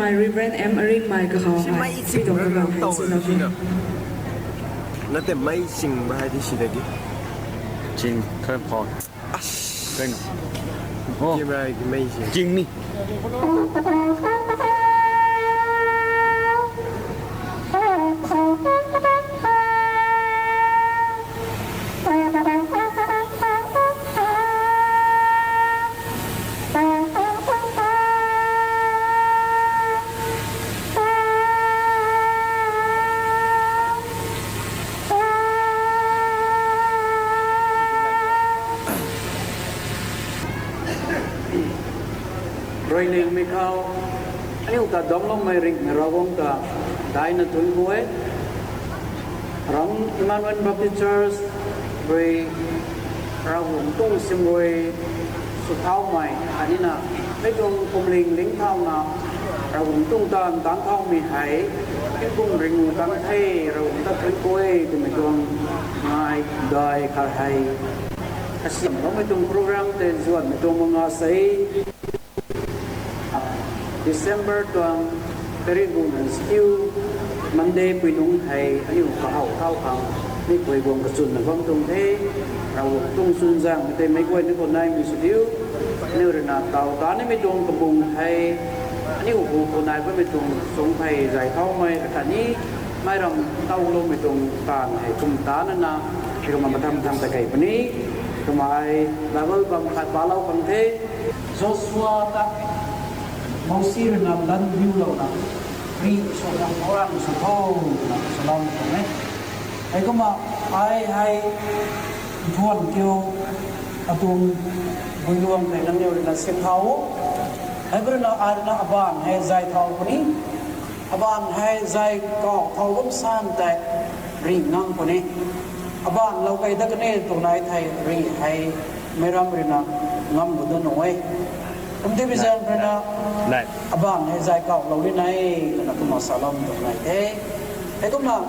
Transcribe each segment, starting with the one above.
my reverend em Eric my cái họ hay bị động vào hay xin lỗi nó tên mấy sinh mà hay đi xin đấy Jingเคยพอเคยโอ้ ที่มาไม่sinh จริงนี่rồi nên mình khao anh yêu ta đóng lòng mày rình ra vong ta đại na tuân huế rong Emmanuel Baptist Church rồi ra vong tung sim rồi sụt thao mày anh na mấy con cùng linh lính thao na ra vong tung tan tán thao mi hải cái cung rình tán thay ra vong ta tuân huế thì mấy con mai đài khai hay asim nó mấy tung program tên duan mấy tung mga say December tuang Perigun and Stew Monday pinung hay anh ka hau thao khang ni koi bong ka sun na bang tung the ra wo tung sun jang te mai koi ni kon nai mi stew ni ra na tao ta ni mi tung ka bung hay anh hu ko nai ko mi tung song phai zai thao mai ka ni mai ram tao lo mi tung tan hay kum ta na thì mà tham ta kai pani to mai level bang khat ba lau bang the Joshua ta mau xí rồi làm lần view lâu nào vì số lượng orang số thâu số đông đấy ấy có mà ai hay thuần kêu atung vui luang này năng nhiều là xem thâu ấy bữa nào ai là aban hay dài thâu cái ní aban hay dài cọ thâu gấm san tại rì ngang cái ní aban lâu cái đó cái này tụi này thầy rì hay mấy ram rì ngang ngâm một đôi nồi chúng tôi bây giờ là bạn hay dài cọc lâu đến nay là cũng mà salon trong này thế cũng là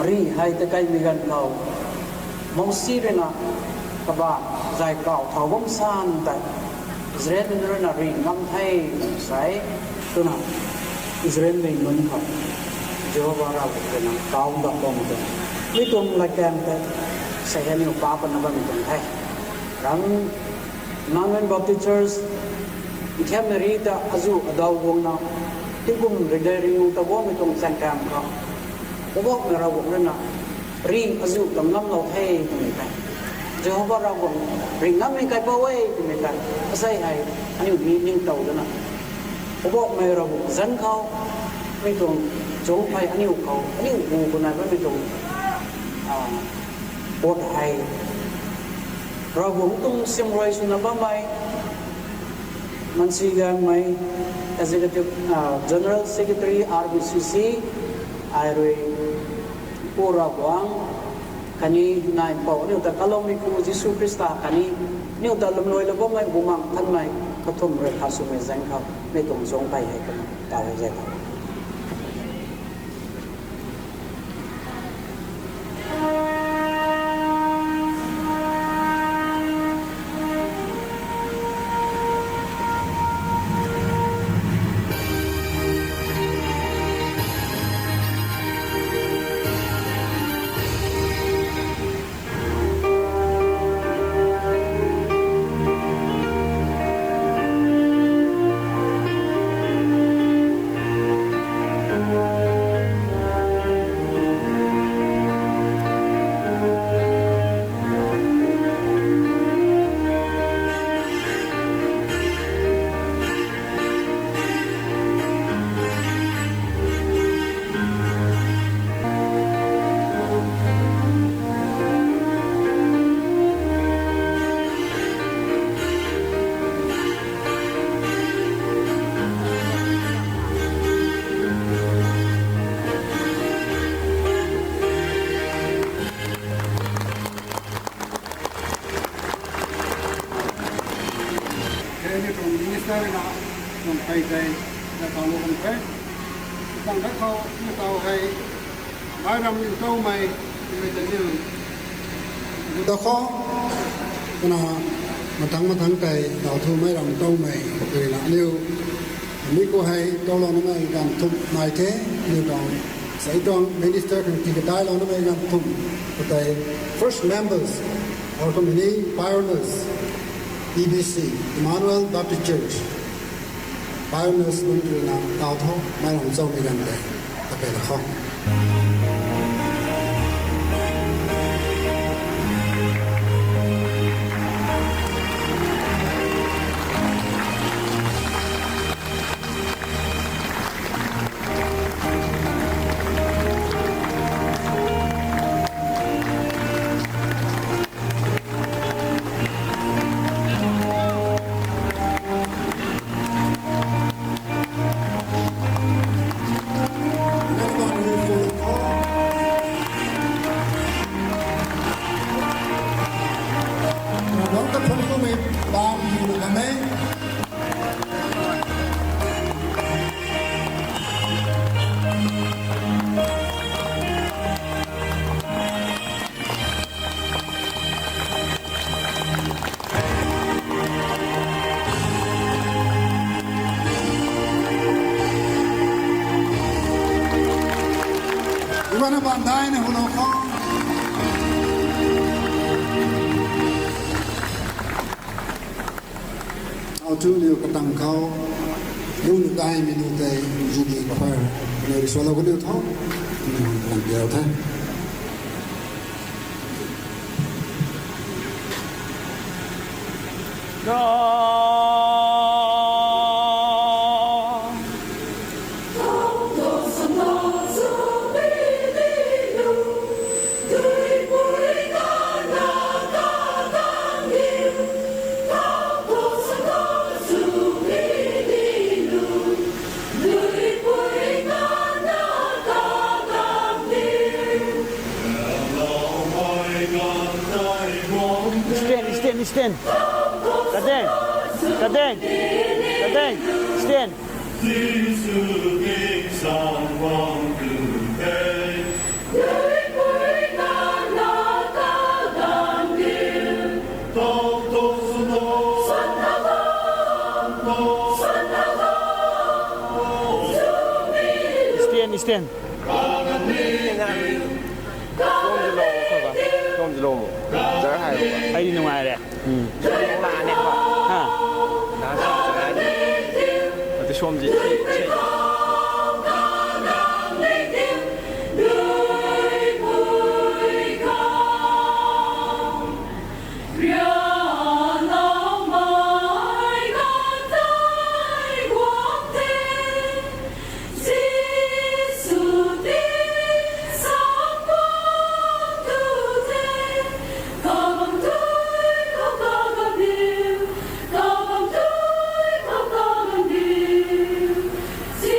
ri hay tới cây migan cầu mong xí đây là các bạn dài cọc thầu bông san tại Israel nên là ri ngâm thay sấy tôi nào Israel mình muốn học Jehovah ra cái nào cao đậm bông rồi lý tuần là kèm thế sẽ hiện nhiều ba phần năm phần thay rằng Emmanuel Baptist Church theo merita azu adau wong na tigum redering ta wo mi tong sang kam ka wo me ra wong na ring azu tam nam lo the mi ka Jehovah ra wong ring nam mi kai pa we mi ka asai hai ani ni ning tau da na wo me ra wong zan khao mi tong chong phai ani u khao ani u ko na mi tong bot hai ra wong tung sim roi sun na ba mai Mansigang may Executive General Secretary RBCC Airway Pura Buang kani nai pau ni ta kalong mi ku Jisu Krista kani ni ta lom loi lo bo mai bumang than mai kathum re khasu me jang kha me tong jong pai hai ka ta ho jai ka thầy thầy là tàu một phần thế bằng các khâu như tàu hay ba năm những câu mày người ta như tàu khó là mà thắng cái tàu thu mấy đồng câu mày người là liêu นี่ก็ให้ตัวเราในการทุบนายเทนี่ต้องใส่ตรงมินิสเตอร์กันที่กระได้เราในการทุบแต่ first members of community pioneers EBC Emmanuel Baptist Church pioneers มันคือน้ำดาวท้องไม่หลงเจ้าในกันเลยแต่เป็นข้อวันนั้นบางได้เนี่ยหัวเราข้อเอาทุเรียนกระตังเขาดูนึกได้ไม่ดูแต่ยูดีกับเพื่อนในริสวาเราก็เดือดท้องหลังเดียวท่านก็Stand. Kadeng. Stand. Stand. Không gì đâu giá hay Hay đi ngoài đấy. không là nè Ha. nó sẽ cái xôm gì See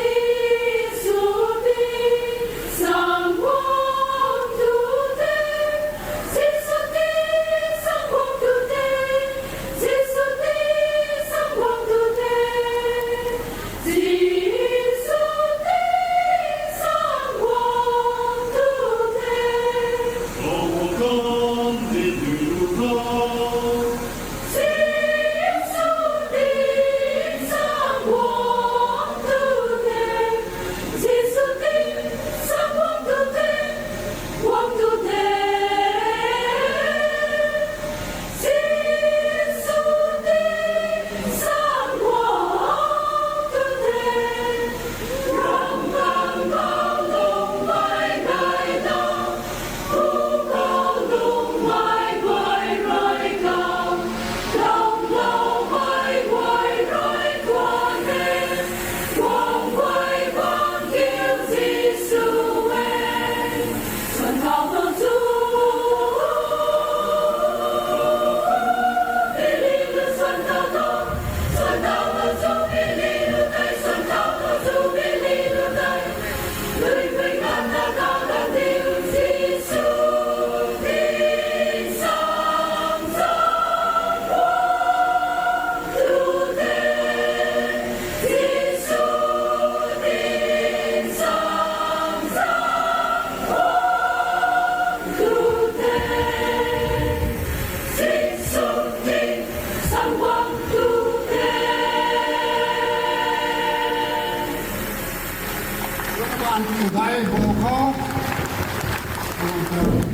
toàn thủ đại hồ khó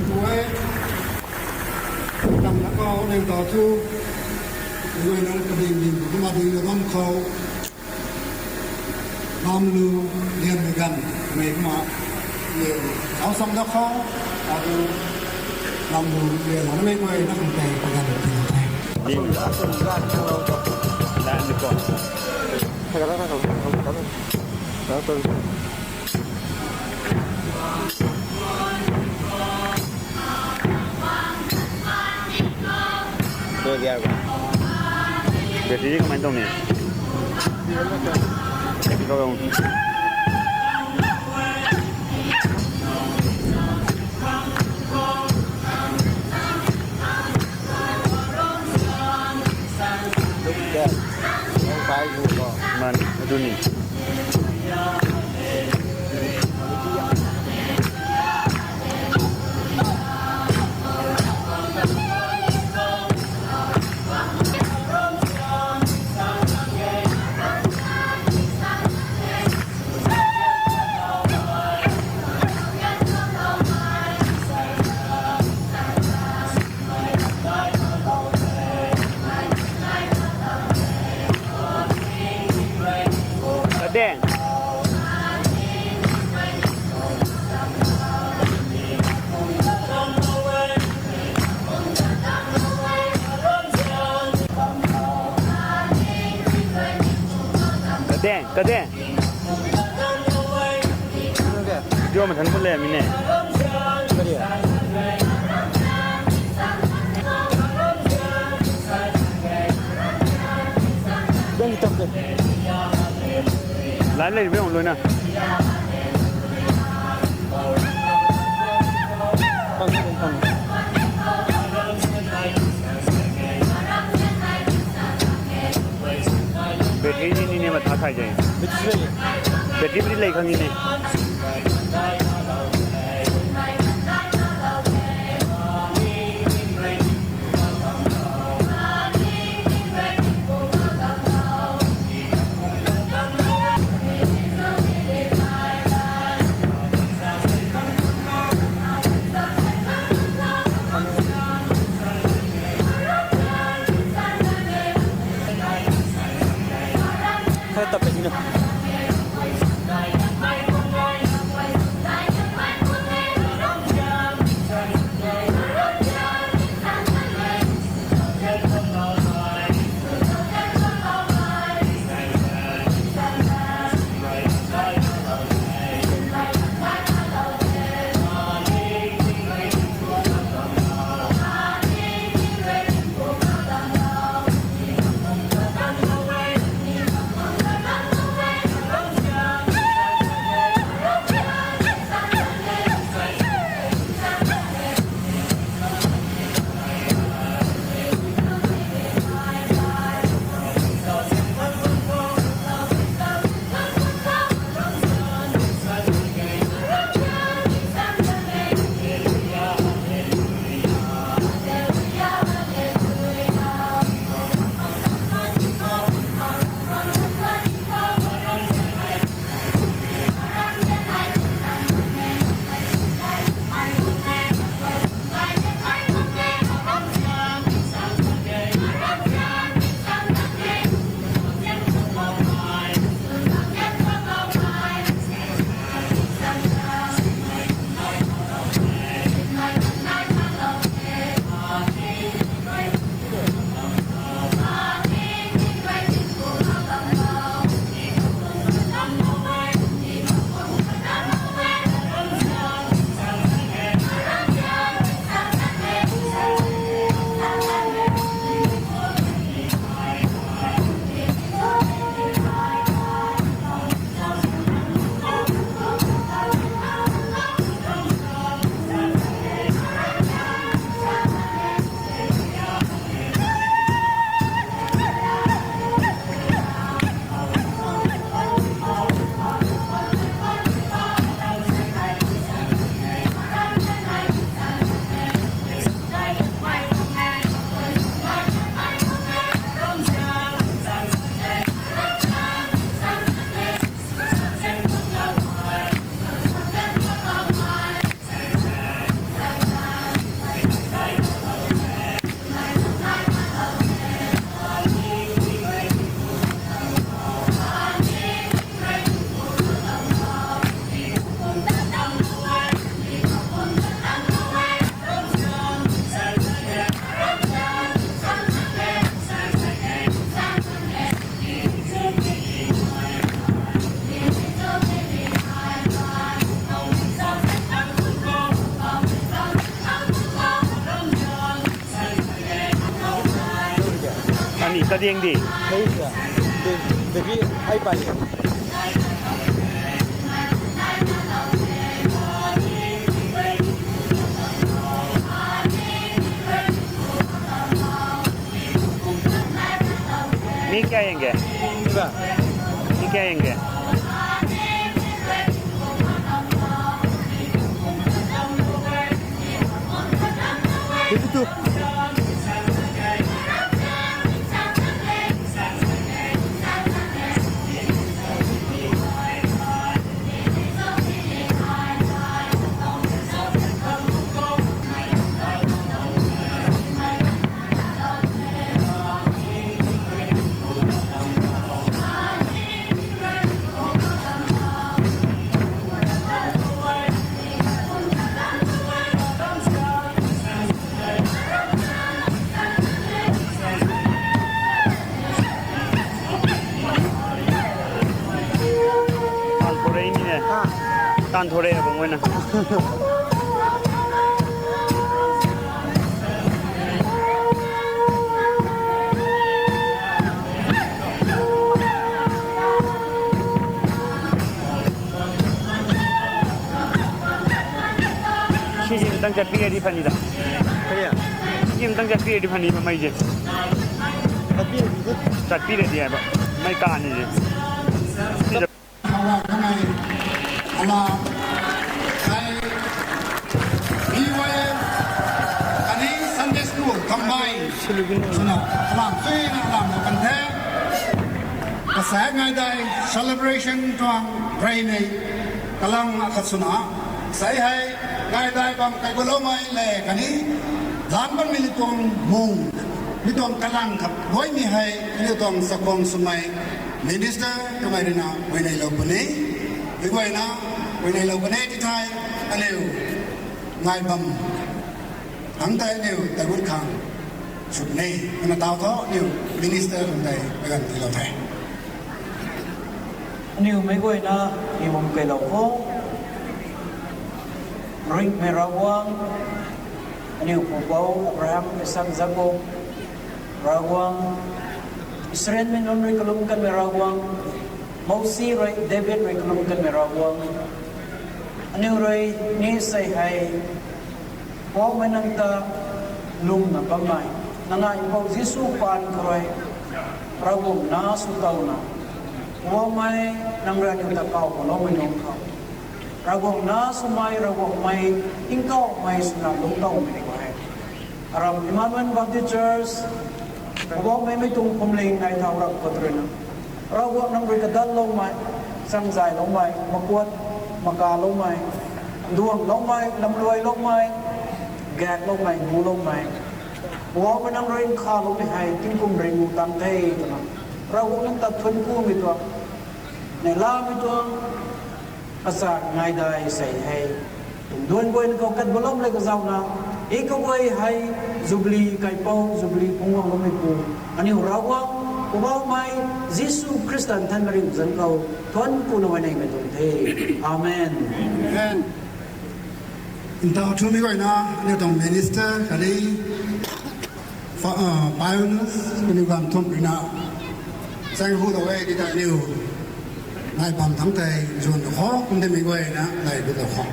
đuôi nằm đã có nên tỏ thu người nó cái đình cũng mà đình nó khâu nam lưu liền gần mấy mà nhiều áo xong nó khó làm đủ liền nó mấy người nó không tệ gần thì tệ ยิงด้านดีกว่า Đó tôi tôi ra rồi เดี๋ยวทีนี้ก็มันตรงนี้ก็ลง lúc đẹp không phải gì có มันมาดูนี่ แดงกระแดงโยมันทันคนแรกมิเนี่ย cái gì ạ đang tập đấy ร้านเลยไม่ของเลยนะ con con เบทที่นี่มาท้าทายใจ biết gì เบทที่ไม่ได้เลยครั้งนี้นี่ hay tập cái gì nữa studying di? Devi ai pali. Ni क्या आएंगे? Ni क्या आएंगे? Itu. Tan thore abang wena. Sijim tang chat pi di phani da. Kaya. Sijim tang chat pi di phani ba mai je. Tapi itu Chat pi de dia ba. Mai ka ni je. เพราะว่าทำไมอาลาในมีไว้อันนี้ Sunday School ทำไมสนออาลามเฟ้นะอาลามกันแท้กระแสไงใด celebration ทางไพรในกำลังขัดสนาใส่ให้ไงใดบางไก่กุลไม่แหลกันนี้หลานมันมีตัวมุงมีตัวกำลังขับไว้มีให้มีตัวสกองสมัยMinister kemarin na winay lopone, bigway na winay lopone di tayo aliw ngay bam ang tayo niyo tagul kang subnay na tao to niyo Minister kung tayo bagan ilaw tayo. Niyo may koy na imong kailaw ko ring merawang niyo pubaw Abraham isang zago rawang Israel men on kalungkan merawang Mausi ray David ray kalungkan merawang ano ray ni say hay wa mananta lum na pamay nanga impaw Jesu pan kroy rawong na sutaw na wa may nangran yung takaw ko no minong ka rawong na sumay rawong may ingkaw may sunalong taw minigway aram Emmanuel Baptist Church Wong may tung kumling na itawag ko rin. Rawag ng rikadal lomay, samzay lomay, makuat, makalomay, duwang lomay, lamluay lomay, gat lomay, mulomay. Wong ng rin kalomay hay, tingkong rin utang tay ito na. Rawag ng tatun ko ito. Nilam ito asa ngay day say hay. Tungduan ko yung kaukat balong lay kasaw na. Ikaw ay hay zubli kay Pao, zubli pungwang lumay po. Ano rawang, kumaw may Jesu Kristan tan maring zan kaw, tuan po naman ay metunte. Amen. Amen. Intaw tumi ko na nitong Minister kali pioneers kanilang tumpi na sang hu the way dita niyo ngay bam thang tay zon ko kung demi ko na ngay dito ko.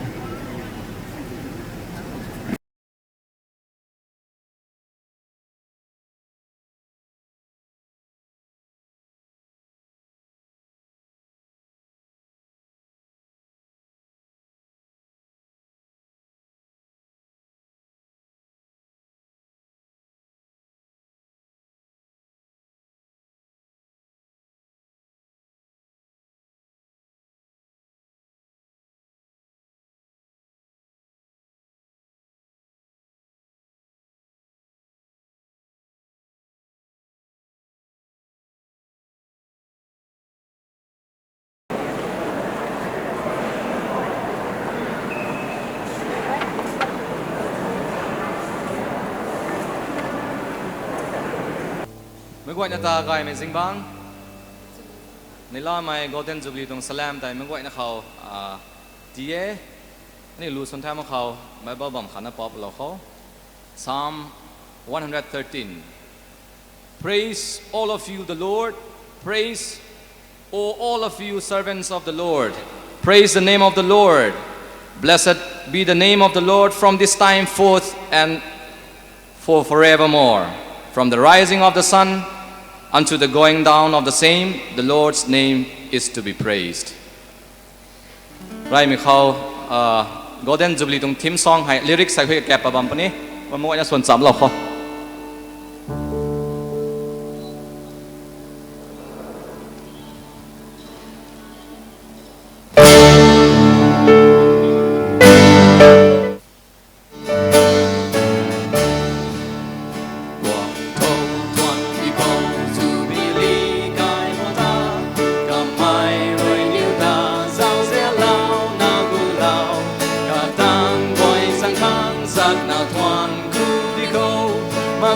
Magway na ta kay amazing bang nila may golden jubilee tong salam tay magway naเขาtieนี่รู้สนทามเขาไม่บ่บ่มขันปอบเราเขา Psalm 113 Praise all of you the Lord. Praise all of you servants of the Lord. Praise the name of the Lord. Blessed be the name of the Lord from this time forth and for forevermore. From the rising of the sun unto the going down of the same, the Lord's name is to be praised. Rai mi khao Golden Jubilee tung theme song hai lyrics hai kep pa bam pani wa mo na son cham lo kho.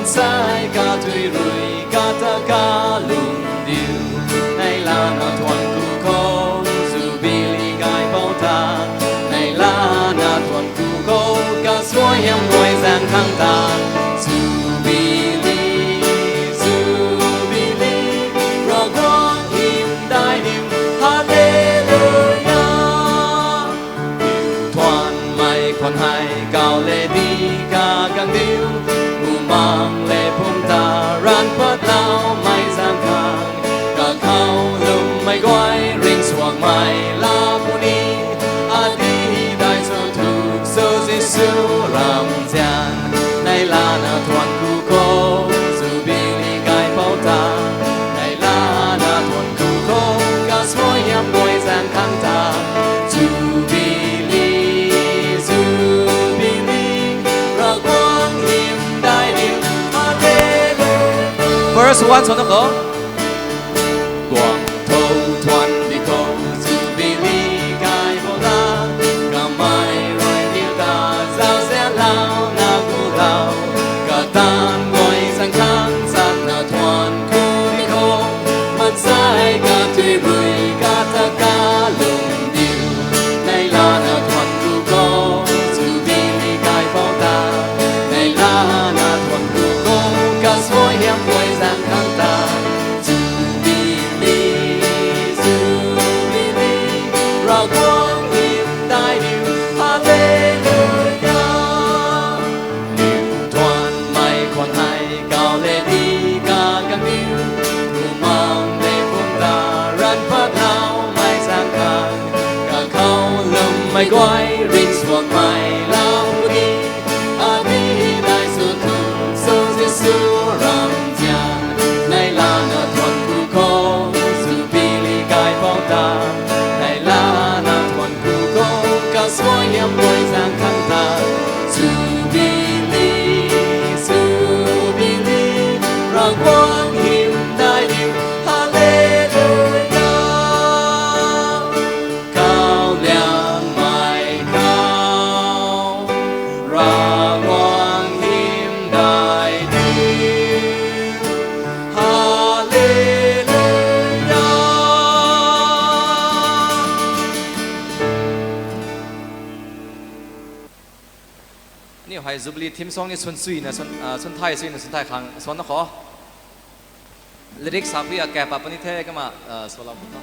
Sai ca tùy rùi ca ta ca lùng điệu này là na thuần cu khô dù bi li gai bao ta này là na thuần cu khô ca suối em ngoài giang khang ta dù bi li rõ quang hiểm đại niệm hallelujah điệu thuần mày khoan hai cao lệ đi ca gang điệu mang lệ phung ta ran phát lao mai giang khang cả khao lùm mai gói ring xuồng mai la puni adi đại số thuộc số Giêsu làm giang này là na thuần cu cô dù bi li gai bao ta này là na thuần cu cô cả suối em ngồi giang khang ta dù bi li ra quang hiểm đại niệm Verse 1 son đó quang thâu thuần đi câu dù bi li gai bao ta cả mai rồi yêu ta giao sẽ lao na cu lao cả tan ngồi sang khang sát na thuần cu đi câu mặt sai cả tùy bụi cả ta cả lùng điệu này là na thuần cu cô dù bi li gai bao ta này là na thuần cu cô cả suối em ngồi giang khang ta dù bi li ra quang hiểm đại điệu hallelujah điệu thuần mày khoan hai cao lệ đi ca gang điệu đủ mang lệ phung ta ran phát lao mai giang khang cả khao lùm mày gói ring xuồng mày lao đi adi đại số thuộc số Giêsu làm giang này là na thuần cu cô dù bi li gai bao ta này là na thuần cu cô cả suối em ngồi giang khang ta dù bi li ra quang hiểm đại điệu hallelujah cao liang mai cao ra quang hiểm đại điệu hallelujahนี่ให้จุบลีทีมซองนี่ส่วนซุยนะส่วนไทยซุยนะส่วนไทยครั้งส่วนนักขอลิริกสักพี่แกปะปนิเทก็มาสวรรค์นะ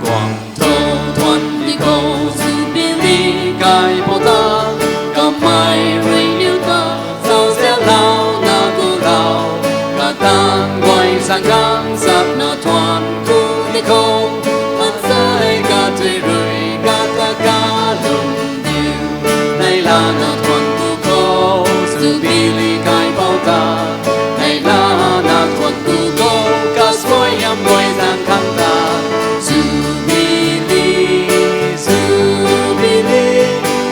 กวางโตทวนที่เขาสู่บิลีกายพอตากำไม้เรียวตาเจ้าเสียเหล่านากูเหล่ากระตังไว้สังกังสับนาทวนกูที่เขาอันใส่กะตุยรุยกะตะกะลุมดิวในลานาทวนกูเขาสู่บิลีกายพอตาในลานาทวนกูเขากะสวยยามไว้สังกังตาสู่บิลี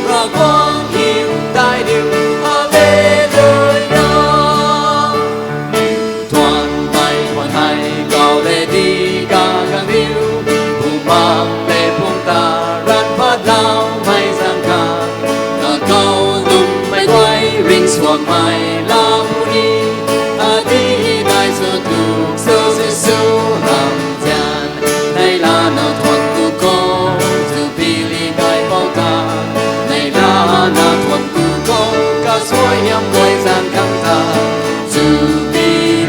ra quang hiểm đại điệu hallelujah điệu thuần mày khoan hai cao lệ đi ca gang điệu phù mang lệ phung ta ran phát lao mày giang khang cả câu lùm mày quay ring xuồng mày la muni adi đại số thuộc số Giêsu suối nhắm quay gian khăng ta Jubilee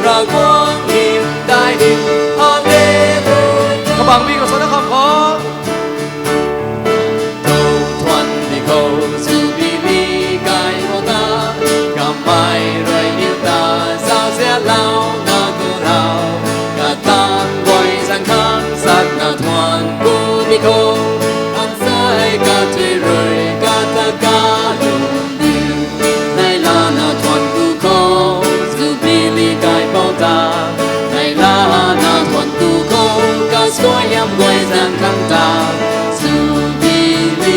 ra quang hiểm đại địa Hallelujah ขบังมีกับสนคำขอThâu thuần đi cầu Jubilee gai mô ta Cả mai rồi níu ta sao sẽ lao na cơ lao Cả tan quay gian khăn sát na thuần cu đi cầu Ăn sai cả thuê rồi cả ta cả đường điều Này là na thuần cu cầu Jubilee gai bao ta Này là na thuần cu cầu Cả suối nhắm quay gian khăn ta Jubilee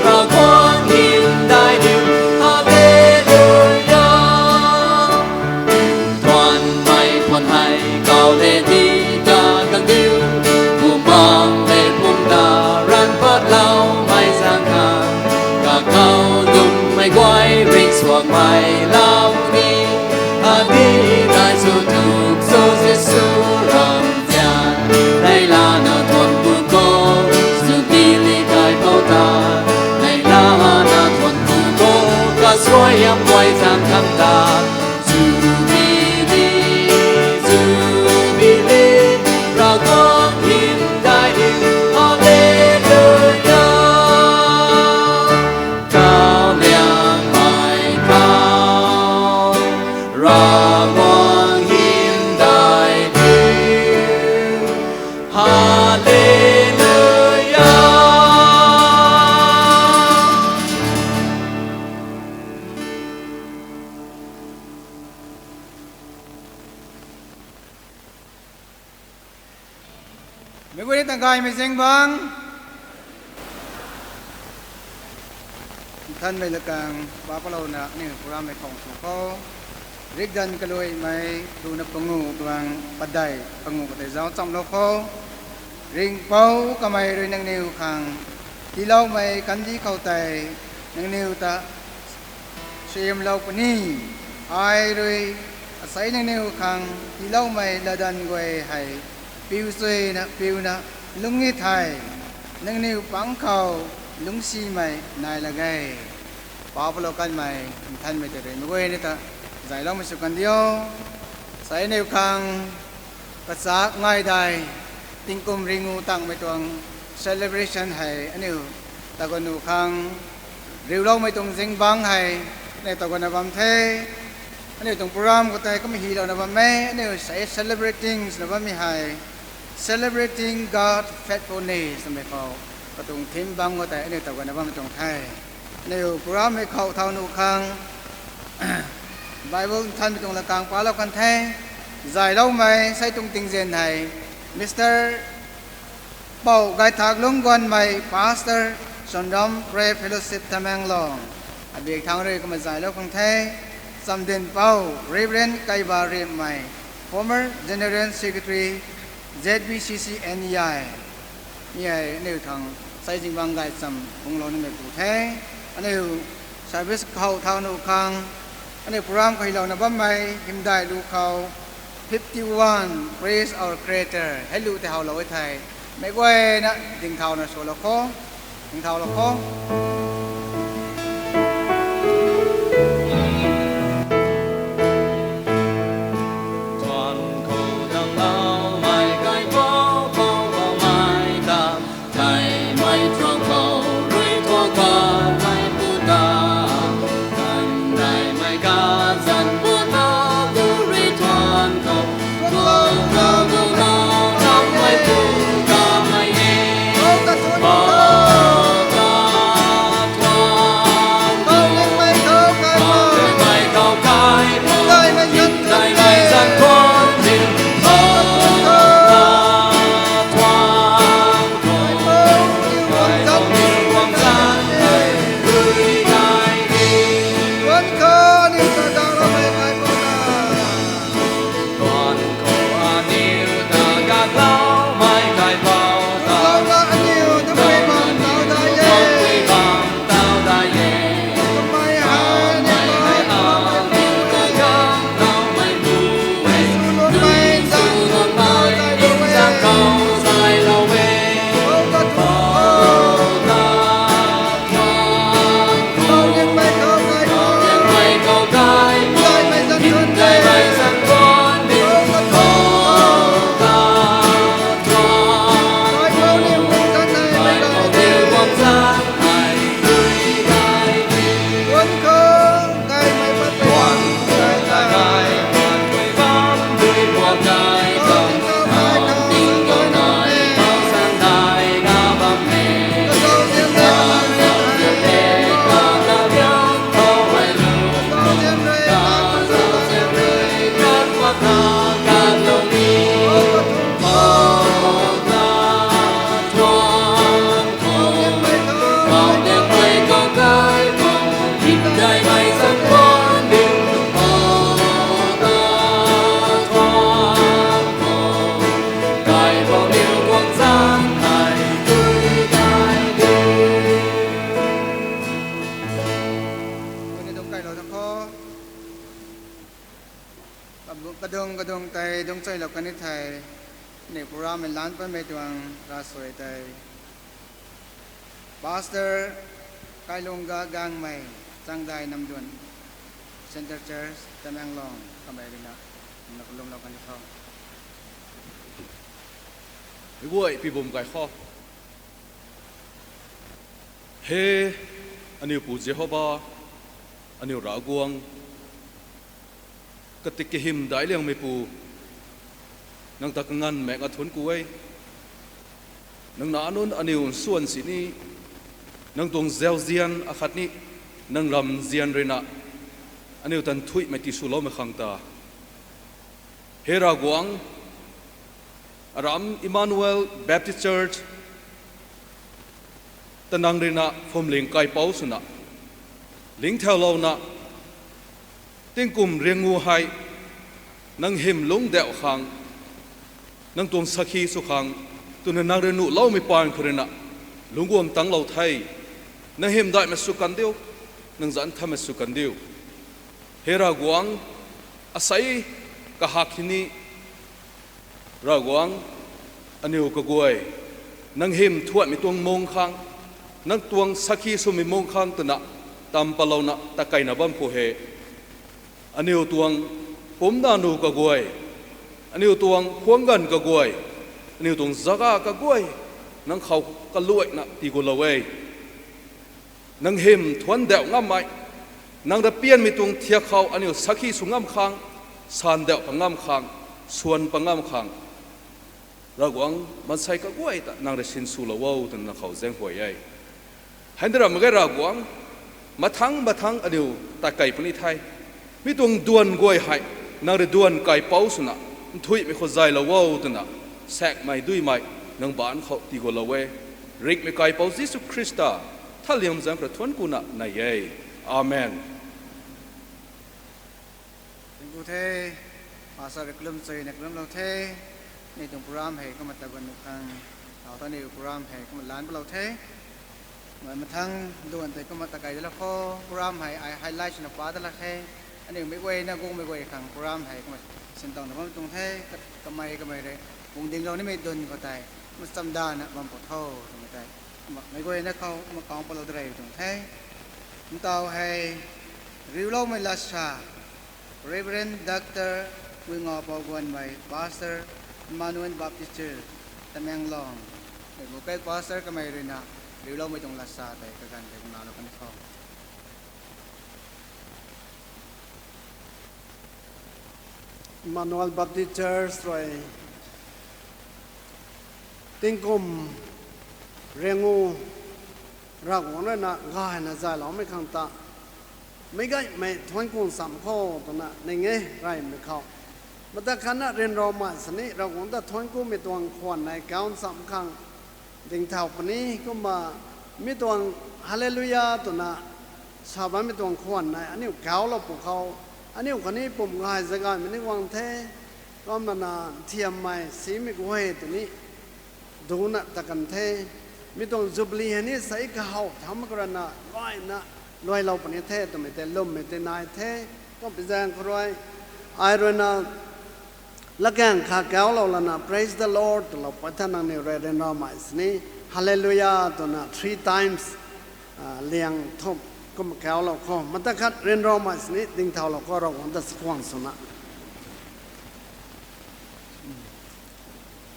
ra quang hiểm đại địa Hallelujah Toàn mày thuần hay cao lệ đi cả càng điêu Cụ mang lệ phung ta răn phát lao mày giang hàng Cả cao lùng mày quay rinh suộc mày lao đi đi đại số thuộc số Giê-xu rầm gian Đây là nợ thuần của cô Jubilee gai bao ta Đây là nợ thuần của cô Cả suối em quay gian khăn ta Jubilee ra quang hiểm đại địa Hallelujah Cao liang mãi cao ra quang hiểm đại địa Hallelujah ไม่ควรตั้งกายไม่เสียงบังท่านไม่ละกังบาปเราหนักนี่พระไม่ของสุขเขาเรียกดันกันเลยไม่ดูนับปังงูกลางปัดได้ปังงูปัดได้เจ้าจำเราเขาริงเป้าก็ไม่เลยนังนิวขังที่เราไม่กันที่เข้าใจนังนิวตาเสียมเราปนี่ไอเลยอาศัยนังนิวขังที่เราไม่ละดันกวยให้ปิวสวยนะปิวนะลุงงี้ไทยนังนิวปังเขาลุงซีไม่นายละไงป้าพลกันไม่ท่านไม่ได้เลยไม่ควรนี่ตาใจเราไม่สุกันเดียวใส่นิวขังภาษาง่ายได้ติงกุมริงูตั้งไม่ตรง celebration ให้อันนี้ตะกนูขังเรียวเราไม่ตรงจิงบังให้ในตะกนบัมเทอันนี้ตรงโปรแกรมก็แต่ก็ไม่ฮีเรานะบัมแม่อันนี้ใส่ celebrating นะบัมไม่ให้ celebrating God faithfulness นะไม่เขาก็ตรงทีมบังก็แต่อันนี้ตะกนบัมตรงไทยอันนี้โปรแกรมไม่เขาเท่านูขัง Bible ท่านไม่ตรงละกลางป้าเรากันแท้ใจเราไม่ใส่ตรงติงเจนให้มิสเตอร์เป่าไกถักลุงกวนไม่พาสเตอร์ชนดอมเรฟเฟลสิปทำแมงลองอดีตทางเรือก็มาใจเราคนแท้สำเด็จเป่าเรเวนไกบาเรียมไม่ former general secretary ZBCC NEI นี่ไอ้นี่ทางใส่จริงบางไกสำของเรานี่ไม่ผู้แท้อันนี้ใช้วิสเขาเท่านูคังอันนี้โปรแกรมของเรานะบ้าไม่หิมได้ดูเขา51 praise our creator ให้รู้แต่เราไว้ไทยไม่ว่านะดิ่งเท่านะโชว์ละข้อดิ่งเท่าละข้อ Oh 保留光藏爱对待你。วันนี้ต้องไก่เราทั้งข้อกระดงไตต้องใจเรากันในไทยในโปรแกรมล้านเป็นเมตวังราสวยไตพาสเตอร์ไก่ลงกากางไม่จังได้นำด่วนเซ็นเตอร์เชิร์ชตะแมงลองทำไมดีนะนักลงเรากันที่เขา ไอ้บ้วยพี่บุ๋มไก่ข้อเฮอันนี้ปู่เจ้าบ้าอันนี้รากวงกติกหิมได้เลี้ยงไม่ปูนังตะกังงันแมกอัฐวนกุยนังนานุนอันนี้ส่วนสินี้นังตรงเซลเซียนอาคัดนี้นังรำเซียนเรนะอันนี้ตันทุยไม่ติสุโลไม่ขังตาเฮรากวงรำอิมมานูเอลแบปติสต์เชิร์ชตันนังเรนะฟอมลิงไกเป้าสุนะลิงเทลโลนะติงกุมเรียงงูไฮนังหิมลุงเดวขังนังตวงสักขีสุขังตุนนังเรนุเล่าไม่ปานคนนะลุงกวมตั้งเราไทยนังหิมได้มาสุกันเดียวนังจันทำมาสุกันเดียวเฮรากวงอาศัยกะฮักที่นี่รากวงอันนี้ก็กวยนังหิมทวดมีตวงมงขังนังตวงสักขีสุมีมงขังตุนะตามปะเลานะตะไกนะบัมโพเฮอันนี้ตัวงผมนานูกะกวยอันนี้ตัวงขวงกันกะกวยอันนี้ตัวงจักกะกวยนังเขากะลวยนะตีกุลเวนังหิมทวนเดวงามไหมนังตะเปียนมีตัวงเทียเขาอันนี้สักขีสุงามขังสานเดวปังงามขังส่วนปังงามขังระวังมันใส่กะกวยแต่นังได้สินสุลวาวแต่นังเขาเจงหัวใหญ่ให้ได้รับมันก็ระวังมาทั้งอันนี้ตะไก่ปนิไทยมีตัวดวนกวยให้นังเรดวนไก่เป้าสุนะทุยไม่เข้าใจละว่าตัวน่ะแสกไม่ด้วยไม่นังบ้านเขาตีกุลเวริกไม่ไก่เป้ายิสุคริสต์ถ้าเลี้ยงจังกระทวนกุนะนายเออาเมนเป็นกูเทภาษาเรื่องใจในเรื่องเราเทในตรงโปรแกรมให้ก็มาตะวันนุคังเราตอนนี้โปรแกรมให้ก็มาล้านเราเทเหมือนมาทั้งด่วนแต่ก็มาตะไกแล้วก็โปรแกรมให้ไฮไลท์ชนะฟ้าแต่ละแค่อันนี้ไม่เว้ยนะกูไม่เว้ยขังโปรแกรมให้ก็มาเส้นตรงแต่ว่าตรงเทก็ไม่เลยวงดิ่งเรานี่ไม่โดนก็ตายมันจำได้นะบางปวดเท่าตรงใจไม่เว้ยนะเขามากองปลาดเลยตรงเทมันต่อให้ริวโลไม่ลัชชา Reverend Dr. วิงอปอกวนไป Pastor Manuel Baptist Church ตะแมงลองแต่บุกไป Pastor ก็ไม่เลยนะริวโลไม่ตรงลัชชาแต่ก็กันแต่มาเรากันเข้าManuel Baptist Church รวยติงกุมเรียงูรักวันนั้นนะง่ายนะใจเราไม่ขังตาไม่ก็ไม่ทวนกุมสามข้อตัวน่ะในเงี้ยไรไม่เข้ามาแต่ขณะเรียนรอมาสนิเราคงจะทวนกุมมีตัวขวัญในก้าวสำคัญถึงเท่าปนี้ก็มามีตัวฮาเลลูยาตัวน่ะชาวบ้านมีตัวขวัญในอันนี้ก้าวเราปลุกเขาอันนี้คนนี้ปุ่มง่ายสักการมันนี่วางเทก็มันเทียมใหม่สีไม่กุ้ยตัวนี้ดูนะตะกันเทมีตรงจุบลีนี่ใส่กระหอบทำกระนาลอยนะลอยเราปนิเทตัวไม่แต่ลมไม่แต่นายเทก็เป็นแรงครอยไอรอนนะละแกงขาแก้วเราละนะ praise the Lord เราพัฒนาในเรื่องเราใหม่สินี้ hallelujah ตัวนะ 3 times เลี้ยงทบก็มาแก้วเราก็มันตะคัดเรียนเราใหม่สินี้ดิ่งเท่าเราก็เราวันตะสว่างสนะ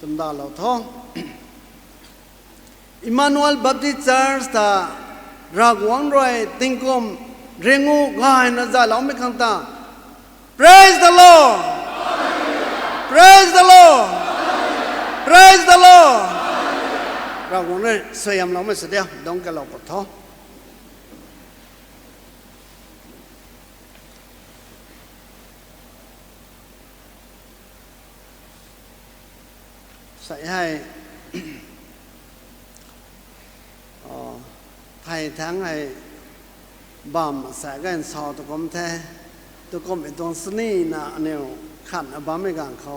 จำได้เราท้องEmmanuel Baptist Church ตารากวังรวยติงกุมเรียงูง่ายนะจ๊ะเราไม่ขังตา Praise the Lord Praise the Lord Praise the Lord รากวังรวยสยามเราไม่เสียเดียวดงกับเราปะท้อใส่ให้ไทยทั้งไอ้บ่มใส่กันสอตุกมแท้ตุกมเป็นตัวสนีนะเนี่ยขันอบาไม่กันเขา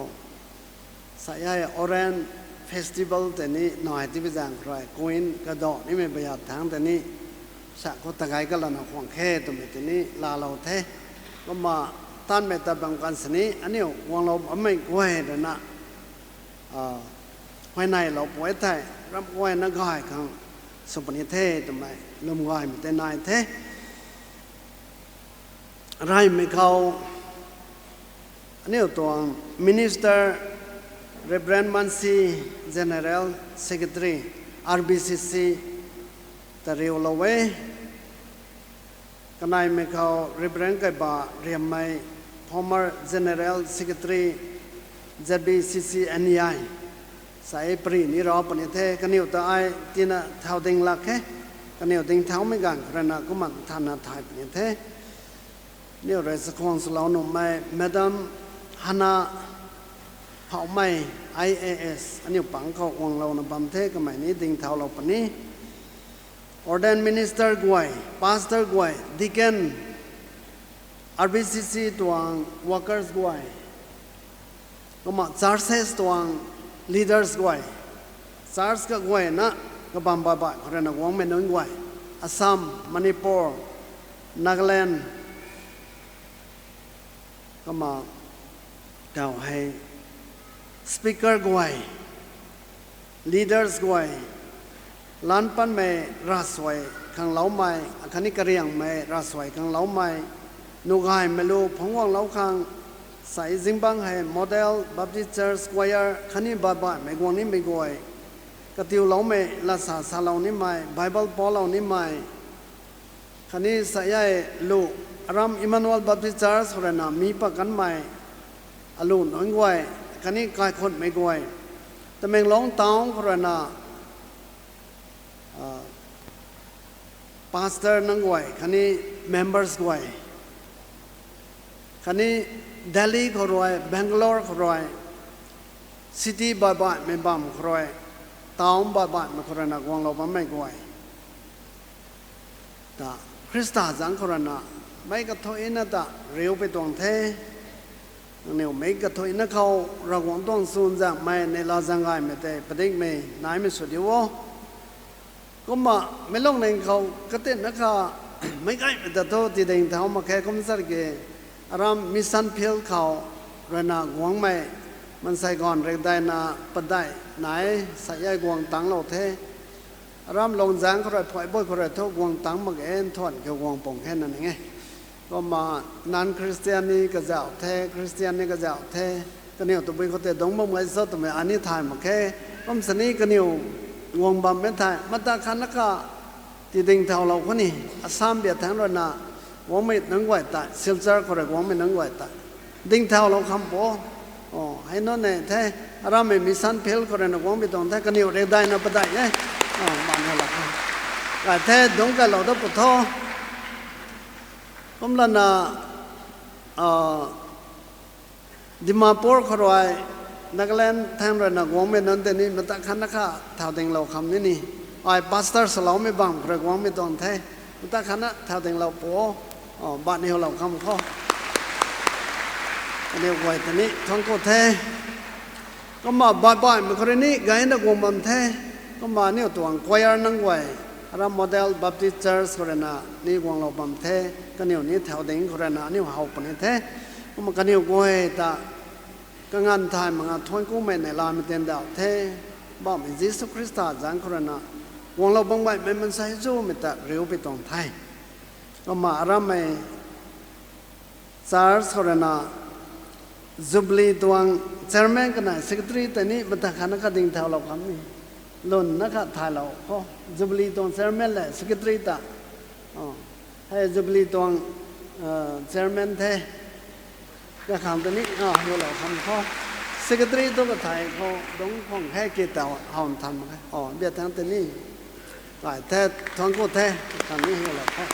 ใส่ให้ออเรนฟ เฟสติวัลแต่นี้หน่อยที่ไปจังใครกุยนกระดอกนี่ไม่ประหยัดทางแต่นี้สักก็ตะไคร้ก็ละนะขวางแค่ตัวแต่นี้ลาเราเทก็มาท่านไม่ตัดบังกันสนี้อันนี้วงเราไม่กล้วยเดินนะภายในเราป่วยไทยรับกล้วยนักก้อยครั้งสุปนิเทศทำไมลมก้อยไม่ได้นายเทไรไม่เขาอันนี้ตัว Minister Reverend Mansi General Secretary RBCC แต่เรียวเราเว้กันนายไม่เขา Reverend ไก่บ่าเรียมไม่ Former General Secretary ZBCC NEI สายปรีนี่รอปนิเทกันนิวตัวไอที่น่ะเท่าดิ่งหลักแค่กันนิวดิ่งเท่าไม่กันเพราะน่ะก็มันทานน่ะถ่ายปนิเทนี่เราสักคนสลาวนุ่มไม่แม่ดามฮานาเผาไม่ IAS อันนี้ปังเขาวงเราหนุ่มบัมเทก็ไม่นี้ดิ่งเท่าเราปนี้ Ordained Minister กวย Pastor กวย Deacon RBCC ตัว Workers กวยก็มา Churches ตัว Leaders กวย Church ก็กวยนะก็บัมบ่อยๆเพราะนักวงไม่น้อยกวยอัสสัมมณิปุรนากาแลนด์ก็มาเก่าให้ Speaker กวย Leaders กวยล้านปันไม่รัสวยขังเหลาไม่คันนี้กระเรียงไม่รัสวยขังเหลาไม่นุกายไม่รู้พงวังเหลาขังใส่จิงบังให้โมเดลบัพติสต์เชิร์ชสแควร์คันนี้บ่อยๆไม่กวงนี้ไม่กวยกระติวเหลาไม่ลาสาสาเหลานี้ไม่ไบเบิลพอเหลานี้ไม่คันนี้ใส่ใหญ่ลูกรามอิมมานูเอลบัพติสต์เชิร์ชคนนั้นมีปะกันไม่อลูนน้อยกวยคันนี้กายคนไม่กวยแต่เมงร้องตองคนนั้นpastor นั่งไว้คันนี้ members ไว้คันนี้ Delhi ขรวย Bangalore ขรวย city บ่อยๆไม่บ้ามขรวย town บ่อยๆไม่ขรวยนักวงเราไม่กวยแต่คริสต์จังขรวยนะไม่กระทอยนะแต่เร็วไปตรงเทเนี่ยไม่กระทอยนะเขาเราหวังต้องสูญจากไม่ในลาจังไงไม่ได้ประเด็นไม่นายไม่สุดเดียวก็มาไม่ลงในเขาก็เต้นนะคะไม่ใกล้แต่โทษที่เดินเท้ามาแค่คุ้มสักเกอารามมิสันเพียวเขาเรนากวงไม่มันใส่ก่อนเรียกได้นาปัดได้ไหนใส่ใหญ่กวงตังเราเทอารามลงจางเขาเลยปล่อยบ่อยเขาเลยโทษกวงตังมาเอ็นทอดเกี่ยวกวงป่งแค่นั้นเองก็มานันคริสเตียนนี่ก็จะเทคริสเตียนนี่ก็จะเทก็เนี่ยตัวเป็นเขาเตะดงบ่เหมือนสดตัวเป็นอันนี้ถ่ายมาแค่ก็สนี้ก็เนี่ยวงบำไม่ไทยมาตาคันนักที่ดิ่งเท่าเราคนนี้อัสสัมเบียดทั้งเราหน้าวงไม่นั่งไหวตาซิลเซอร์คนเรียกวงไม่นั่งไหวตาดิ่งเท่าเราคำโปให้นั่นเนี่ยแท้เราไม่มีสันเพลคนเรียกวงไม่ต้องแท้กันอยู่เรียกได้นะปะได้เนี่ยบ้านเราละแต่แท้ดงกันเราต้องปะท้อผมละนะดิมาปูร์คนรวยนักเล่นทางเรื่องนักวงไม่นั่นแต่นี่มันตะขันนักข่าท่าเต็งเราคำนี้นี่ไอ้พาสเตอร์สลาวไม่บังเรื่องวงไม่ต้องแท้มันตะขันนะท่าเต็งเราโป้บ้านนี้เราคำข้ออันนี้ไว้แต่นี้ท้องก็แท้ก็มาบ่อยๆมันคนนี้ไงนักวงมันแท้ก็มาเนี่ยตัวควายนั่งไว้รำโมเดลบัพติสต์เชิร์ชคนน่ะนี่วงเราบัมแท้ก็เนี่ยนี้ท่าเต็งคนน่ะนี่เขาปนแท้ก็มันก็เนี่ยกวยตาก็งานไทยมันทวนกู้ไม่ในลามิเต็มดาวเทบอกมียิสุคริสต์จังคนน่ะวงเราบางใบมันใส่จูไม่แต่เร็วไปตรงไทยก็มาอาราไม่ซาร์สคนน่ะจุบลีตัวเชอร์แมนกันนะเซกเตอรี่แต่นี้มันตะขันนักดิ่งเท่าเราคำนี้ล้นนักไทยเราก็จุบลีตัวเชอร์แมนแหละเซกเตอรี่ตาให้จุบลีตัวเชอร์แมนเทก็คำตัวนี้เราเราคำข้อ secretary ตัวก็ไทยเขาดงของแค่เกี่ยวหอนทำมั้งเบียดทางตัวนี้หลายแท้ท้องก็แท้ทางนี้เราข้อ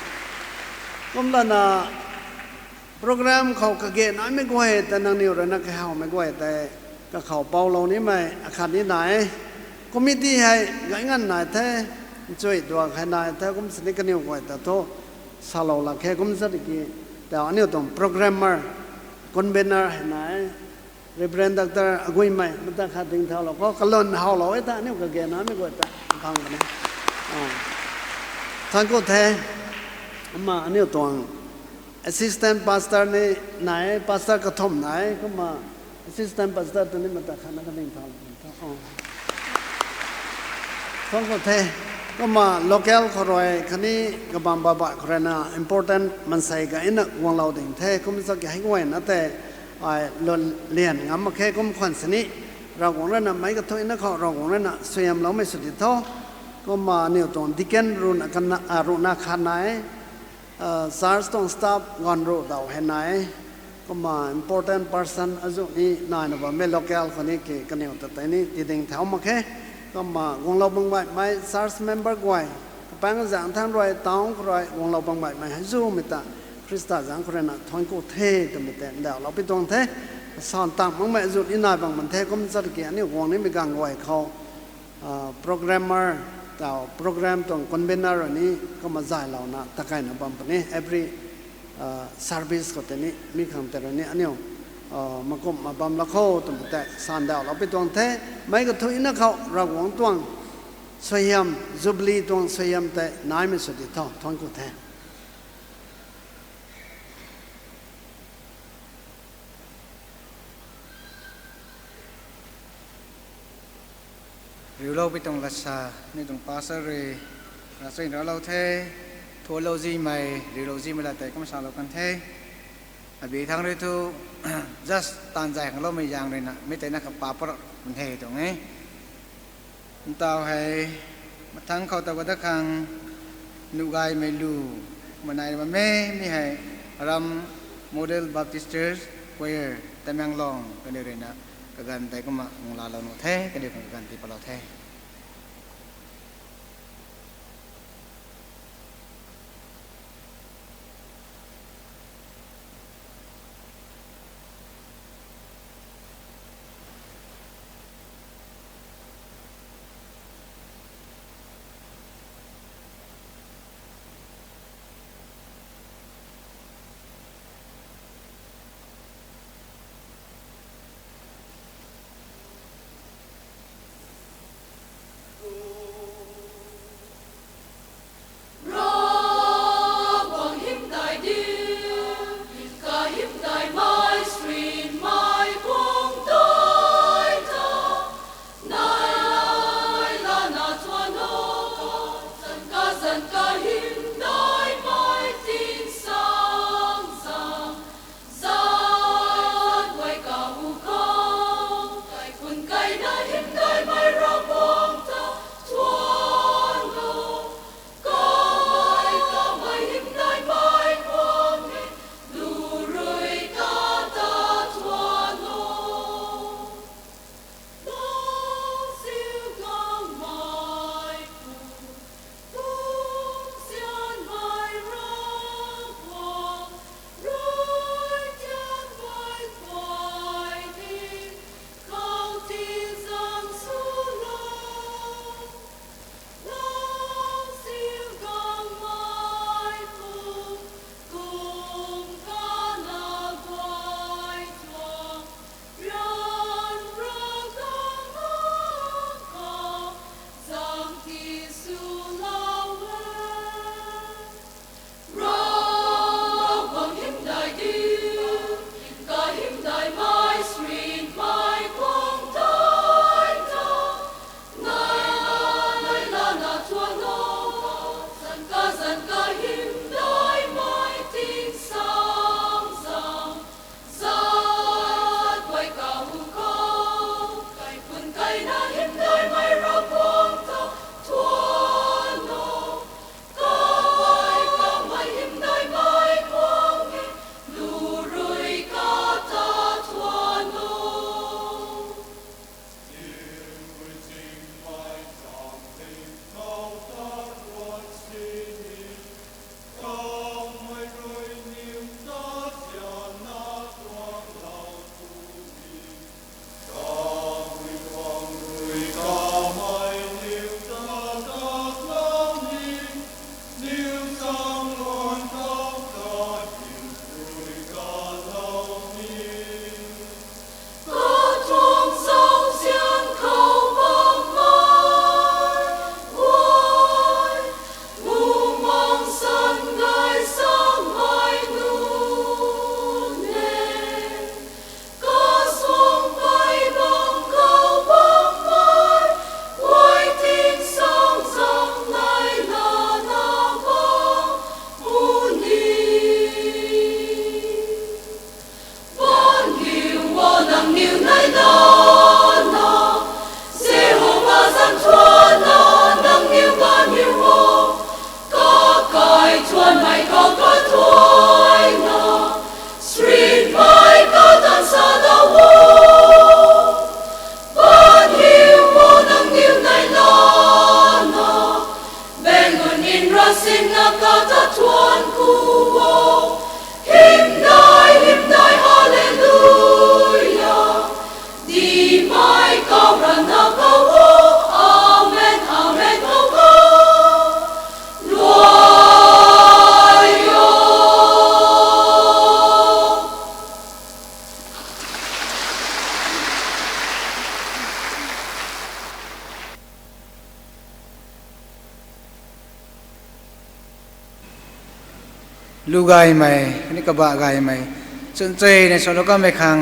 ก็มันน่ะโปรแกรมเขากระเกณฑ์น้อยไม่ก่อยแต่นางนิวเรานักข่าวไม่ก่อยแต่ก็เขาเป่าเรานี้ไม่อาคารนี้ไหนก็มีที่ให้งานไหนแท้ช่วยตัวใครไหนแท้ก็มันสนิทกันนิวก่อยแต่โตสาวเราแค่ก็มันสนิทกี่แต่อันนี้ต้องโปรแกรมเมอร์คอนเวนเนอร์ไหน Reverend Dr. Agui Mai mata khating thao lo ko kalon hao lo eta ni ka ge na mi ko ta phang ne thang ko the ama ani tong assistant pastor ne nai pastor ka thom nai ko ma assistant pastor to ni mata khana ka ning thao thang ko the ko ma local khoroi khani ka bam ba ba khorana important mansai ga ina wang lao ding the ko mi sa ge hai ko na teลนเลียนงามแค่ก้มขวัญสนิเราของเราไม่กระทบนักเราของเราสวยเราไม่สุดที่ท้อก็มาเนี่ยตอนดิเกนรุนกันรุนอาคารไหนซาร์สต้องสตาฟงอนรูดาวเห็นไหนก็มา important person อาจุนี้นายนะว่าไม่ local คนนี้เกี่ยกันเนี่ยแต่นี้ติดดิ่งแถวมาแค่ก็มาของเราบางใบไม่ SARS member กวยแปลงจากทางรอยตองรอยของเราบางใบไม่ให้ซูมิตาคริสต์จังคนนั้นทอนกูเทตัวมิเตนเดาเราไปตรงเทสอนตามมั่งไม่จุดอินายบางมันเทก็มันสักกี่อันนี้วงนี้มีการไหวเขาโปรแกรมเมอร์เต่าโปรแกรมตรงคอนเวนเนอร์นี้ก็มาจ่ายเรานะตะไคร่นะบางปนี้ every service ก็แต่นี้มีคำแต่ละนี้อันนี้มาก็มาบำละเขาตัวมิเตสอนเดาเราไปตรงเทไม่ก็ทุกอินเขาเราหวังตวงสวยงามจุบลีตวงสวยงามแต่นายไม่สุดที่ท้อทอนกูเทหรือเราไปตรงรัชาในตรงปาสเรรัชเราเททัวเราจีไม่หรือเราจีไม่ละแต่ก็ไม่สาวเรากันเทบีทางเรื่องทุjust ตานใจของเราไม่ยางเลยนะไม่แต่นักปาปะมันเทตรงนี้ตาวให้มาทั้งเขาตะวันตะคังนูกายไม่รู้มันไหนมันไม่ให้รำโมเดลบัพติสเตอร์เวอร์แต่แมงลองกันเดี๋ยวนะกันแต่ก็มางลาเราโนเทกันเดี๋ยวกันที่ปลาเท ลูกายไหมนี่ก็บ้ากายไหมสนใจในส่วนเราก็ไม่ขัง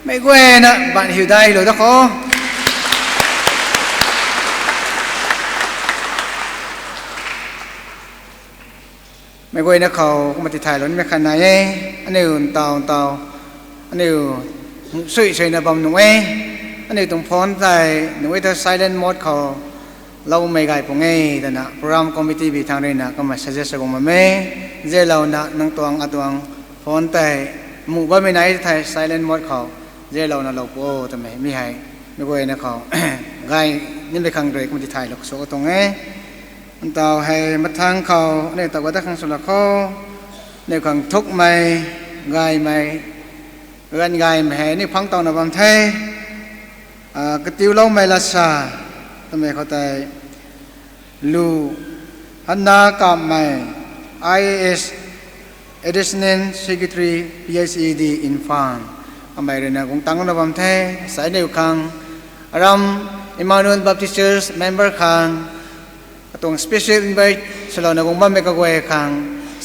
ไม่กวนนะบ้านหิวได้หรือตะขอไม่กวนนะเขามาติดถ่ายรถไม่ขันไหนอันนี้อุ่นเตาอันนี้สุยใส่ในบำหนุ่ยอันนี้ตรงพ้นใจหนุ่ยถ้า silent mode เขาเราไม่ไกลปุ่งเงี้ยแต่นะโปรแกรมคอมมิตี้บีทางเรนนะก็มา suggest กูมาเม่เจ้าเรานะนั่งตัวงตัวงพ้นแต่หมู่บ้านไม่ไหนไทย silent mode เขาเจ้าเรานะเราโป้ทำไมไม่ให้ไม่กวนนะเขาไกลนี่เป็นครั้งแรกมาติดถ่ายเราโซ่ตรงเงี้ยมันต่อให้มาทางเขาเนี่ยต่อว่าถ้าครั้งสุดละเขาในครั้งทุกไม่ไกลไม่เงินไงไม่ให้นี่พังตอนนับวันเทกติวเราไม่ละซาทำไมเขาแต่ลูฮันนากาไม่ IAS Additional Secretary PhD in Farm ทำไมเรื่องนั้นคงตั้งนับวันเทสายเดียวกันรำ Emmanuel Baptist Church Member คังตรง Special Invite สลานะคงบ้านไม่กระเวยคัง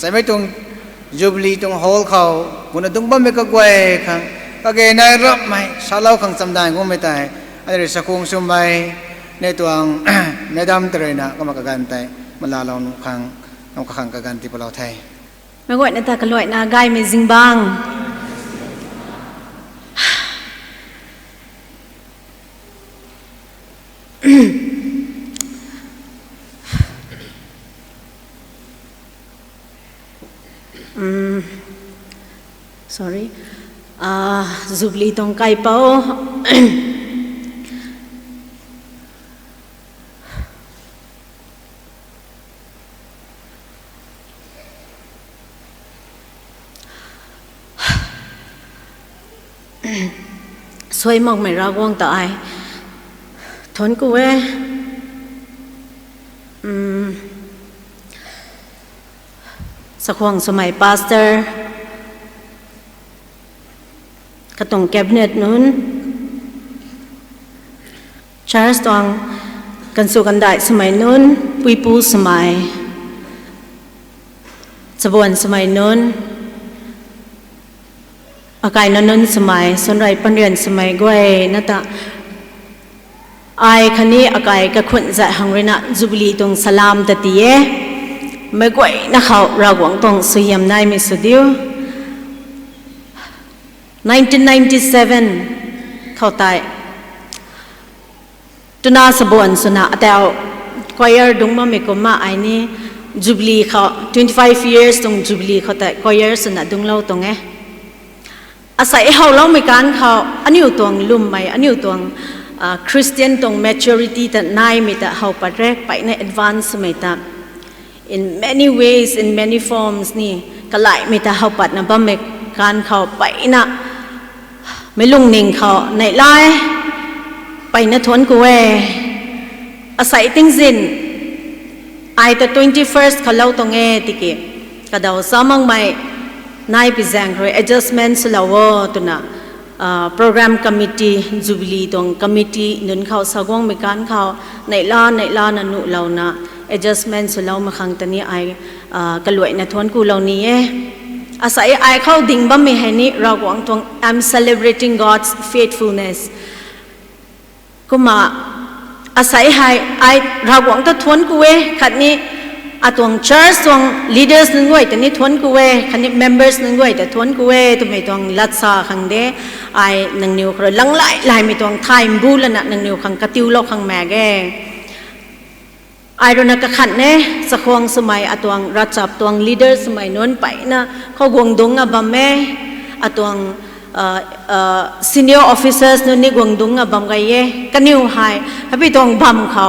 สายไม่ตรงJubilee ตรง hall เขาคุณต้องบ้านไม่ก็กวยขังก็เกณฑ์นายรับไหมชาวเราขังจำได้ก็ไม่ตายอะไรสักคงสมัยในตัวแม่ดำเตยนะก็มากกันแต่เวลาเราขังเราขังกันที่พวกเราไทยไม่กวนนะตากลอยนาไกไม่จิงบังsorry Jubilee ตรงไกเป้าสวยมากไม่รักวงตายทนกูเว้สักวันสมัยพาสเตอร์ก็ต้องแคบิเนตนู้นชาร์ลส์ตองกันสู่กันได้สมัยนู้นปุยปูสมัยสบวนสมัยนู้นอากายนนสมัยสนไรปันเรียนสมัยก้อยนั่นตาไอคันนี้อากายก็ควรจะหังเรนะจูบิลีตรงสลามตะตีเย่ไม่ก้อยนักเขาเราหวังตรงสุยามนายมิสุดิว1997เข้าตายตุนาสบวนสุนัขแต่ควายร์ดงมาเมกมาไอ้นี่จูบิลีเขา25 years ตรงจูบิลีเขาแต่ควายร์สุนัขดงเล่าตรงอาศัยเขาเล่าไม่การเขาอันนี้ตัวลุ่มไหมอันนี้ตัวคริสเตียนตรง maturity แต่นายไม่แต่เขาปัดแรกไปใน advance ไม่แต่ in many ways in many forms นี่ก็หลายไม่แต่เขาปัดนะบ้าไม่การเขาไปนะไม่ลุงนิ่งเขาในไล่ไปนะทวนกูเออาศัยติ้งสินไอแต่ 21st เขาเล่าตรงติกิกระดาษสามังไม่นายพิจารณา adjustment สลาวตัวน่ะprogram committee jubilee ตรง committee นุนเขาสักวันไม่การเขาในล้านนั่นนู่นเรานะ adjustment สลาวมาขังตอนนี้ไอกระลวยนะทวนกูเรานี้อาศัยไอเข้าดิ่งบ้าไม่ให้นี่เราหวังตรง I'm celebrating God's faithfulness ก็มาอาศัยให้ไอเราหวังตัวทวนกูขัดนี้ตวง church ตวง leaders นึงไว้แต่นี่ทวนกูขัดนี้ members นึงไว้แต่ทวนกูตัวไม่ตวงลัดซาขังเดไอหนังนิ้วครัวลังไล่ไม่ตวง time บูลนะหนังนิ้วขังกระติวโลกขังแม่แกไอรอนกขันเน่สักวงสมัยตวงรัชจับตวง leader สมัยนั้นไปนะเขากวงดงบัมเม่ตวงsenior officers นั้นนี่กวงดงบัมไกเย่กันนิวไฮให้ไปตวงบัมเขา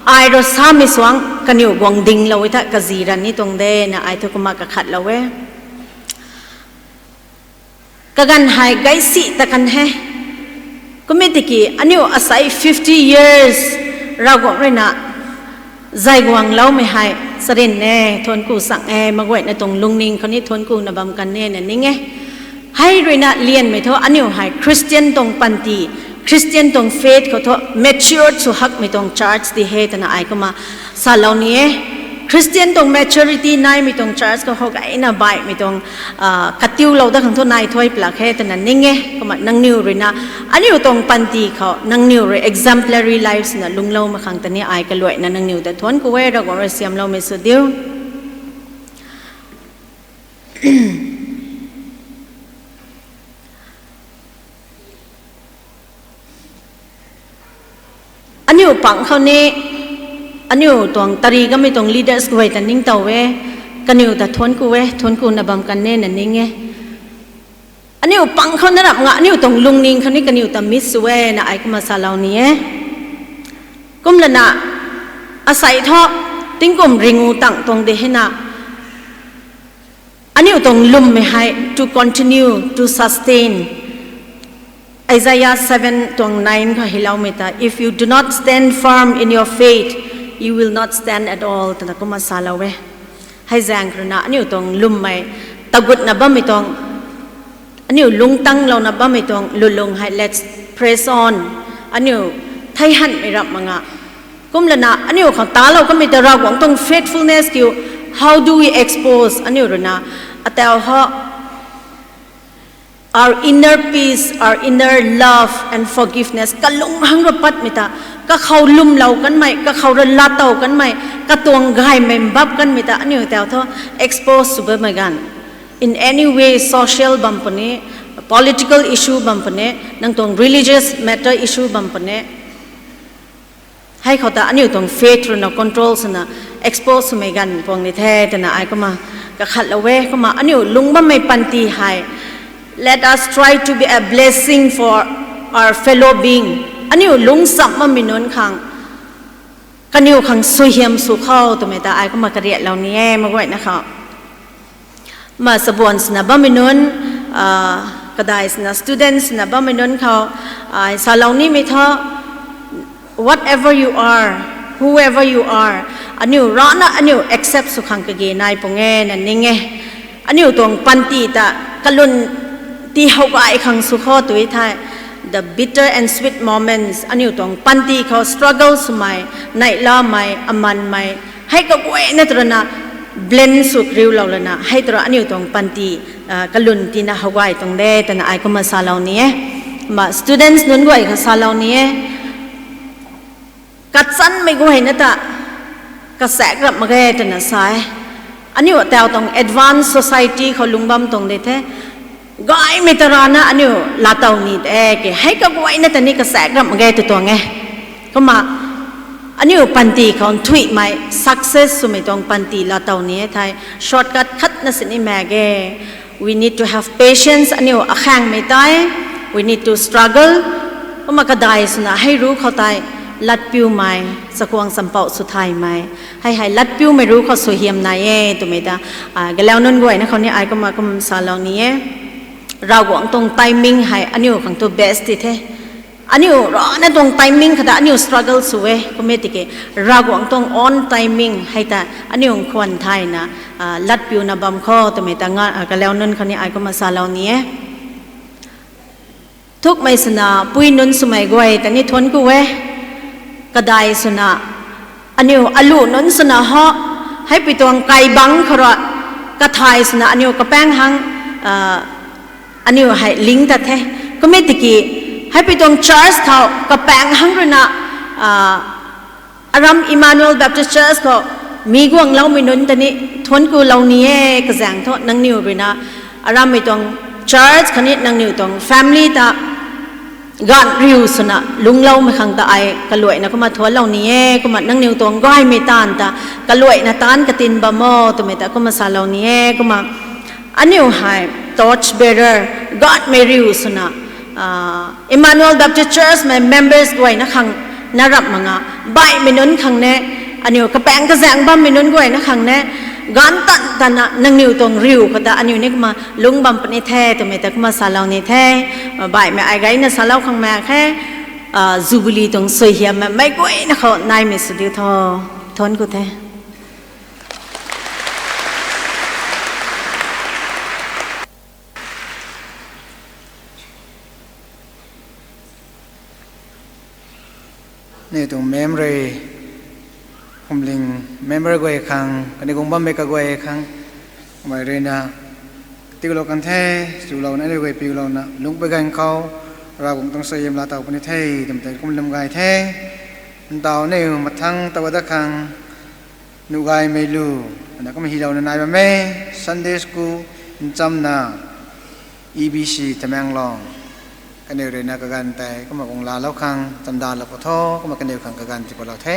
ไอรสามิสวงกันนิวกวงดิ่งเราไว้ถ้ากจีรันนี่ตวงเดนะไอทุกมากขัดเราเว้กันไฮไกสิตะกันเฮก็ไม่ติกีอันนี้อาศัย50 years เรากวงเลยนะใจกวางเล่าไม่ให้สรินแน่ทนกูสั่งมาไว้ในตรงลุงนิงคนนี้ทนกูนบำกันแน่เนี่ยนี่ไงให้ด้วยนะเรียนไม่เท่าอันนี้ให้คริสเตียนตรงปันตีคริสเตียนตรงเฟธเขาเท่า mature สุหักไม่ตรง charge ที่เหตุนะไอ้ก็มาสาเหล่านี้ค Christian tong maturity nai mi tong church ko ho gai na bai mi tong katiu lo da khang tho nai thoi plak he tan ninge ko ma nang new rina ani tong panti kho nang new re exemplary lives na lunglo ma khang tani ai ka loi na nang new da thon ko we ra ko ra siam lo me su diu ani pang kho ne ani tong tari ga mi tong leaders ko tan ning taw we kaniu ta thon ku na bam kan ne na ninge ani pang kho na rap nga ani tong lung ning khani kaniu ta miss we na ai kuma sa law ni e kum la na asai tho ting kum ringu tang tong de hena ani tong lum me hai to continue to sustain Isaiah 7:9 ka hilaw meta if you do not stand firm in your faith you will not stand at all ta ko masalawe hai jang krana ani tong lum mai tagut na ba mi tong ani lungtang lo na ba mi tong lulung hai let's press on ani thai han mi rap manga kum lana ani kha ta lo ka mi ta ra wang tong faithfulness ki how do we expose ani runa atal ha our inner peace, our inner love and forgiveness. Kalung hang rapat mita, ka khau lum lau kan mai, ka khau ran latau kan mai, ka tuang gai membab kan mita. Ani hotel tho expose super magan. In any way, social bampane, political issue bampane, nang tuang religious matter issue bampane. Hai khau ta ani tuang faith runa control sana expose magan pong ni the tana ai kama ka khat lawe kama ani lung ba mai panti hai. Let us try to be a blessing for our fellow being. Ani lung sam ma minon khang kaniu khang suhiam su khau to meta ai ko ma kariat law ni e ma goi na kha ma sabon sna ba minon kadai sna students na ba minon khau ai sa law ni mi tha whatever you are whoever you are ani rana ani accept su khang ka ge nai ponge na ninge ani tong panti ta kalun ti hau ai khang su kho tui thai the bitter and sweet moments ani tong panti kho struggles mai nai la mai aman mai hai ka koi na trana blend su kriu law lana hai tra ani tong panti kalun ti na hawai tong de tan ai ko ma sa law ni e ma students nun goi kha sa law ni e kat san mai goi na ta ka sak rap ma ge tan sai ani wa taw tong advanced society kho lungbam tong de the gai metarana anu latau ni ke hai ka goi na tani ka sak ram ge tu to nge kama anu panti khon thui mai success su me tong panti latau ni thai shortcut khat na sini ma ge we need to have patience anu akhang me tai we need to struggle kama ka dai suna hai ru kho tai lat piu mai sakwang sampau su thai mai hai lat piu me ru kho so hiam na ye tu me da galaw non goi na khoni ai kama kum sa law ni yeเราหวังตรง timing ให้อันนี้ของตัว best ที่เท่อันนี้รอนะตรง timing ขณะอันนี้ struggle สวยก็ไม่ติเกเราหวังตรง on timing ให้แต่อันนี้ของคนไทยนะลัดปิวนะบำข้อแต่ไม่ต่างกันก็แล้วนั่นคนนี้ไอ้ก็มาซาลาวนี้ทุกไม่สนาปุยนุนสมัยกวยแต่นี่ทนกูเวก็ได้สนาอันนี้อลูนุนสนาฮะให้ไปตรงไกบังขรอก็ไทยสนาอันนี้ก็แป้งหังอันนี้ให้ลิงก์แต่เท่ก็ไม่ติกีให้ไปตรงเชิร์ชเขาก็แปลงหังเลยนะอารามอิมมานูเอลแบปติสต์เชิร์ชก็มีกวางเล่าไม่นุนแต่นี้ทนกูเล่านี้ก็แสงทอดนังนิวเลยนะอารามไม่ตรงเชิร์ชคนนี้นังนิวตรงแฟมิลี่ตากานริวสนะลุงเล่าไม่ขังตาไอกะลวยนะก็มาทวนเล่านี้ก็มานังนิวตรงก้อยไม่ตานตากะลวยนะตานกะตินบะโมตัวไม่ตาก็มาซาเล่านี้ก็มาอันนี้ให้ torch bearer God may use na Emmanuel Baptist Church my members goi na khang narap manga bai minun khang ne aniu ka peng ka zang bam minun goi na khang ne gan tan tan nang niu tong riu khata aniu ne ma lung bam pani the to me ta ma salaw ni the bai me ai gai na salaw khang ma khe jubilee tong soi hiam ma mai goi na kho nai me su diu tho thon ku theนี่ตรงเมมเร ผมลิงเมมเบอร์กวยคังกันในกงบัมเบกกวยคังไม่เรนะติวเรากันเทสู่เรานั่นเลยกวยปิวเรานะลุงไปกันเขาเราคงต้องเสียมลาเต่าปนิเทจำเป็นกุมลำไกเทมันเต่าเนี่ยมาทั้งตะวันตะคังนูไกไม่รู้นะก็ไม่ฮิเราในนายแบบเม่ Sunday School จำนะ EBC ทำแมงลองกันเดียวเลยนะกันแต่ก็มาคงลาแล้วคังจำดาแล้วก็ท้อก็มากันเดียวคังกันที่พวกเราเท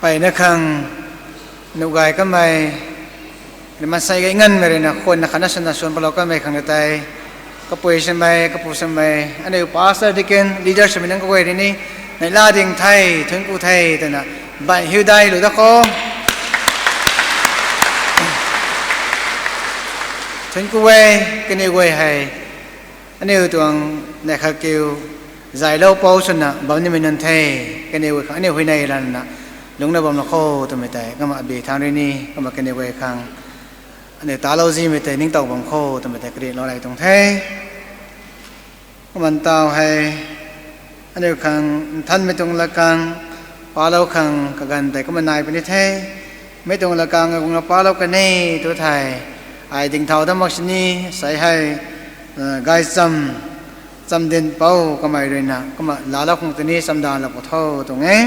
ไปนะคังนูไกก็ไม่มันใส่เงินไม่เลยนะคนนะคณะสนับสนุนพวกเราก็ไม่ขังใจก็ป่วยใช่ไหมก็ป่วยใช่ไหมอันนี้พาสเตอร์ดิเกนลีดเดอร์ใช่ไหมนั่นก็เวทีนี้ในลาดิงไทยถึงกูไทยแต่นะบันฮิวได้หรือตะโกถึงกูเวกันนี่เวให้อันนี้ตัวในข้าเกี่ยวใจเราเป้าสุดนะบ่าวนี่มันนั่นเทกันนี่เวอันนี้หัวในร้านนะลุงนะบ่าวนักโคตัวไม่แต่ก็มาบีทางเรนี่ก็มากันนี่เวขังอันนี้ตาเราจีไม่แต่นิ่งเต่าบ่าวโคตัวไม่แต่กระดิ่งเราไหลตรงเทก็มันเต่าให้อันนี้ขังท่านไม่ตรงละกังป้าเราขังกันแต่ก็มันนายเป็นเทไม่ตรงละกังก็เราป้าเรากันนี่ตัวไทยไอ้ดิ่งเท่าทั้งหมดนี้ใส่ให้ไกด์จำเด่นเป้าก็ไม่เลยนะก็มาลาลักของตัวนี้สัมดาลักเท่าตรงนี้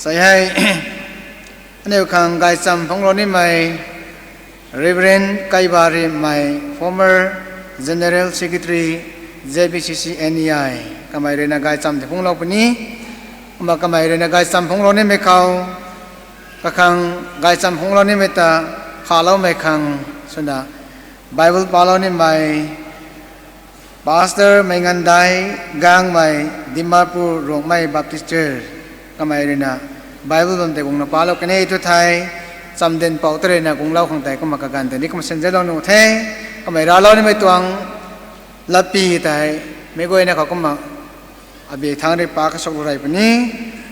ใส่ให้อันนี้ขังไกด์จำของเรานี่ไม่ Reverend ไกบารีไม่ former General Secretary JBCC NEI ก็ไม่เลยนะไกด์จำของเราปนี้ก็ไม่เลยนะไกด์จำของเรานี่ไม่เขาก็ขังไกด์จำของเรานี่ไม่ตาข้าเราไม่ขังสุดา Bible ปาเรานี่ไม่ Pastor ไม่งันได้กังไม่ดิมาปูโรงไม่ Baptist Church ก็ไม่เลยนะ Bible ตอนแต่กงนะปาเรากันนี่ทุกไทยจำเด่นเป่าตระนะกงเล่าของแต่ก็มากันแต่นี่ก็มาเซ็นเซอร์เราหนูเทก็ไม่เรานี่ไม่ตวงลับปีแต่ไม่ก็เนี่ยเขาก็มาอภิทางได้ปากสกไรปนี้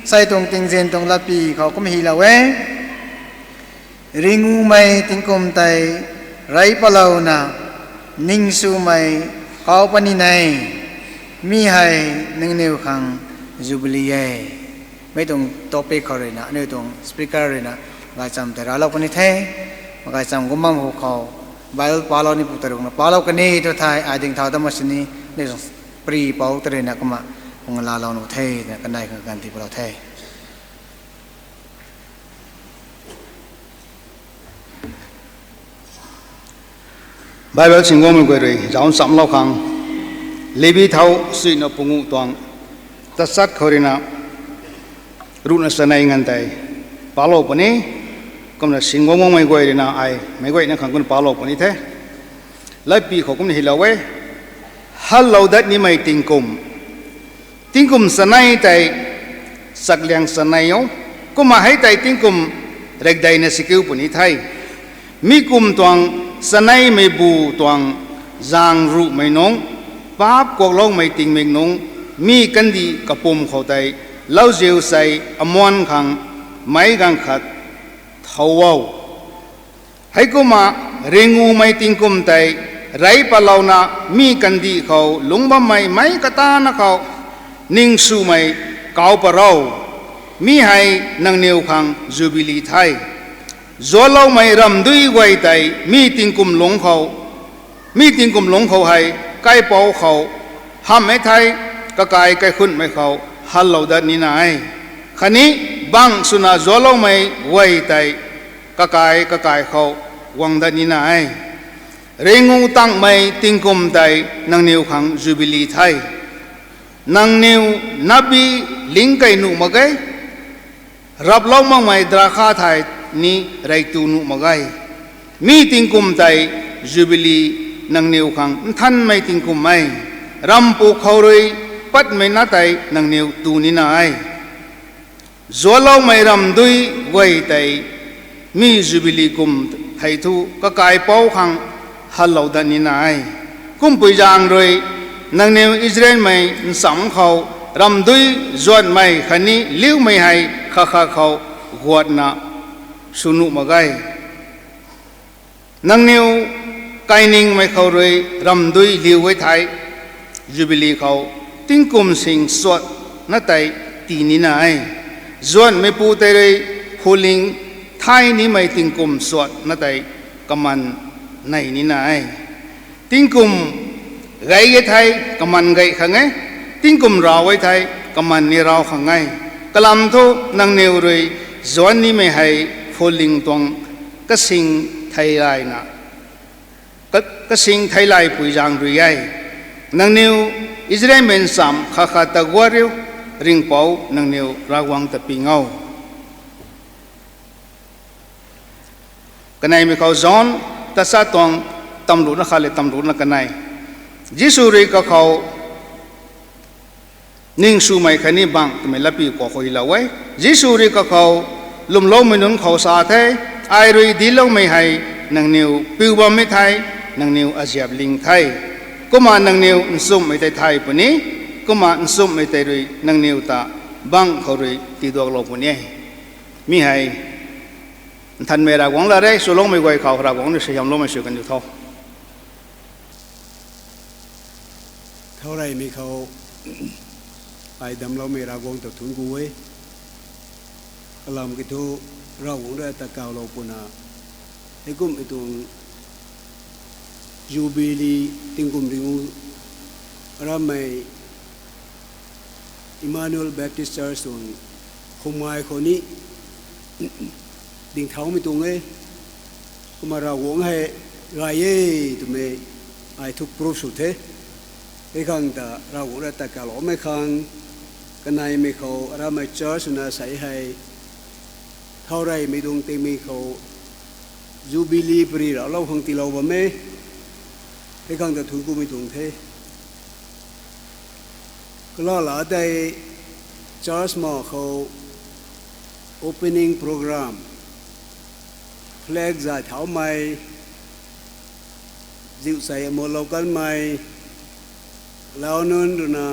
ใส่ตรงติงเจนตรงลับปีเขาก็ไม่ฮีลาเวริงูไม่ติงกุมไตไรปะเลานะนิ่งสูไม่เขาปนินัยมีให้หนึ่งเดียวขังจูบลีเย่ไม่ตรงโตเปกเขาเลยนะนี่ตรงสปีกเกอร์เลยนะกายจำแต่เราปนิเทกายจำกุมมังหัวเขาไบเบิลปาเรานี่พุทธรูปนะปาเรากันนี่ตัวไทยอาดิงเท่าธรรมชนีนี่ตรงปรีเป่าตระนะก็มาคงลาเราหนูเทเนี่ยกันได้คือการที่พวกเราเทBible 情我们归类，让上老康เลบีเท้าสุนปงูตวงตัดสักขรินารุ่นสนัยงันไตปาโลปนี้ก็มันสิงงงไม่กวยเลยนะไอไม่กวยนั่นขังคนปาโลปนี้เท่ไล่ปีเขาก็ไม่เห็นเราเว้ฮัลโหลดัดนี่ไม่ติงกุมสนัยไตสักเลียงสนัยเอาก็มาให้ไตติงกุมเร็กได้ในสกิลปนี้ไทยมีกุมตวงสนัยไม่บูตวงจางรูไม่น้องป้าบกวกลงไม่ติงไม่น้องมีกันดีกระปุ่มเขาไตเล่าเจียวใส่อมวนขังไม่กังขัดเท้าให้กุมาเริงูไม่ติงกุมไตไรปะเลานามีกันดีเขาลุงบ่ไม่กระตานะเขานิ่งสู้ไม่เกาปะเรามีให้นังเนียวขังจูบิลีไทยโจเล่าไม่รำด้วยไว้ไตมีติงกุมหลงเขาให้ใกล้เป่าเขาห้ามไม่ไทยก็กายใกล้คุณไม่เขาฮัลโหลดัดนี่นายขณนี้บังสุนาโจเล่าไม่ไว้ไตก็กายเขาวังดัดนี่นายเริงูตั้งไม่ติงกุมไตนังเนียวขังจูบิลีไทยนังเนียวนบีลิงไกนุมาไกรับเล่ามั่งไม่ดราคาไทยนี่ไรตูนุมาไกมีติงกุมไตจูบิลีนังเนียวขังท่านไม่ติงกุมไม่รำปูเขาเลยปัดไม่น่าไตนังเนียวตูนี่นายจัวเล่าไม่รำด้วยไว้ไตมีจูบิลีกุมไทยทูก็กายเป้าขังฮัลโหลดันนี่นายกุมปุยจางเลยนังเนียวอิสราเอลไม่สังเขารำด้วยจวนไม่ขันนี้เลี้ยวไม่ให้ข้าเขาหัวหน้าสุนุมาไกนังเนียวไกนิ่งไม่เขาเลยรำด้วยเลี้ยวไว้ไทยจูบิลีเขาติงกุมสิงสวดนั่นไตตีนี่นายจวนไม่ปูเตเลยพูลิงไทยนี่ไม่ติงกุมสวดนั่นไตกำมันในนี่นายติงกุมไก่ไทยกำมันไก่ขังไงติงกุมราวไว้ไทยกำมันนี่ราวขังไงกลำทุนังเนียวเลยจวนนี่ไม่ให้พูลิงตวงก็สิงไทยไรนะก็สิงไทยไรปุยจางรุยไอนังเนียวอิสราเอลเป็นสามข้าตะกัวเรียวริงเป้านังเนียวรากวังตะปิงเอากันไหนมีเขาจอนตัดสะตองตำรวจนะข้าเลยตำรวจนะกันไหนยิสุริก็เขานิ่งสู้ไม่ขันนี้บังก็ไม่ละปีกว่าคนละไว้ยิสุริก็เขาลุมล้มไม่นุนเขาสาเทไอรุยดีล้มไม่ให้นังเนียวปิวบอมไม่ไทยนังเนียวอาเจียบลิงไทยก็มานังเนียวซุ่มไม่ได้ไทยปนี้ก็มาซุ่มไม่ได้รุยนังเนียวตาบังเขารุยตีดวงโลกปนี้มีให้ท่านเมรักวังละเร่สุลงไม่ไหวเขารักวังนี่เสียมลงไม่เชื่อกันอยู่เท่าไรมีเขาไปดำเราไม่รักวังแต่ทุนกูเว้ยกลำกิทูเราวังได้ตะกาวเราปุนาไอ้กุมไอ้ตรงจูบิลีติงกุมริงูรำไม่อิมานูเอลแบปติสต์เชิร์ชตรงคงไม่คนนี้ดิ่งเท้าไม่ตรงเลยก็มาเราหวงให้รายเย่ตัวเมย์ไอทุกปรุสุดเทไอ้ข้างแต่เราหวงได้แต่กะหล่อไม่ข้างกันในไม่เขาเราไม่เจอสุนัขใส่ให้เท่าไรไม่ตรงเตไม่เขาจูบิลีปรีเราคงตีเราบ่เมย์ไอ้ข้างแต่ทุนกูไม่ตรงเทก็ล่อหลาได้จอร์จมาเขา opening program flag จะเท้าไม่จิวใส่หมดเรากันไม่แล้วนั่นดูนะ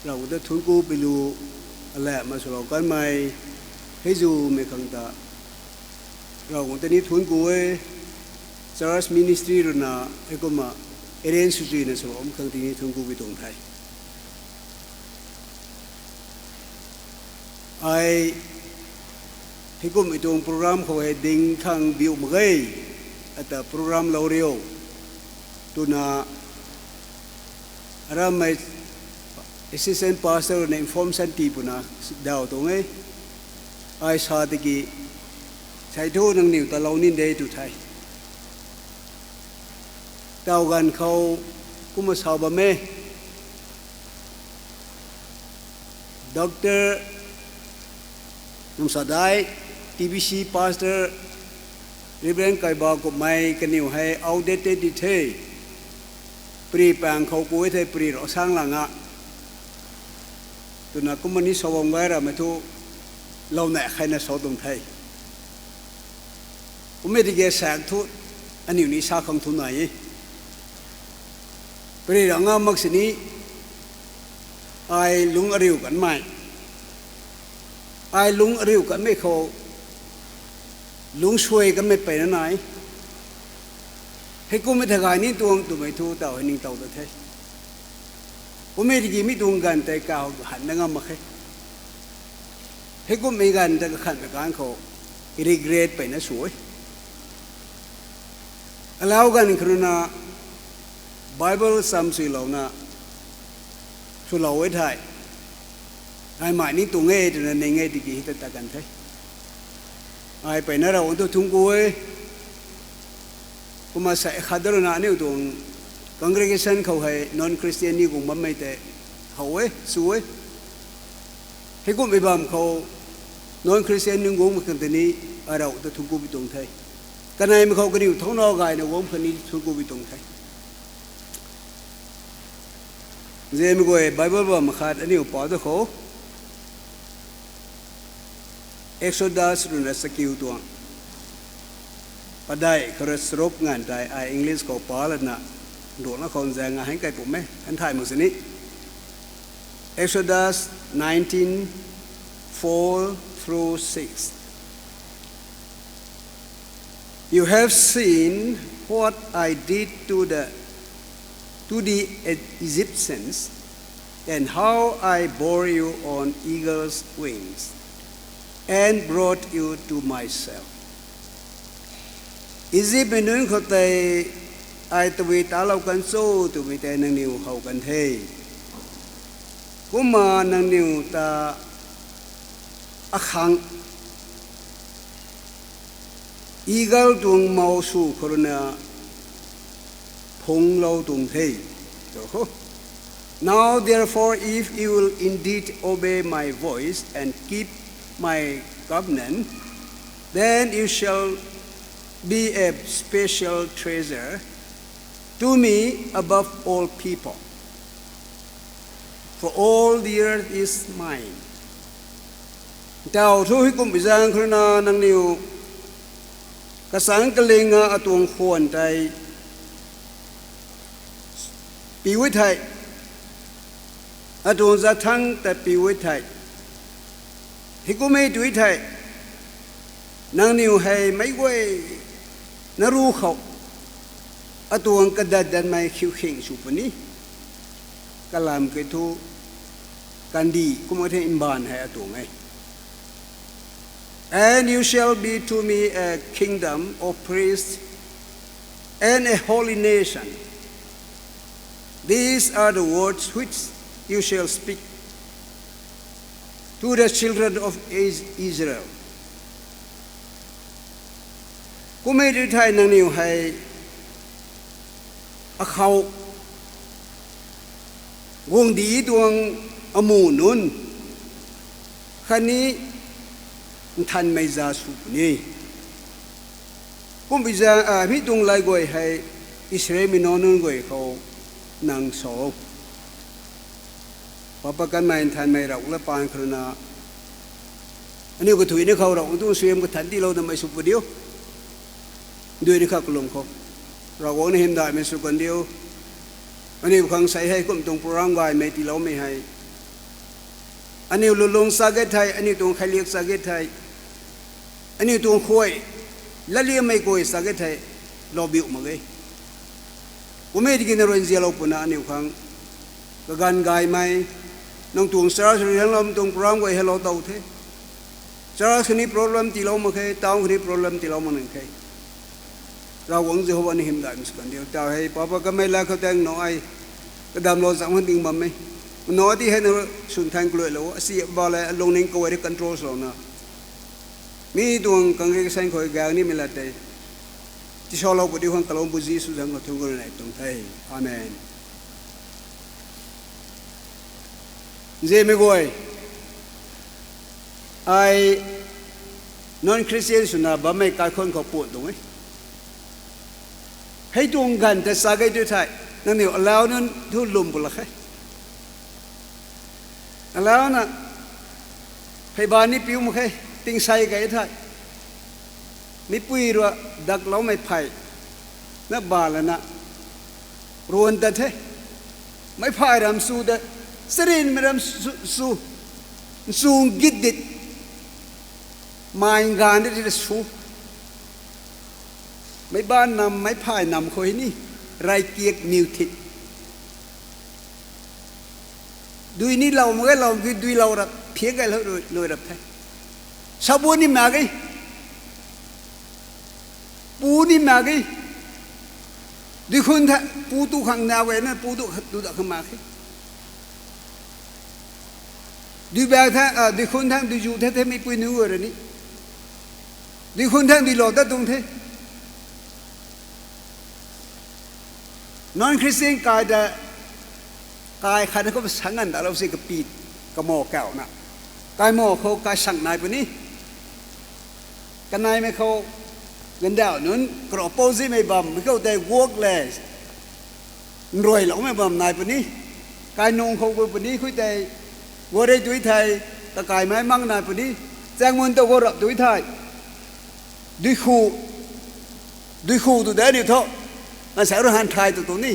เราจะทุนกูไปดูอะไรมาสู่เรากันไม่ให้จูไม่ขังตาเราตอนนี้ทุนกูChurch Ministry ดูนะไอ้ก็มาarrangeสุดที่นั่นสู่ผมขังที่นี่ทุนกูไปตรงไทยไอ้ให้กุมไอ้ตรงโปรแกรมเขาให้ดิ่งข้างบิวมาไงแต่โปรแกรมเราเรียวตัวน่ะเราไม่ assistant pastor ใน inform สันติปุ่นน่ะดาวตรงไงไอ้ชาติกี้ใช้ทูนังนิ่วแต่เรานิ่งได้ตุไทยดาวกันเขากุมสาวบ้าเม Dr. Namsadai TBC Pastor Reverend Kaiba ko mai kaniu hai outdated di the pri pang khau ko the pri ro sang langa tuna kumani sawang gaira methu lau na khaina so dum thai umedi ge sang thu ani ni sa khang thu nai pri ranga maksini ai lung ariu kan mai ai lung ariu kan me kho lung suy kan me pe na nai he ko me thagai ni tuang tu mai thu tao ni tao da thai umedi gi mi tung gan tai ka han na ngam khe he ko me gan ta khan me kan kho regret pe na suy allow gan kruna Bible sam sui lo na su lo với thai ai mãi ní tụ nghe thì là nghe thì gì ta cần thấy ai phải nói rằng tôi thung cuối cũng mà sẽ khá đó là nếu tuồng congregation khẩu hay non Christian như cũng bấm mấy tệ hậu ấy suối thế cũng bị bầm khẩu non Christian nhưng cũng một cái này ở đâu tôi thung cuối bị tuồng thấy cái này mà khẩu cái điều thống nó gài nó cũng phải đi thung cuối bị tuồng thấy giờ mình coi Bible vào mà khát anh yêu bảo đó khổ Exodus rồi là skill tuang padai khởi srop ngàn trái ai English có bảo là na đồ nó còn dài ngàn cái bụng mấy anh thay một xin Exodus 19:4-6 You have seen what I did to the Egyptians and how I bore you on eagle's wings and brought you to myself. Egypt bên khâu tây ai tụi ta lâu căn số tụi ta năng nhiều hậu căn thế, cũng mà năng nhiều ta khang eagle tuồng màu su corona phong lâu tuồng thế. Now therefore, if you will indeed obey my voice and keep my covenant, then you shall be a special treasure to me above all people. For all the earth is mine. Tao thu cũng bị giang khna nang niu ka sang ka lenga atong khon tai pi với thầy atong za thang ta pi với thầy thì cũng mấy tuổi thầy nang niu hay mấy quay na ru khẩu atong ka da dan mai khiu khing su pani ka lam ke thu kan di cũng có thể imban hay atong ai. And you shall be to me a kingdom of priests and a holy nation. These are the words which you shall speak to the children of Israel. Cũng mấy đứa thầy năng nhiều hay khâu quân đi tuồng mù nôn khani thành mấy gia sụp nè cũng bây giờ biết tung lại gọi hay Israel mình nói gọi khâu năng số papa kan main thành mấy rộng là pan khna anh yêu cái thủy nó khâu rộng tung xuyên cái thành đi lâu năm mấy sụp điêu đuôi nó khắc lồng khâu rồi uống hiện đại mấy sụp điêu anh yêu khang say hay cũng tung program gọi mấy tỷ lâu mấy hay anh yêu lulung saget hay anh yêu tung khai liệt saget hay anh yêu tung khôi lá liêm mấy coi saget hay lo biểu mà cái cũng mấy cái này rồi lâu puna anh yêu khang cái gan gai mai nông tuồng sara rồi hàng lom tung program gọi hello tàu thế sara cái này problem tỷ lâu mà cái tao cái này problem tỷ lâu mà nâng cái rồi uống gì hôm anh hiện đại mình cần điều tao hay papa cái mấy lá khâu tang nói cái đam lo dạng hơn tiếng mắm ấy nói thì hay nó xuân thành cái lối xí vào lại long ninh coi để control rồi na mi tuồng càng cái sang khỏi gang ni mình là thế chỉ sau lâu bữa hoàng kalong buzi su sang thung cái này tung thầy amen dễ mới gọi ไอ้นอนคริสเตียนสุนัขบ้าไม่กายคนเขาปวดตรงนี้ให้ตรงกันแต่สากายด้วยไทยนั่นเนี่ยแล้วนั่นทุลุมบุละใครแล้วนะพยาบาลนี่ปิ้วมาใครติงใส่กันไทยไม่ปุยรัวดักเราไม่ไผ่นับบาลนะรวนแต่เทไม่ไผ่รำสู้แต่สรินไม่รำสู้กิดดิดมายงานที่จะสู้ไม่บ้านนำไม่ไผ่นำคนนี้ไรเกียกมิวทิดดูนี่เราเมื่อเราคือดูเรารับเพียงไงเราเลยรับไทยชาวบ้านนี่มาไงปูนี่มาไงดูคนท่าปูตุขังนาเวนะปูตุดูดักมาไงดูแบบท่าดูคนท่าดูอยู่ท่าไม่ปุยนึกอะไรนี่ดูคนท่าดูหล่อตาตรงเทนอนคริสเตียนกายแต่กายขันเขาสังกันแต่เราสิกับปีกับหม้อแก้วนะกายหม้อเขากายสั่งนายปนี้กันนายไม่เขาเงินดาวนั้นกรอบโปซิไม่บำไม่เขาได้วอกเลยรวยหลงไม่บำนายปนี้กายนงเขาปนี้คุยแต่วัวได้ดุยไทยตะกายไม้มั่งนายปนี้แจ้งมันตัววัวรับดุยไทยดุยคู่ตัวเดียวนี่เท่ามันใส่รหันไทยตัวนี้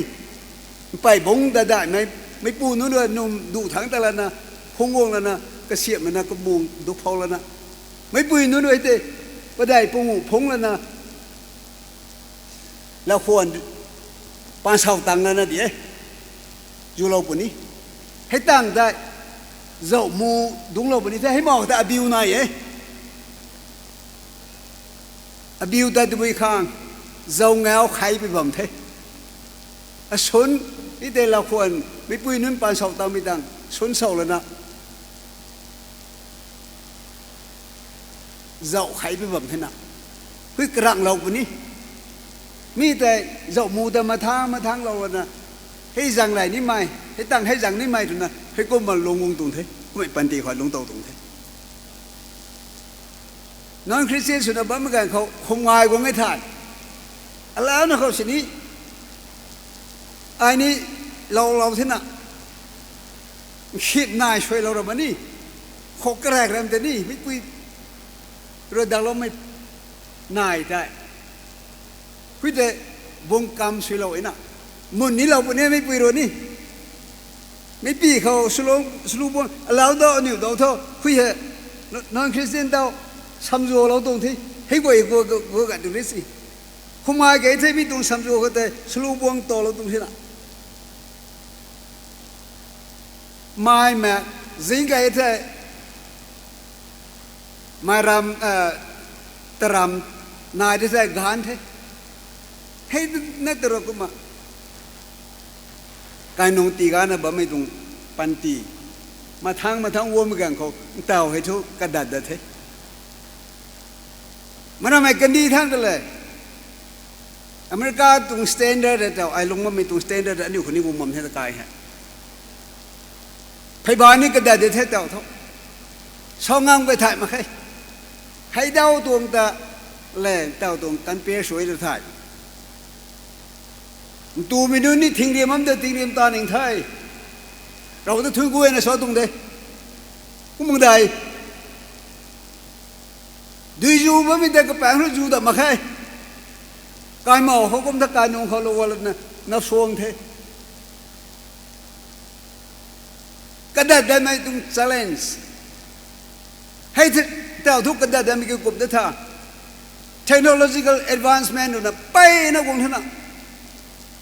ไปบงได้ไม่ปูนู้นด้วยนุ่มดูถังแต่ละนะพงวงแล้วนะกระเสียบมันนะก็บุงดูพอแล้วนะไม่ปุยนู้นด้วยเต้ก็ได้พงพงแล้วนะแล้วควรปานเสาตังแล้วนะเดี๋ยวอยู่เราปุ่นนี้ให้ตั้งได้เจ้ามูดุงเราปุ่นนี้ให้มองแต่อบิวหน่อยอบิวแต่ตัวข้างเจ้าเงาใครไปบ่มเทชนนี่แต่เราควรไม่ปุยนู้นปานเสาตังไม่ตั้งชนเสาแล้วนะเจ้าใครไปบ่มเทนะเพื่อกระเราปุ่นนี้มีแต่เจ้ามูแต่มาทางเรานะให้จังไรนี่ไม่ให้ตั้งให้จังนี่ไม่ถูกนะให้ก็มาลงวงตรงเทไม่ปันตีขวัญลงโตตรงเทนอนคริสเตียนสุนัขบ้านเมื่อกี้เขาคงงายว่าไม่ทันแล้วนะเขาสินี้ไอ้นี่เราที่น่ะคิดนายช่วยเราบ้านี่เขาแกล้งเราแต่นี่ไม่คุยเราดังเราไม่นายได้คุยแต่วงกรรมช่วยเราเองนะมุนนี้เราปุ่นนี้ไม่ปุยโรนี่ไม่ปีเขาสรุปว่าเราต้องนิวต้องเท่าคุยเหรอนอนคริสเตียนเท่าสัมโจเราตรงที่ให้กูกันตรงนี้สิคุณมาเกิดที่ไม่ตรงสัมโจก็แต่สรุปวงโตเราตรงที่น่ะไม่แม้สิ่งเกิดที่ไม่รำตรำนายที่ใส่กานที่ให้นักตรกุมาการนงตีกันนะบ่ไม่ตรงปันตีมาทางวัวมือกันเขาเต่าให้ทุกกระดัดเทมันทำไมกันดีทั้งกันเลยอเมริกาตรงสแตนดาร์ดแต่ไอ้ลงมาไม่ตรงสแตนดาร์ดอันนี้คนนี้กูมั่มเทศกายฮะพยาบาลนี่กระดัดเทเต่าทุกช่องงามไปถ่ายมาให้เดาตัวตาแหล่เต่าตัวกันเปียสวยจะถ่ายตัวมีนู้นนี่ทิ้งเรียมมันจะทิ้งเรียมตาหนึ่งไทยเราจะทุ่งกุ้ยนะสอตรงเดกูมึงได้ดูอยู่ว่ามีแต่กระแปงรู้อยู่แต่มาแค่กายหมอเขาก็ทักการนงเขาเราว่านะนับสวงเทกระดาษได้ไหมตรง challenge ให้เจ้าทุกกระดาษได้ไม่เกี่ยวกับเดท่า technological advancement นะไปนะวงท่าน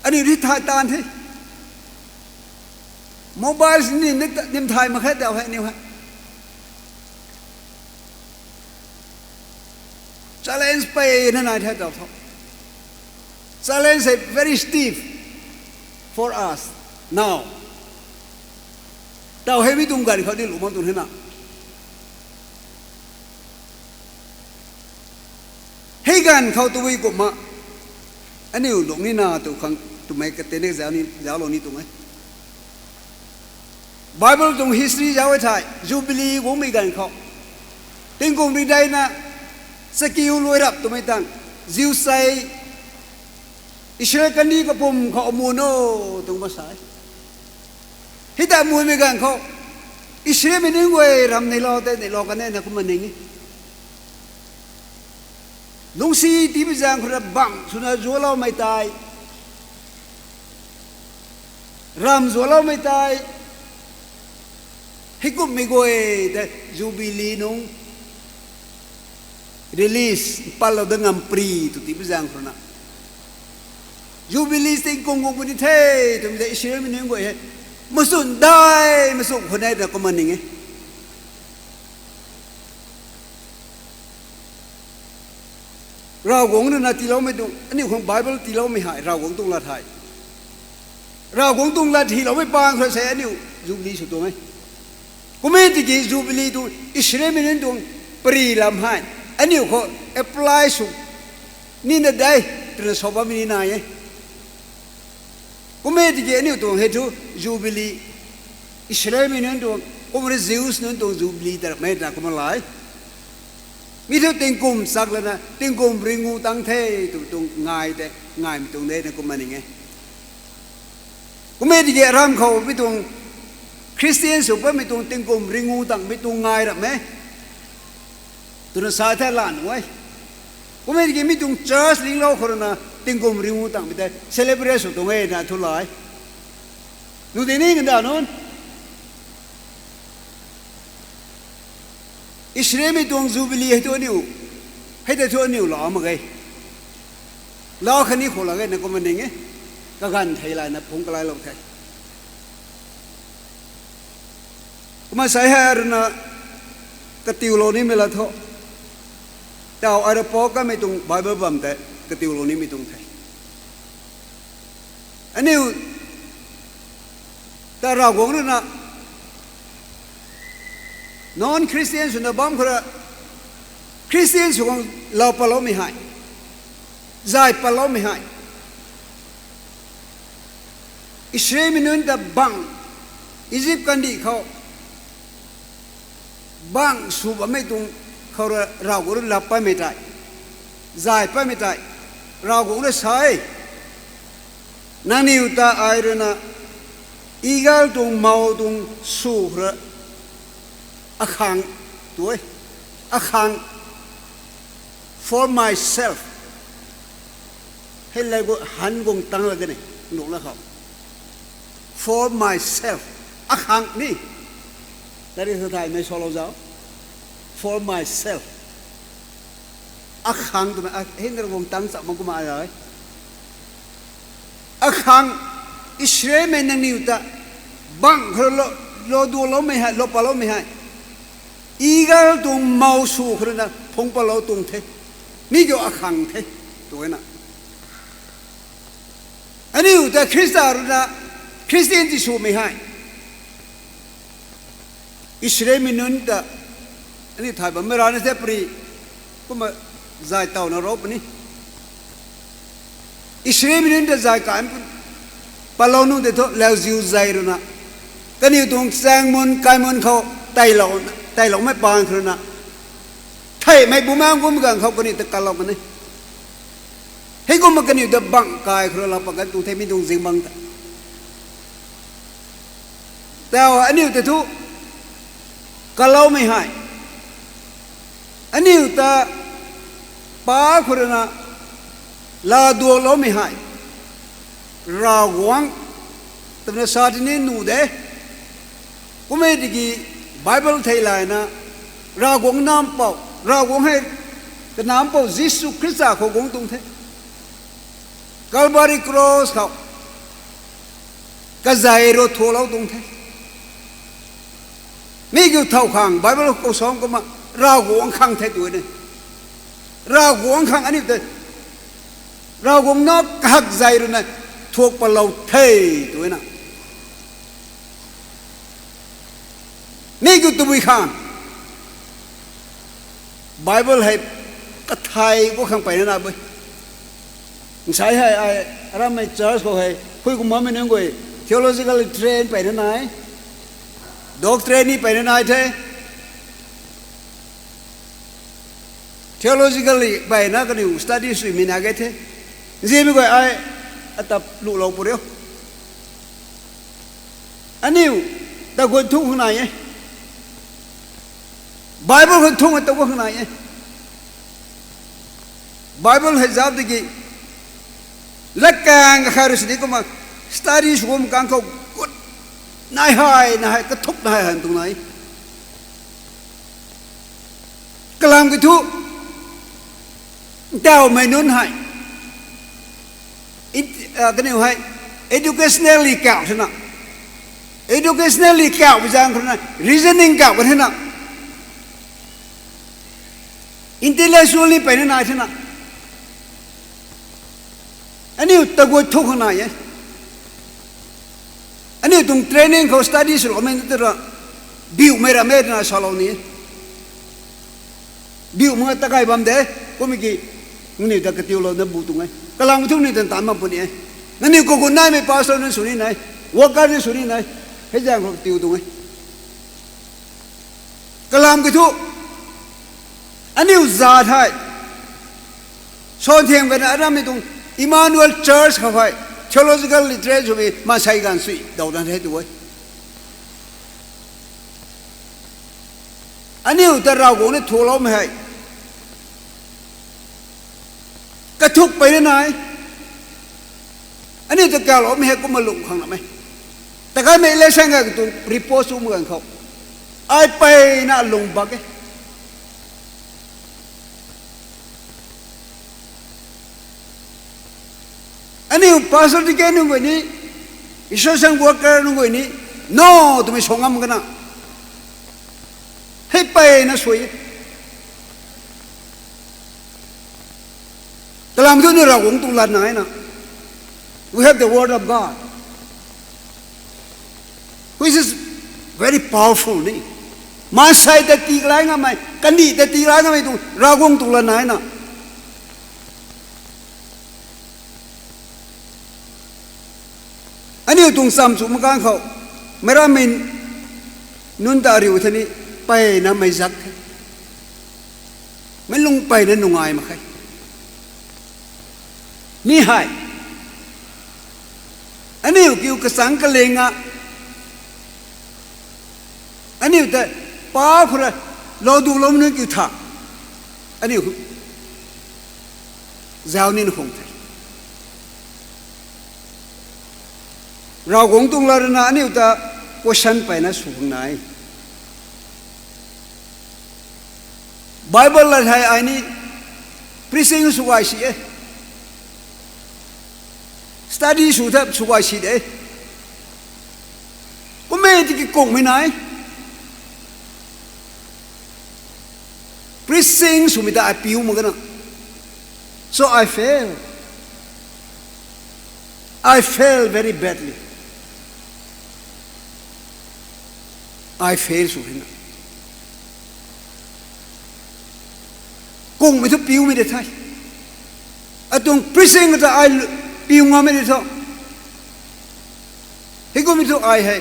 อันนี้ที่ถ่ายตานที่โมบายนี่นึกนิ่มถ่ายมาแค่เดียวให้นี่ฮะ challenge ไปนั่นนายแท้เดียว challenge is very stiff for us now เดียวให้ไม่ตรงกันเขาที่หลุมมันตรงนี้นะให้กันเขาตัววิกุมาอันนี้หลงนี่นาตัวขังตัวไม่กระเตนเด็กสาวนี่สาวหลงนี่ตัวไหม Bible ตรง history สาวไอ้ถ่าย Jubilee วงไม่กันเขา ติงกงดีได้นะสกิลรวยรับตัวไม่ตั้งจิวไซอิสราเอลกันนี้ก็ปุ่มเขาอมูโนตรงภาษาฮิตามูไม่กันเขาอิสราเอลไม่นึกว่ารำในโลกแต่ในโลกกันเนี่ยนะคุณมันยังไงลุงซีที่พิจารณาคนละบังสุนัขจัวเราไม่ตายรำจัวเราไม่ตายให้กุมไม่ก่อยแต่จูบิลีนุ่งrelease palo dengan pri tu tiba jang korna jubilee ting kong kong pun the tu de Israel min ngo he masun dai masuk khonai da ko maning e ra gong na ti lo me tu ani khong bible ti lo me hai ra gong tung la thai ra gong tung la thi lo me pang kho se ani jubilee su tu me ko me ti ki jubilee tu Israel min tu pri lam haiอันนี้เขา apply สุนี่นะได้ตรวจสอบไม่ได้ยังก็ไม่ได้เกี่ยนี่ตัวเหตุจูบิลีอิสราเอลมีนั่นตัวก็ไม่ได้ซิวส์นั่นตัวจูบิลีแต่ไม่ได้ก็มาไล่มีเท่าติงกุมสักแล้วนะติงกุมริงูตั้งเท่ตัวง่ายแต่ง่ายมีตรงนี้นะก็มันยังไงก็ไม่ได้เกี่ยรำเขาไม่ตรงคริสเตียนสุภาพไม่ตรงติงกุมริงูตั้งไม่ตรงง่ายหรอกไหมตัวนั้นสายแท้ล้านไว้ก็ไม่ได้กินมิตรเจอสลิงโลคนน่ะติงกุมริมูตังไม่ได้เซเลบเรสตัวเองนะทุลายนู่นที่นี่กันดานู่นอิสราเอลมีตัวจูบิลีให้ตัวนิวให้แต่ตัวนิวหล่อมาไงหล่อคันนี้คนละไงนะก็มันยังไงก็การไทยลายนะผมก็ไล่ลงไทยก็มาใส่ให้อะไรนะกติวโลนี้ไม่ละท้อแต่เอาอะไรพอก็ไม่ตรงไบเบิลบัมแต่กติวโลนี้ไม่ตรงไทยอันนี้แต่เราหวังนะ non Christians นะบ้างคนละ Christians ของเราปะเราไม่ให้ใจปะเราไม่ให้อิสราเอลมีนั่นแต่บังอียิปต์กันดีเขาบางสูบไม่ตรงเขาเราก็รับไปไม่ได้ใจไปไม่ได้เราก็เลยใช้นั่นนี่อุตาไอรนะอีกาตรงเมาตรงสูบระอาคังตัวอาคัง for myself ให้เลยก็หันกงตั้งเลยกันนี่หนุนแล้วเขา for myself อาคังนี่แต่ที่สุดท้ายไม่ชอบเราเจ้า for myself อาคังตัวนั้นเห็นเราคงตั้งสักมันก็มาอะไรอาคังอิสราเอลไม่นั่งนิ่งแต่บังเราดูเราไม่ให้เราปะเราไม่ให้อีกาตรงเมาสูขนาดพงปะเราตรงเทนี่ก็อาคังเทตัวนั้นอันนี้แต่คริสต์นะคริสเตียนที่สูไม่ให้อิสราเอลมีนั่นแต่อันนี้ถ่ายแบบไม่ร้านเทปรีก็มาใจเต่านรกนี่อิสราเอลมีนั่นแต่ใจกันปะเรานู่นแต่ทุแล้วจิวใจรู้นะก็นี่ตรงแสงมนกายมนเขาไต่เราไม่ปานคือนะไทยไม่บุ้มอ้างกุมกันเขาก็นี่ตะกันเรามันนี่ให้กุมกันอยู่แต่บังกายคือเราปกันตรงไทยไม่ตรงสิ่งบังแต่อันนี้แต่ทุกันเราไม่ให้อันนี้แต่ป้าคือนะลาดัวเราไม่ให้ราวังแต่ในศาสตร์นี้นู่นเด้ก็ไม่ได้กี่ไบเบิลไทยเลยนะราวังน้ำเปล่าราวังให้แต่น้ำเปล่ายิสุคริสต์เขาคงตรงเท่กัลบารีครอสเขากระจายรถทัวร์เราตรงเท่นี่คือเท่าขังไบเบิลเขาสอนก็มาราวังขังเท่ตัวนี้ราวังขังอันนี้แต่ราวังนอกหักใจรู้นะทวกปะเราเท่ตัวนั้นนี่คือตัววิคานไบเบิลให้กระไทยก็ขังไปนั่นนะเว้ยใช้ให้อะไรไม่เจอเขาให้คุยกับมันไม่นึกว่า theological train ไปนั่นไหน doctrine นี่ไปนั่นไหนเท่ theologically by na ka ni study sui mi na ge the je mi ko ai atap lu lo pu reo aniu ta go thu na ye bible ko thu ta go na ye bible has up the lakang kharis ni ko ma study sum kang ko gut nai hai ka thup nai han tu nai kalam ki thu tao mai nun hai cái này hay educationally cao thế nào educationally cao bây giờ cái reasoning cao cái thế nào intellectually phải thế nào thế nào anh yêu ta gọi thuốc thế này anh yêu tung training có study rồi mình tự ra biểu mày ra mày na sao này biểu mà ta cái bấm đấy có mấy cái người ta cái tiêu lo nó bù tung ấy cái lòng thuốc này tận tám mươi phần ấyนั่นนี่กูนายไม่ pastor นั่นสุนีไหนวัวกันนั่นสุนีไหนให้แจ้งเขาติวตรงไหนกลามกิทุอันนี้อุตสาห์ไทยสอนเทียมกันอะไรไม่ตรงอิมมานูเอลเชิร์ชเขาไป theological literature มาใช้กันสุดดาวดันให้ตัวอันนี้อุตรากูเนี่ยถูกล้อมให้กระทุกไปไหนอันนี้จะแก่หรอไม่ให้กูมาลงข้างหน้าไหมแต่ก็ไม่เล่นเช่นกันตัวรีโพสต์เหมือนเขาไอ้ไปน่าลงบักอันนี้ภาษาที่แกนึกว่านี่อิสระสังวัวกันนึกว่านี่ no ตัวไม่ส่งงามกันนะให้ไปน่ะสวยแต่ลำทุนเราคงตุลาไหนนะ we have the word of God which is very powerful นี่มาใส่แต่ตีกลายงั้นไหมกันดีแต่ตีกลายงั้นไหมตุเราคงตุลาไหนนะอันนี้ตุงซ้ำสุมกันเขาไม่รามินนุนตาริวท่านี้ไปนะไม่ซักไม่ลงไปนะนุ่งไงมาใครนี่ให้อันนี้เกี่ยวกับสังกัลเลงะอันนี้แต่ป้าคนละเราดูลมนึกอยู่ท่าอันนี้เจ้านี่คงแต่เราคงต้องลาดนะอันนี้แต่ว่าฉันไปนะสูงไหนไบเบิลละไทยอันนี้พริสิงสุวาชีstudy สุดท้ายสุวาชีเด้ก็ไม่ที่กี่กงไม่ไหนพริสิงสุมิตาไอพิวเหมือนกันนะ so I fail very badly I fail สุดนะกงไม่ทุกพิวไม่ได้ไทยอะตรงพริสิงก็จะไอพิวงาไม่ได้ท่องเฮ้ยก็ไม่ทุกไอให้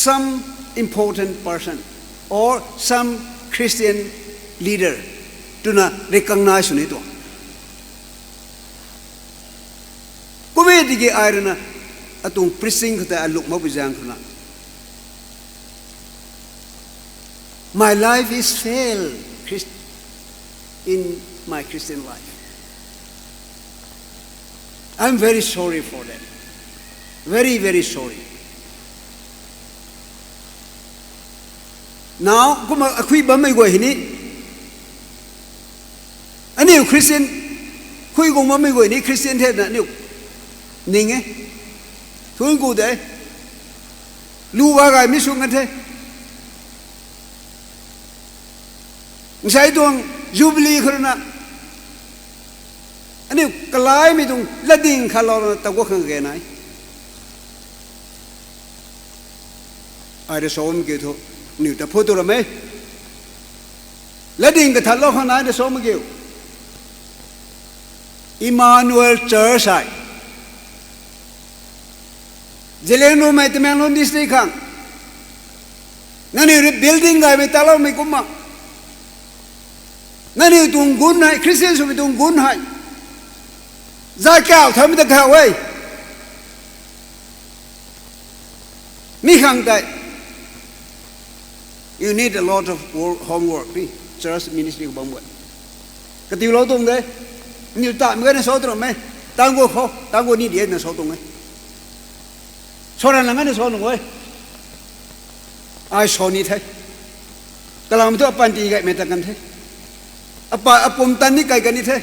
some important person or some Christian leader do not recognize นี่ตัวก็ไม่ได้กี่ไอร์นะอะตรงพริสิงก็จะลุกมาไปจังคนนั้น My life is fail in my Christian life. I'm very sorry for that. Very, very sorry. Now, kuma akui ba mai go hini. Ani Christian, kui go ma mai go ni Christian the na ni. Ninge. Thun go de. Lu wa ga mi su ngan the. Sai tuang jubilee khurna ani kalai mi tung lading khalor ta go khang ge nai ai de som ge tho ni ta photo ra me lading ka thalo khang nai de som ge Emmanuel Church ai Zeleno mai te melon district khang nani building ga me talo me kuma งั้นนี่ตุงกุนให้คริสเตียนสุดตุงกุนให้ใจแก้วทำไม่ได้แก้วเว้ยมีขังใจ you need a lot of homework นี่ church ministry ก็บังเอิญก็ติวเราตรงเลยนี่ตามกันในโซตรงไหมต่างกูเขาต่างกูนี่เดียนในโซตรงไหมโซนั้นหลังกันในโซตรงเว้ยไอ้โซนี่เท่กลางมันตัวปันตีกันไม่ต่างกันเท่อปมตันนี่ไกลกันนี่เท่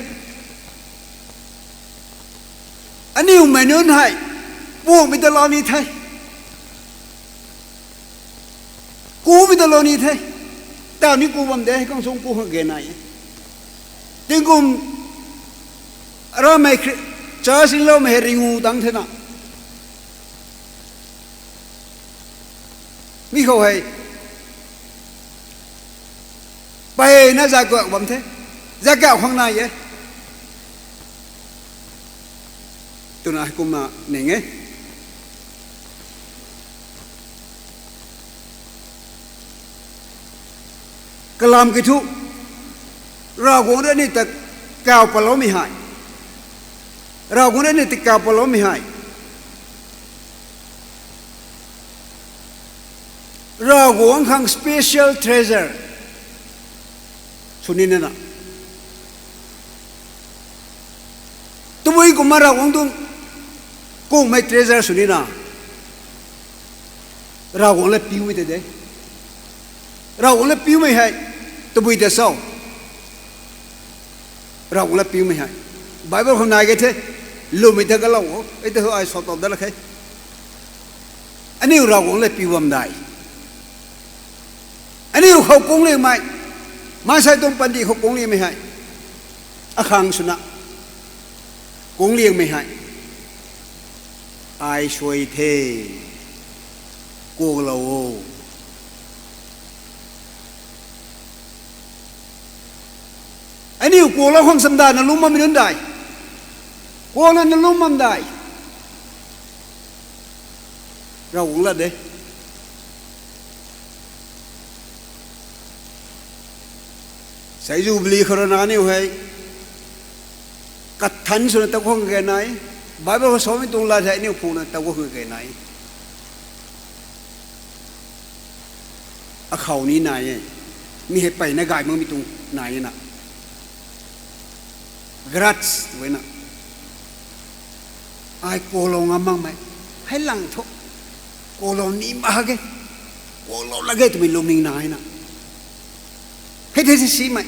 อันนี้ไม่เนื้อให้พวกมิตรลอนี่เท่กูมิตรลอนี่เท่แต่อันนี้กูบังเดให้กองทรงกูหัวเกณฑ์ไหนถึงกูเราไม่เจอสิ่งเราไม่ริงูตั้งเท่านั้นมีเขาให้ไปน่าจะกว่าบังเท่จะแก้วข้างในเยอะตัวนั้นกูมาหนึ่งกลามกิทุเราคงได้นี่แต่ก้าวปลอไม่หายเราคงได้นี่แต่ก้าวปลอไม่หายเราคงขัง special treasure สุนีนั่นน่ะตัวอีกมาเราคงต้องกูไม่ treasure สุนีน่ะเราคงเล็บปิ้วไม่ได้เราคงเล็บปิ้วไม่ให้ตัวอีเดซ่าเราคงเล็บปิ้วไม่ให้ไบเบิลคนไหนกันเถอะลูกไม่ได้ก็เล่าไอ้เธอไอ้สอดตอบได้ละแค่อันนี้เราคงเล็บปิ้วไม่ได้อันนี้เขาคงเลี้ยงไม่มาใช้ตรงปันดีเขาคงเลี้ยงไม่ให้อาคังสุนัขคงเลี้ยงไม่ให้ไอ้ช่วยเทกูเราอันนี้กูเราห้องสัมดานนั่นรู้มันไม่ได้กูเรานั่นรู้มันได้เราคงละเด้ใส่จูบลีครนานี่ให้กัดทันสุนัขตะกงแก่ไหนบาเบิลเขาสอนไม่ตรงลาใช้นี่พูดนะตะกงแก่ไหนอาเขานี้นายมีเหตุไปในกายมึงมีตรงนายน่ะกรัตส์ไว้น่ะไอ้โกลงมั่งไหมให้หลังทุกโกลงนี้มาเกโกลงละเกตัวมีลมนิ่งนายน่ะให้เธอสิไหม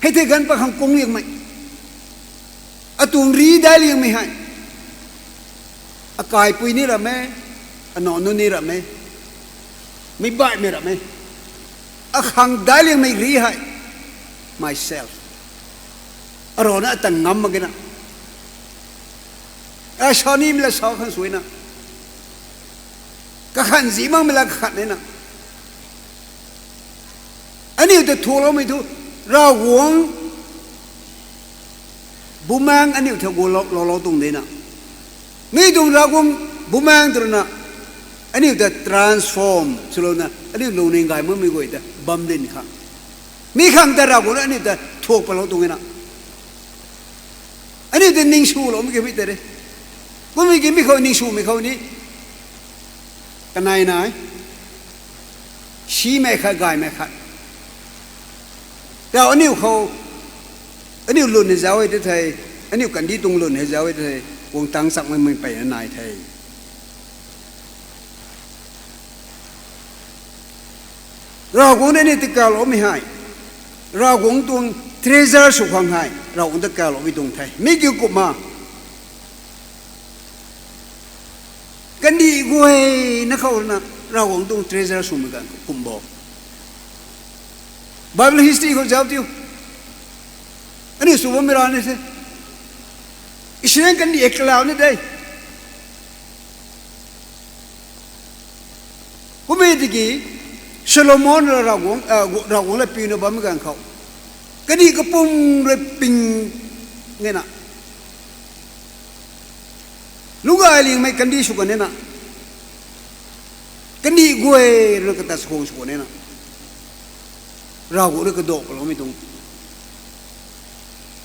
ให้เธอกันประคังกงเลี้ยงไหมอาตุงรีได้เลี้ยงไม่ให้อากายปุยนี่ละแม่อนอนนู่นนี่ละแม่ไม่บ้าไม่ละแม่อาคังได้เลี้ยงไม่รีให้ myself อารมณ์นั้นตั้งงำมากันนะอาชานี่มีละสาวขันสวยนะก็ขันสีมั่งมีละขันเลยนะอันนี้จะถูกเราไม่ถูกเราหวงบุมังอันนี้ถ้ากูเราตรงนี้นะไม่ตรงเราหวงบุมังตรงนั้นอันนี้จะ transform สุดแล้วนะอันนี้ลงในกายมันไม่กูจะบัมดินข้างมีข้างแต่เราหวงอันนี้จะถูกไปเราตรงนี้นะอันนี้จะนิ่งชูเราไม่เกี่ยวไม่แต่เลยกูไม่เกี่ยวไม่เขานิ่งชูไม่เขานี่กันไหนชี้ไม่ขาดกายไม่ขาดแต่อันนี้เขาอันนี้ลุ่นให้เจ้าไอ้ที่ไทยอันนี้กันดีตรงลุ่นให้เจ้าไอ้ที่ไทยวงตั้งสักมันไปนายไทยเราคงได้นี่ติดกาลไม่ให้เราคงตรงเทรเซอร์สุขังให้เราคงติดกาลไม่ตรงไทยไม่เกี่ยวกับมากันดีกูให้นักเขานะเราคงตรงเทรเซอร์สุเหมือนกันกุมบอก Bible history को जाओ दियो अने सुबह में रहने से इसने कंडी एक लावने दे वो में दिकी सोलोमन रागों ले पीने बम गन खाओ कंडी कपुम ले पिंग ने ना लुगा आलिंग में कंडी सुकने ना कंडी गुए लोग कता सुकों सुकने ना เราก็เรื่องกระโดดเราไม่ตรง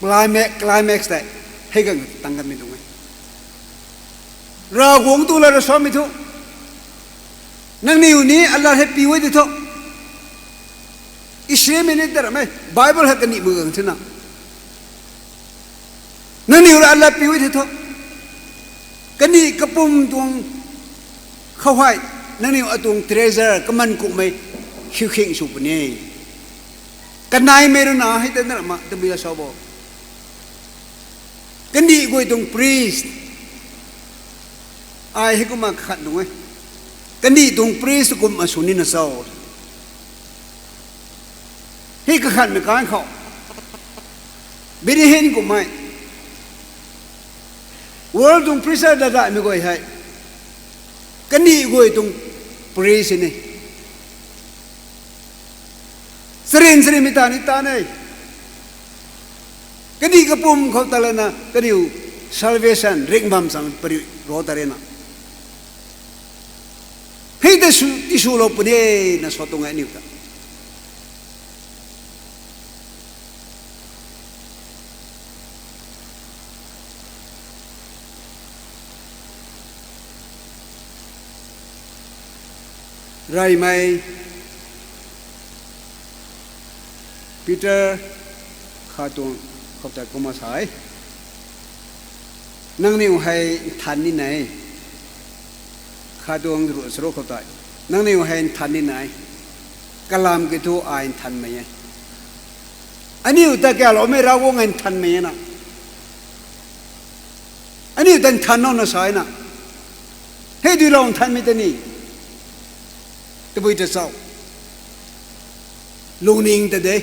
คลายแม็กซ์ได้ให้กันตั้งกันไม่ตรงไหมเราหวงตัวเราสอนไม่ถูกนั่งนี่อยู่นี้อัลลอฮ์ให้ปีไว้ที่ทุกอิสลามนี่แต่ละไม่ไบเบิลให้กันนี่มือกันใช่ไหมนั่นนี่เราอัลลอฮ์ปีไว้ที่ทุกกันนี่กระปุ่มตวงเข้าไว้นั่นนี่เอาตวงเทรเซอร์ก็มันกูไม่คิวเข่งสุปนี่กันนายไม่รู้นะให้แต่นั่นมาแต่บิลชอบบอกกันนี่กูตวงพรีสไอ้ให้กูมาขัดดูไหมกันนี่ตวงพรีสกูมาสุนินสาวให้ก็ขัดไม่การเขาไม่ได้เห็นกูไหมworld ตรง preacher ได้ไม่ก็ให้กันนี่ก็ตรง praise นี่สรินมิตานิตานี่กันนี่ก็ปุ่มเขาตะเลนะกันนี่ salvation เร่งบัมสังปริโรตาเรนะให้แต่ที่สุโลปเดนะสอตรงไงนี่ก็ไรไหมปีเตอร์ข้าตัวเขาจะกุมาสายนั่งนิ่งให้ทันนี่ไหนข้าตัวรู้สรุปเขาตายนั่งนิ่งให้ทันนี่ไหนกลามกิทูอายทันไหมอันนี้อุตส่าห์แกเราไม่รู้ว่าเงินทันไหมนะอันนี้ตันทันน้องน่ะสายนะให้ดูเราทันไหมตันนี่ตะบุยจะเศร้าลุงนิงแต่เด็ก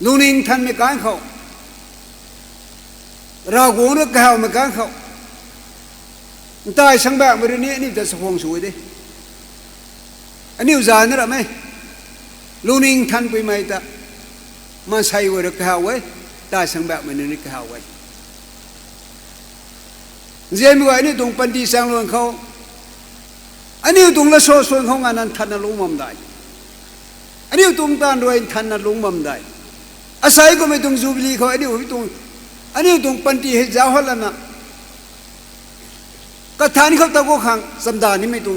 ลุงนิงทันไม่การเขาเราโง่นึกแกวไม่การเขาตายสังแบบวันนี้นี่จะสะพงสวยดิอันนี้อุตส่าห์นั่นแหละไหมลุงนิงทันไปไหมแต่มาใช้ไว้แกวไว้ตายสังแบบวันนี้แกวไว้เจ้ามีไว้นี่ตรงปันดีสังลวนเขาอันนี้ตรงละโซส่วนของงานนั้นทันนลุงมั่มได้อันนี้ตรงตานรวยทันนลุงมั่มได้อาศัยก็ไม่ตรงจูบลีเขาอันนี้ตรงปันดีให้เจ้าฮัลนะก็ทานเขาตะโกขังสัปดาห์นี้ไม่ตรง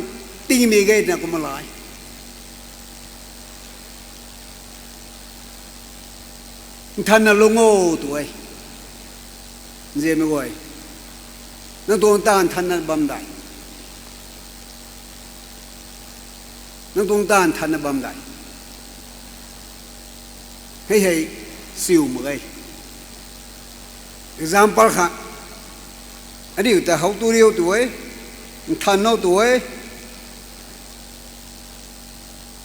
ตีมีเกตนะก็มาลายทันนลุงโง่ตัวไอ้เจ้าไม่ไหวนั่งตรงตานทันนับำได้นั่งตรงตานทันนับำได้ให้สิวมือไอ้ example ค่ะอันนี้แต่เขาตัวเดียวตัวไอ้ทันเอาตัวไอ้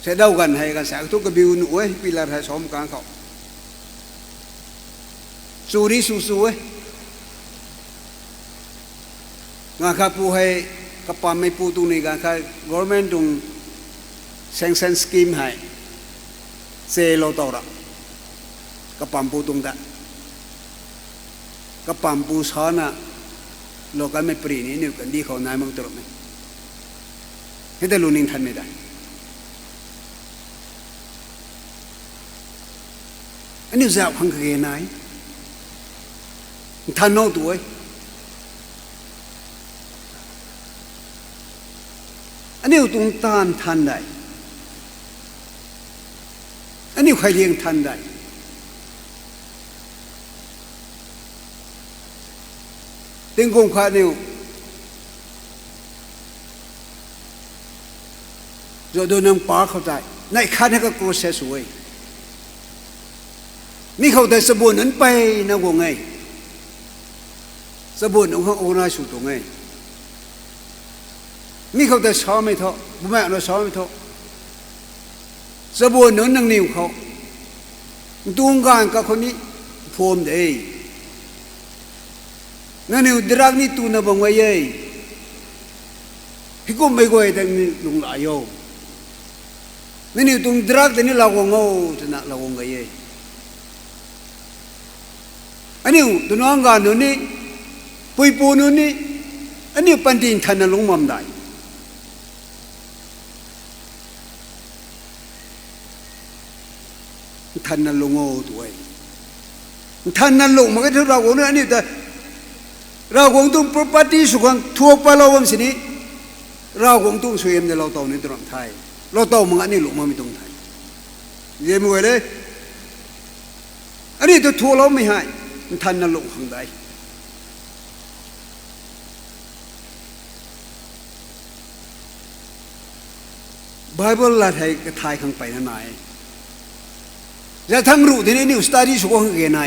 เสียดาวกันให้กันแสงทุกกระบิวหนุ่ยปีละให้สมการเขาสู้ดีสู้ไอ้งาข้าผู้ให้กับปามไม่ผู้ตรงนี้กันข้า government ตรง sanction scheme ให้เซโลต่อละกับปามผู้ตรงกันกับปามผู้สอนน่ะโลกันไม่ปรีนี่นี่กันดีเขานายมั่งตรงไหมให้แต่ลุนิงทันไม่ได้อันนี้จะพังเกยนายทันโน้ตัวอันนี้ตรงตานทันได้อันนี้ใครเลี้ยงทันได้ถึงกงข้าเนี่ยจะโดนน้ำปลาเข้าใจในขั้นนี้ก็โปรเซสไว้นี่เขาแต่สบู่นั้นไปนะวงไงสบู่ของเขาโอนาสุดตรงไงนี่เขาแต่ซ้อมไม่เท่าบุแม่เราซ้อมไม่เท่าสบู่หนุนนังนิ้วเขาตุงการกับคนนี้พรมเด้นั่นนิ้วดรักนี่ตูน่ะบังไว้ยัยพี่ก็ไม่กลัวแต่ลุงหลายโยนั่นนิ้วตุงดรักแต่นี่เราวงเอาจะน่ะเราวงไงยัยอันนี้ตุน้องการนู้นนี่ปุยปูนู้นนี่อันนี้ปันดินทันน่ะลุงมั่มได้ ท่านนั่นลงโง่ตัวเองท่านนั่นลงมันก็ที่เราคนนี้แต่เราคงต้อง property สุขังทั่วไปเราวันนี้เราคงต้องช่วยในเราต่อในตรงไทยเราต่อมันอันนี้ลงมาไม่ตรงไทยเยี่ยมเลยอันนี้ตัวทั่วเราไม่ให้ท่านนั่นลงข้างใดไบเบิลละไทยก็ไทยข้างไปนั่นไหนจะทั้งรู้ที่นี่นิวสตาร์ดี้สุขข้างเกณฑ์ไหน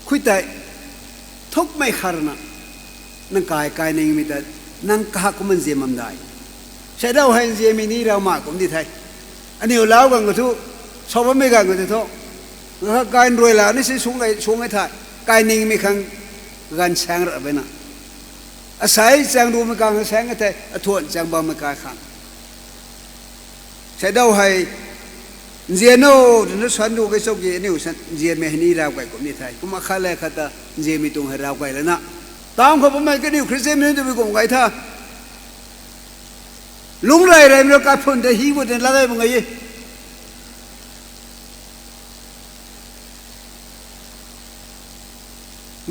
คุยแต่ทุกไม่ขารนะนั่งกายนี่มีแต่นั่งกะก็มันเสียมันได้ใช้ดาวให้เสียมินี่เรามากกว่าที่ไทยอันนี้เรากันก็ทุกชาวบ้านไม่กันก็ทุกแล้วกายรวยแล้วนี่สิสูงไอ้ไทยกายนี่มีครั้งการแสงระเบิดนะอาศัยแสงดูมันกลางแสงไอ้ไทยทวนแสงบางมันกลางขันใช้ดาวให้เจียนโน่นั่นฉันดูก็ชอบเจียนนี่ฉันเจียนไม่ให้นี่เราไปก็นี่ไทยก็มาข้าเลยข้าตาเจียนมีตรงให้เราไปแล้วนะตามเขาผมไม่ก็นี่คริสเตียนนี่จะไปกงไงท่าลุงไรมันก็การพ้นแต่ฮีบุตรนั่นละมึงไง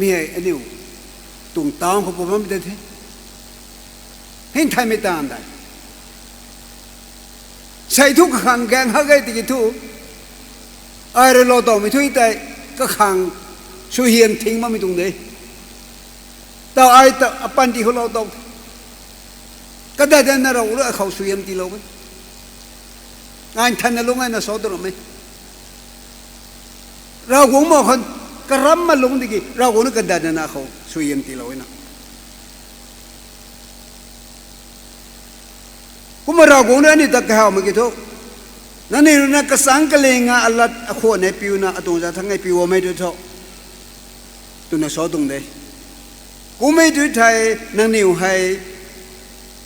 มีไอ้นี่ตรงตามเขาผมไม่ได้เท่เห็นไทยไม่ตามได้ใช้ทุกขังแกงฮักไอ้ติกิทุกอะไรเราต่อไม่ทุกแต่ก็ขังช่วยเฮียนทิ้งมาไม่ตรงนี้แต่ไอ้แต่ปันที่เขาเราต่อก็ได้แต่เราเรื่องเขาช่วยเฮียนที่เราไปงานท่านนั่นลงไงนะสอดเราไหมเราคงมองคนกระรำมาลงดิกิเราคงนึกกันได้นะเขาช่วยเฮียนที่เราไว้นะกูมาเราคงนี่ตะเขาเมื่อกี้ทุกนั่นนี่นะกษัตริย์ก็เลยงาอัลลอฮ์ขวดในปิวนะตรงจะทั้งไอปิวไม่ดูทุกตัวน่ะสอตรงเดกูไม่ดูไทยนั่นนี่ให้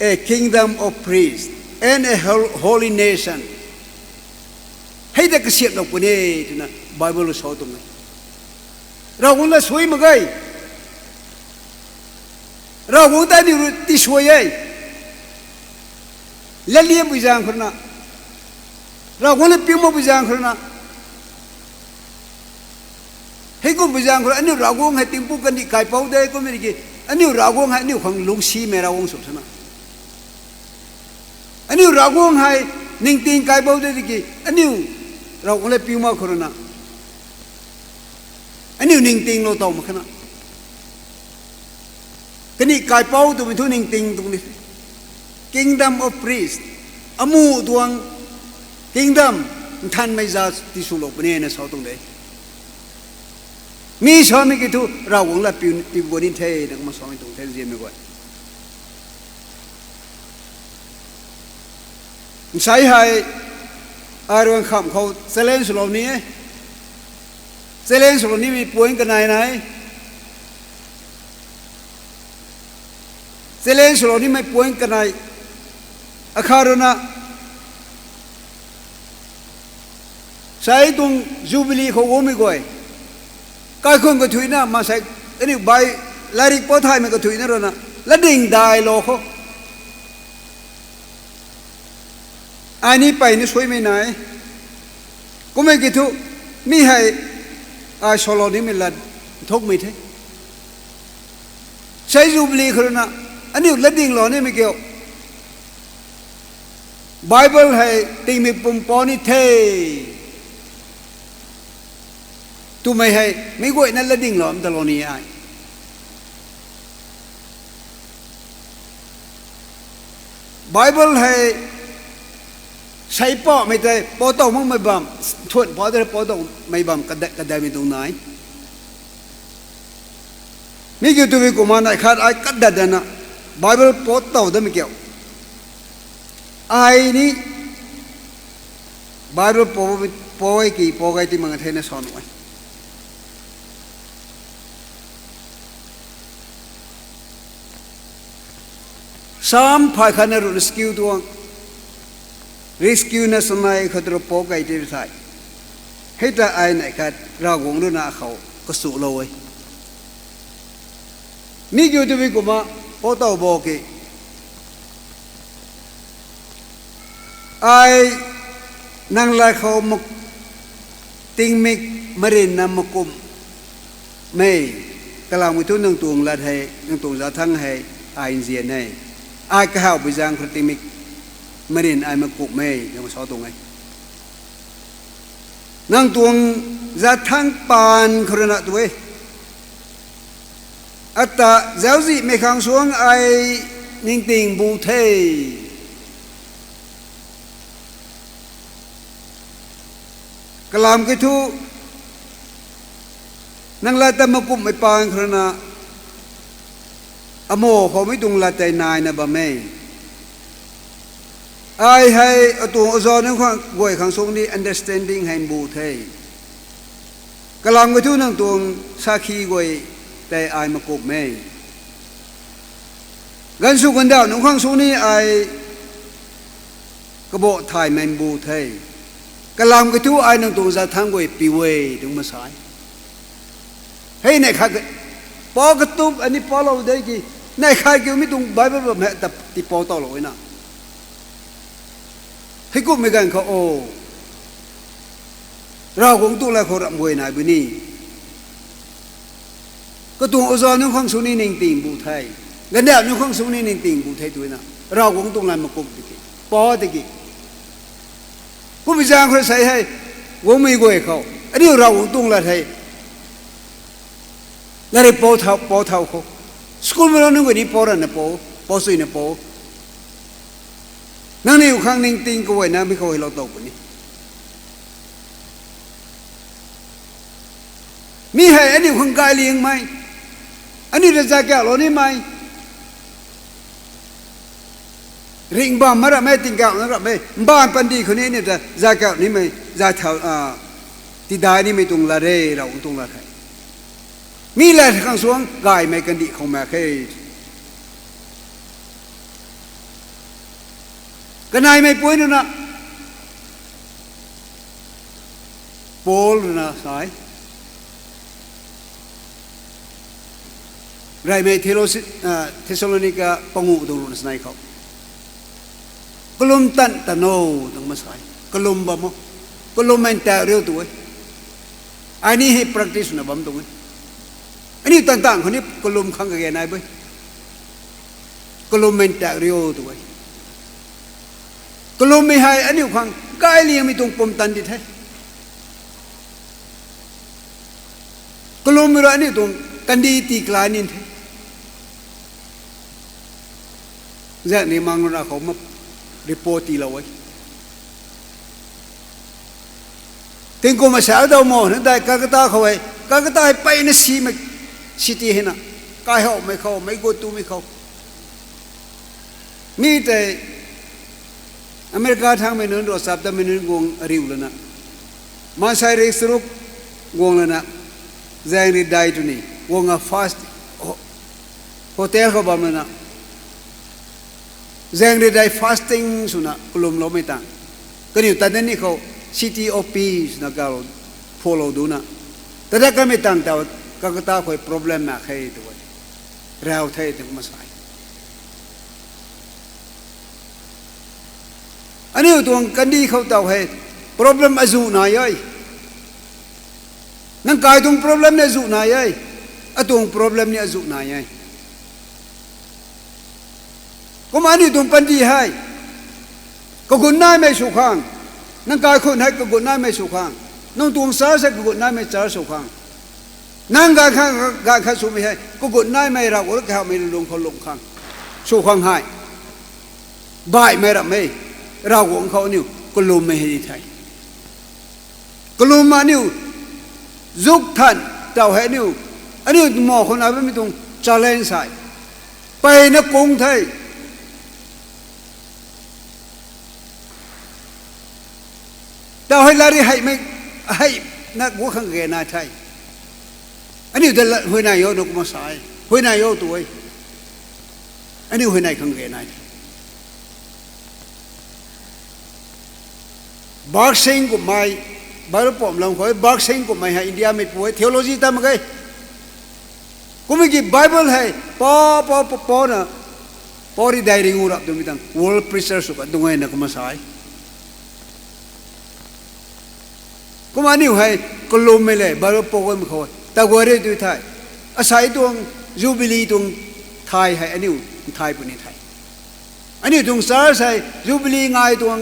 a kingdom of priests and a holy nation ให้แต่กษัตริย์เราคนนี้ตัวน่ะไบเบิลสอตรงนี้เราคงละสวยมั้งไงเราคงได้ดีที่สวยไงแล้วเลี้ยงไปจางคนน่ะเราคนละพิมพ์ไปจางคนน่ะให้กูไปจางคนอันนี้เราคงให้ติมปุกันดีกายเป้าได้ก็ไม่ได้กี่อันนี้เราคงให้นี่ของลุงซีเมเราคงสุดนะอันนี้เราคงให้นิ่งติงกายเป้าได้กี่อันนี้เราคงเลยพิมพ์คนน่ะอันนี้นิ่งติงเราโตมาขนาดกันนี่กายเป้าตัวเป็นทุนนิ่งติงตรงนี้Kingdom of priests อามูดวง Kingdom ท่านไม่จะที่สุโลกนี่นะสาวตรงไหนมีชอบไม่กี่ทุเราหวังละปิวบนิเทนักมาสอนตรงเทนเซียนไม่ก่อนใช้ให้อารมณ์คำเขาเซเลนสุโลนี้เซเลนสุโลนี้มีป่วยกันไหนเซเลนสุโลนี้ไม่ป่วยกันไหนอาคารนะใช้ตรงจูบิลีเขาโอ้ไม่ก่อยการคนก็ถุยนะมาใช้อันนี้ใบลาริกปอไทยมันก็ถุยนะรนะแล้วดิ่งได้โลเขาอันนี้ไปนี่สวยไม่ไหนก็ไม่กี่ทุกมีให้อาชโลนี่ไม่ลัดทุกไม่ใช่ใช้จูบิลีเขานะอันนี้แล้วดิ่งโลนี่ไม่เกี่ยวไบเบิลให้ติมีปุ่มปอนี่เทtuไม่ให้ไม่ก่อยนั่นละดิ่งหรอมันตลอดนี้ไอ้ไบเบิลให้ใช้ปอไม่ได้ปอต้องมึงไม่บัมทวนปอได้ปอต้องไม่บัมกระได้ไม่ตรงไหนมีกี่ตัวมีกุมารไอ้ขาดไอ้กระได้นะไบเบิลปอต้องได้ไม่เกี่ยวไอ้นี่บาร์ปอไอ้กี่ปอไอ้ที่มันเทนสอนไว้สามพายขันรุนสกิลตัวริสกิลนั่นสมัยเขาตัวปอไอ้ที่ใส่ให้แต่ไอ้ไหนขัดเราคงรู้นะเขาก็สู้เลยนี่กี่ตัวมีกุมารปอต้องบอกกี่ ไอ้ ไ นั่งลายเขามกติงมิกมาเรียนนำมกุมไม่กลางวิทุนนั่งตวงลาให้นั่งตวงจะทั้งให้อายเสียให้อายก็หาไปจางคติมิกมาเรียนอายมกุมไม่ยังมาสอนตรงไงนั่งตวงจะทั้งปานครณะตัวอัตตาเจ้าสิไม่ขังสวงไอนิ่งติงบูเทกลามกิทุนั่งลาตมกุมไม่ปานครณะอโมเขาไม่ตุงลาใจนายนะบ่แม่ไอให้ตัวอจอนั่งข้างกวยขังสวงนี้ understanding ให้บูเทกลามกิทุนั่งตวงสาขีกวยแต่ไอมกุบไม่กันสุกันดาวนุ่งข้างสูนี้ไอกระโบถ่ายแมนบูเทกลามกระทู้ไอนั่งตรงจะทั้งกวยปีเวถึงมาสายเฮ้ยในข้าปอกระตุ้มอันนี้ปอเราได้กี่ในข้าเกี่ยวไม่ตรงใบแบบแม่แต่ตีปอต่อเลยนะให้กุบไม่กันเขาโอเราคงตู้ละคนรำวยนายบุนีก็ตัวอจอนุ่งข้างสูนี้นิ่งติงบูไทยกันเดียวนุ่งข้างสูนี้นิ่งติงบูไทยตัวน่ะเราคงตรงนั้นมากุมตะกี้ปอตะกี้ผู้พิจารณาคนใส่ให้วงไม่กวยเขาอันนี้เราคงตรงละไทยแล้วได้ปอเท่าเขาสกุลเรานุ่งกว่านี้ปอรันนะปอสุยนะปอนั่นนี่อยู่ข้างนิ่งติงกวยนะไม่เขาให้เราตกกว่านี้มีให้อันนี้คนกายเลี้ยงไหมอันนี้จะจะแก่เรานี่ไหมริงบ้ามาระไม่ติงแก่นะระไม่บ้านปันดีคนนี้เนี่ยจะแก่นี่ไม่จะเท่าที่ได้นี่ไม่ตรงละเร่เราตรงละไทยมีแหละข้างสวงกายไม่กันดีของแม่เคยกันนายไม่ป่วยนะโปลนะสายไรไม่เทสโลนิกาปังอุตรุนสไนเขากลุ่มตันตโนต้องมาใส่กลุ่มบ่มกลุ่มมันแต่เรียวตัวอันนี้ให้ practice นะบ่มตรงนี้อันนี้ต่างๆคนนี้กลุ่มขังกันยังไงบ่กลุ่มมันแต่เรียวตัวกลุ่มไม่ให้อันนี้ขังกายเลี้ยงไม่ตรงปมตันดิแท้กลุ่มไม่รู้อันนี้ตรงกันดีตีกลายนินเทจากนี้มังเราเขามารีพอร์ตเราไว้ถึงกูมาสาวดาวมอนั่นได้กากตาเขาไว้กากตาไปในซีมาซิตี้เห็นนะกายเขาไม่เข้าไม่กูตูไม่เข้ามีแต่อเมริกาทางไม่นึกรถสับแต่ไม่นึกวงริวแล้วนะมาใช้เรสรุกวงแล้วนะแรงรีได้ตัวนี้วงฟาสต์โฮเทลเขาบอกมันนะแรงรีได้ฟาสติ้งสุนัขกลุ่มเราไม่ต่างก็นี่แต่เดี๋ยวนี้เขาซิตี้ออฟพีสนะก็เราfollowดูนะแต่ถ้าก็ไม่ต่างแต่ก็ก็ตาคอย problem มาให้ด้วยเราเท่ถึงมาใส่อันนี้ตัวกันดีเขาเต่าให้ problem อายุนายนั่งกายตรง problem เนี่ยจุนายอะตรง problem เนี่ยจุนายก็มานี่ตรงปันดีให้ก็กุนนายไม่สุขังนั่งกายคนให้ก็กุนนายไม่สุขังนั่งตรงสาสก็กุนนายไม่สาสุขังนั่งกายข้าสุไม่ให้ก็กุนนายไม่รักหรือเขาไม่ลงเขาลงขังสุขังให้บ่ายไม่รักไม่เราของเขานี่ก็ลุมไม่ให้ไทยก็ลุมมานี่ยุคท่านเจ้าให้นิวอันนี้หมอคนไหนไม่ต้องจะเล่นใส่ไปนักกรุงไทยเจ้าให้ลารีให้ไม่ให้นักวัวขังเกนาไทยอันนี้แต่หัวนายโยนกมาใส่หัวนายโยตัวอันนี้หัวนายขังเกนาบาร์ซิงก็ไม่บาร์ปอมลองคอยบาร์ซิงก็ไม่ให้อินเดียไม่ป่วยเทโอโลจีทำไงก็ไม่กี่ไบเบิลให้ปอนะปอรีไดริงูรับตัวมิตัง world preacher สุขตัวเองนะก็มาใส่ ก็มานี่ให้กลุ่มไม่เลยบาร์โปก็ไม่เขาแต่ว่าเรื่องตัวไทยอาศัยตรงจูบิลีตรงไทยให้อันนี้ไทยปุ่นไทยอันนี้ตรงสารใส่จูบิลีง่ายตรง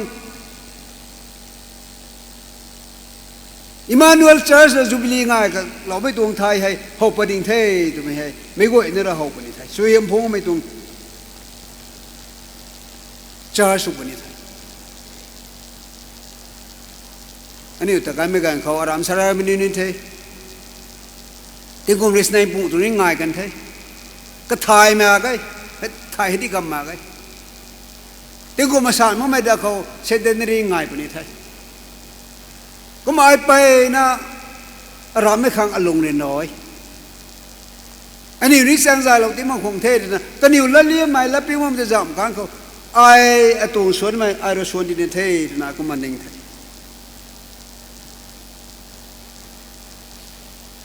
อิมานูเอลเชอร์สจูบิลีง่ายก็เราไม่ตรงไทยให้หอบประดิ่งเทตัวไม่ให้ไม่ก็อินเดียหอบปุ่นไทยสวยพงไม่ตรงเชอร์สุปุ่นไทยอันนี้แต่การไม่กันเขาอารามสารมินินิเทที่กุมริสในปุ่นตรงนี้ง่ายกันเทก็ถ่ายมาไงถ่ายให้ที่กำมาไงที่กุมมาสานมันไม่ได้เขาเสด็จในรีง่ายปุ่นไทยก็มาไปนะอารามไม่ขังอารมณ์เลยน้อยอันนี้ริสังใจเราที่มันคงเทศนะตอนนี้ละเลี้ยงไม่ละปีมันจะจำกันเขาไอ้ตัวส่วนไม่ไอ้เราส่วนที่เทศนะก็มันเอง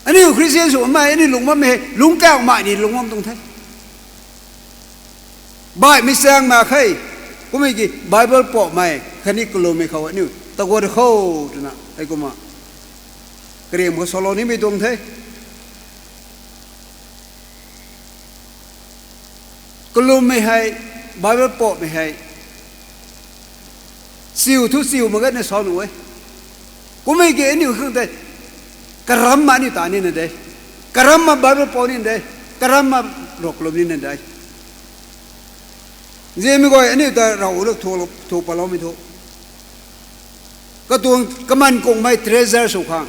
อันนี้คริสเตียนส่วนไม่อันนี้ลุงมันไม่ลุงแก้วมานี่ลุงมันตรงไทยบ่ายไม่แซงมาใครก็ไม่กี่ไบเบิลปอกไม่แค่นี้ก็รู้ไม่เขาอันนี้ตะโกนเข้านะไอ้กูมาเกรียมเขาสโลนี่ไม่ตรงไทยก็รู้ไม่ให้ไบเบิลปอกไม่ให้ซิวทุกซิวมันก็ในสอนหนูไอ้กูไม่กี่อันนี้คือแต่กระรำมานี่ตานี่นั่นได้กระรำมาบาร์บปอนี่นั่นได้กระรำมารกลมนี่นั่นได้เจมิก็อันนี้แต่เราเลิกถูกปลอมไม่ถูกก็ตัวกมันคงไม่เทรเซอร์สุขัง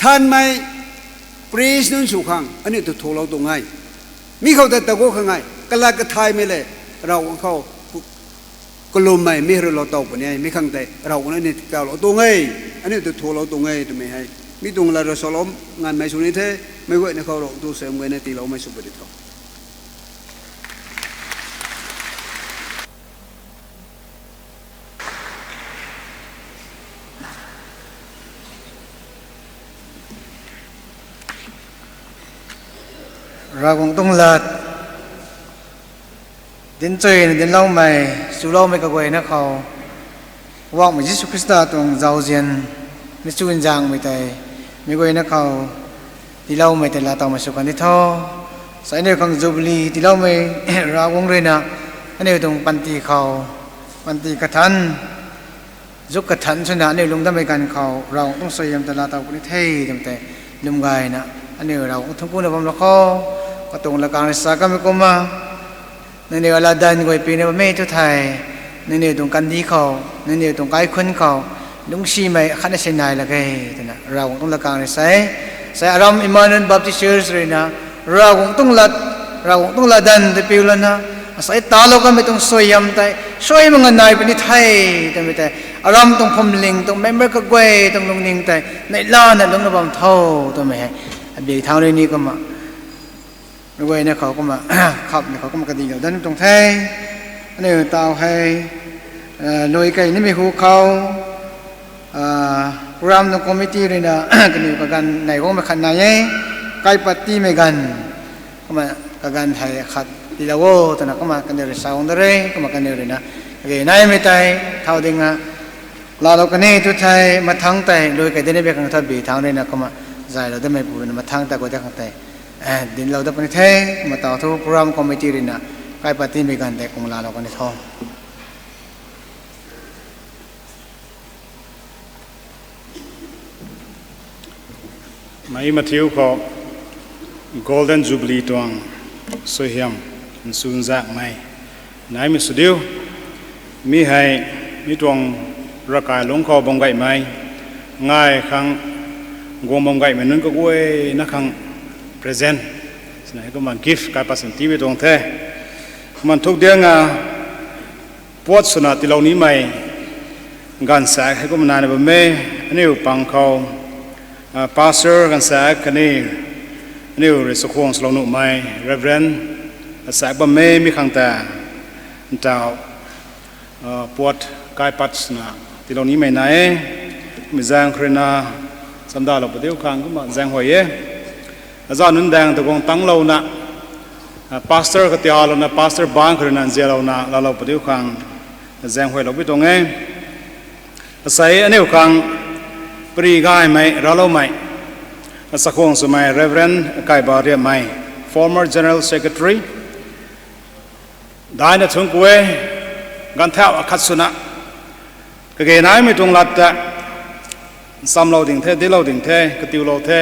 ท่านไม่ปรีสนุนสุขังอันนี้ถูกเราตรงไงมีเขาแต่ตะโกข้างไงก็ลากระทายไม่เลยเราเขาก็ลมไม่ไม่เราตกปนนี้ไม่ขังแต่เราคนนี้ก้าวเราตรงไงอันนี้ตัวเราตรงไงตัวไม่ให้มีตรงเราสลมงานไม่สุนิเทไม่ไหวในเขาเราตัวเสริมไว้ในตีเราไม่สุบดิเขาเราคงต้องเลิศดินเจนดินเล่าไม่สุเล่าไม่กระเวยนะเขาว่าเหมือนยิสุคริสต์ตรงเจ้าเจียนมิสุวินจางไม่แต่ไม่กระเวยนะเขาที่เล่าไม่แต่ละต่อมาสุกันที่ท่อสายเนื้อของจูบลีที่เล่าไม่เราวงเรนะอันนี้ตรงปันตีเขาปันตีกระทันยุกกระทันชนะเนี่ยลงได้ไม่กันเขาเราต้องสยามแต่ละต่อคนที่เท่ตั้งแต่ลุมไงนะอันนี้เราทั้งคู่ในบำรุงเขาก็ตรงละกลางสาก็ไม่กุมานั่นเองเราดันกวยปีนี้ไม่ทุกไทยนั่นเองตรงกันดีเขานั่นเองตรงใกล้คนเขาลุงชีไม่ขันเส้นไหนละกันนะเราต้องละกลางใส่อารมณ์อิมานนบัพติเชอร์สเลยนะเราต้องละดันแต่ปีละนะใส่ตาเราก็ไม่ต้องสวยยำแต่สวยมันกันไหนเป็นไทยแต่ไม่แต่อารมณ์ต้องพมลิงต้องไม่เมื่อกวยต้องลงนิ่งแต่ในล้านนั้นลงระบำเท่าตัวไม่ให้เบียดทางนี้ก็มาไม่ไหวเนี่ยเขาก็มาขับเนี่ยเขาก็มากระดิ่งเดี๋ยวนั้นตรงแท้อันนี้ตาวให้ลอยไก่นี่ไม่หูเขารำตรงคอมมิตี้เลยนะกันอยู่กันไหนก็มาขันไหนไก่ปฏิไม่กันก็มากันไทยขัดดีแล้วตอนนั้นก็มากันเดี๋ยวสาวน์เลยก็มากันเดี๋ยวเลยนะโอเคไหนไม่ตายเท่าเด้งอ่ะเรากันนี่ทุกไทยมาทั้งแต่ลอยไก่ได้ไม่กันทัดบีทางเลยนะก็มาใจเราได้ไม่พูดมาทั้งแต่ก็ได้ข้างแต่ดินเราได้เป็นเท่มาต่อทุกโปรแกรมคอมมิตี้เลยนะใกล้ปฏิบัติการแต่คงลาเรากันในท้องไม่มาเที่ยวก็ Golden Jubilee ตวงสวยงามสุนทรไม่นายมีสุดเดียวมีให้มีตวงรักายหลงคอบงไก่ไม่ง่ายครั้งกวงบงไก่เหมือนนั้นก็กวยนักขัง present สมัยก็มัน gift การประสิทธิวิตรงแท้มันทุกเดือนปวดสุนัขที่เรานี้ไม่การแสกให้ก็มันนานแบบเมย์อันนี้ปังเขา pastor การแสกอันนี้เรื่องสุขวงสโลนุไม่ reverend แสกแบบเมย์มีขังแต่เจ้าปวดกายปัดสุนัขที่เรานี้ไม่ไหนมีแรงครีนาสัมดาเราไปเที่ยวครั้งก็มาแจ้งหอยอาจารย์นุ่นแดงตะกงตั้งเรานะพาสเตอร์ก็เที่ยวเรานะพาสเตอร์บางคนนั้นเจ้าเรานะเราไปเที่ยวครั้งแจ้งหอยเราไปตรงนี้ ใส่อันนี้ขังปรีกายไม่เราเล่าไม่สักครั้งสมัย Reverend กายบารีไม่ former General Secretary ได้นะถึงกูเอกันเท่าขัดสุนัขก็เกณฑ์ไม่ตรงหลักแต่ซ้ำเราดิ่งเท่ที่เราดิ่งเท่กติวเราเท่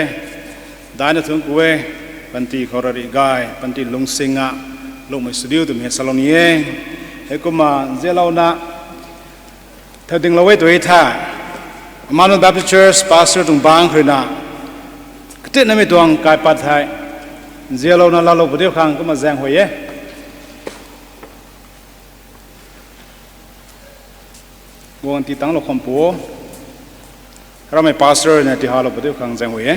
ได้นะถึงกูเอปันตีขอริกายปันตีลุงสิงห์ลุงไม่สุดยวตุ่มเฮสลอนีเอเฮกุมาเจเรานะเท่าดิ่งเราไว้ตัวเอท่าEmmanuel Baptist Church pastor tung bang khina kete na mi tuang kai pat hai zelo na la lo bu khang ko ma jang hoye won ti tang lo khom pu ra mai pastor na ti ha lo bu khang jang hoye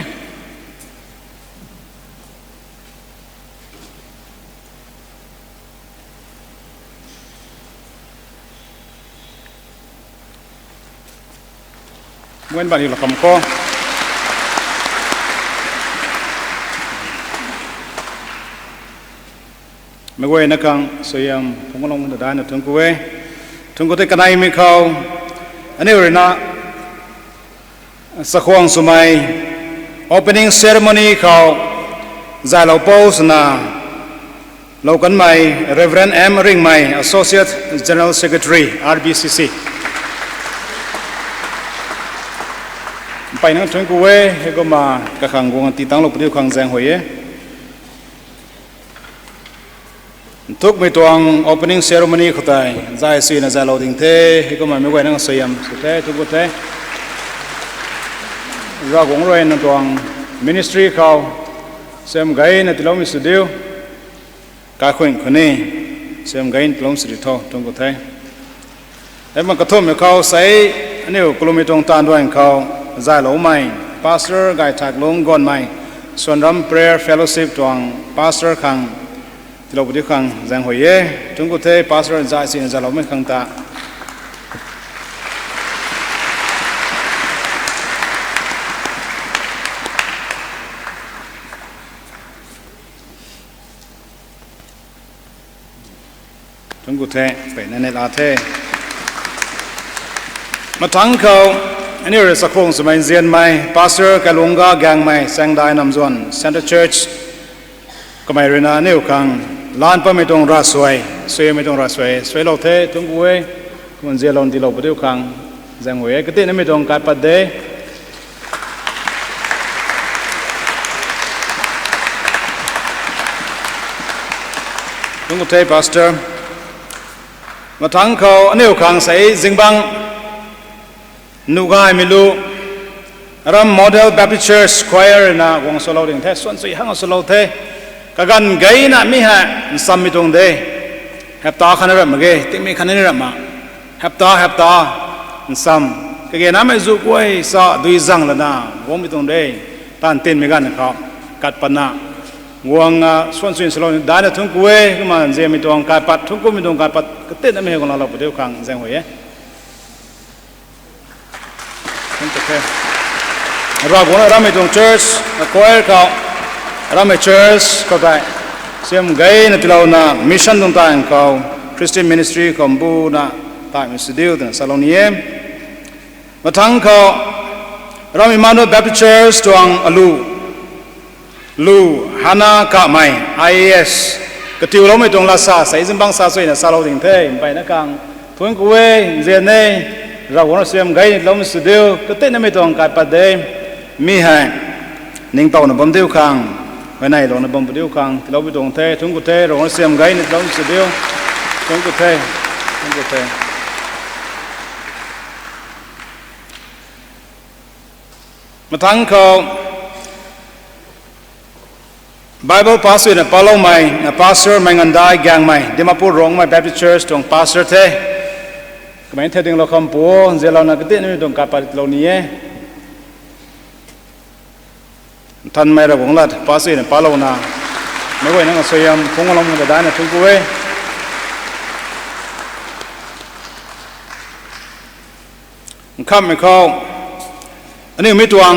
Nguyên bản là cầm co mấy quê nó càng xây không có lòng đá nó thương quê thương có thể cái này mới khâu anh ấy rồi na sắc khoang số mai opening ceremony khâu giải lâu post na lâu cấn mai Reverend M Ring mai Associate General Secretary RBCCไปนั่งถึงกูเว้ให้ก็มากระขังวงตีตั้งลงไปที่ขังแจงหวยทุกไม่ตวง opening ceremony เขาแต่ใจสื่อนะใจเราดิ่งเท่ให้ก็มาไม่ไหวนั่งสยามสุดเท่ทุกคนเท่เราคงรวยนั่งตวง ministry เขาเสียมไกนั่งที่เรามีสุดเดียวการคุยคนนี้เสียมไกนั่งที่เราสุดเดียวทุกคนเท่แต่มันกระทบให้เขาใส่อันนี้กลุ่มไม่ตรงตามด้วยเขาใจเราไม่ pastor ไก่ถักลงก่อนไม่ส่วนรำ prayer fellowship ตวง pastor ขังที่เราไปที่ขังแจงหวยทุกคนเท pastor ใจสิ่งใจเราไม่ขังตาทุกคนเทไปในลาเทมาทั้งเขาอันนี้เราสักครั้งสมัยเรียนไหม pastor กับลุงก็แกงไหมแสงได้นำส่วน Center Church ก็ไม่เรียนอันนี้ขังล้านป้าไม่ต้องรัสวยสวยไม่ต้องรัสวยสวยเราเททุกคนมันเรียนเราที่เราไปดูขังแสงหัวก็ติดไม่ต้องการปัดเดทุกคนเท pastor มาทั้งเขาอันนี้ขังใส่จิงบังนูกายไม่รู้รำ Model Baptist Church Choir นะวงโซโล่ดิ่งเทส่วนสุดห้างโซโล่เทกันไกน่ะมีฮะซ้ำไม่ตรงเดแฮปตาขันรับมาเกติไม่ขันนี่รับมาแฮปตาซ้ำก็เกน่ะไม่จุกไว้ซะดุยจังละนะวงไม่ตรงเดตันเต้นไม่กันนะครับกัดปนะวงส่วนสุดโซโล่ได้นะทุกเว้ก็มาเจไม่ตรงการปัดทุกคนไม่ตรงการปัดก็เต้นไม่ให้คนเราไปเดียวกันแจงหัวเราคนเราไม่ตรง church ก็เอเขาเราไม่ church เขาได้เสียมไกนั่นที่เราหน้า mission ตรงต่างเขา Christian ministry ของบูน่ะตายมิสเดียวแต่ซาโลนีมาทั้งเขาเรามี Emmanuel Baptist Church ตรงลูฮานาคาไม่ IAS ก็ที่เราไม่ตรงลาซาใส่จิมบังซาสวยนะซาโลดิ่งเท่ไปนักการทุนกุเวเจเน่เราคนเราเสียมไกเรามิสเดียวก็เต้นไม่ตรงการปัดเดมีให้นิ่งเต่าหน้าบัมเดียวขังไว้ในหลวงหน้าบัมเดียวขังเราไปตรงเททุงกุเทเราคนเสียมไกนี่เราสุดเดียวทุงกุเทมาทั้งเขา Bible pastor เนี่ยปาลงไม่นะ pastor ไม่งันได้แกงไม่เดี๋ยวมาพูดร้องไม่ Baptist Church ตรง pastor เทก็ไม่เท่ดึงเราคำพูดเจเราหน้าก็เต้นไม่ตรงกับปัดเรานี้ท่านไม่ระวังลัดภาษีเนี่ยปาลงนาไม่ไหวนั่งสยามคงลงมาได้นะทุกเว้ยข้ามไม่เข้าอันนี้มีตวง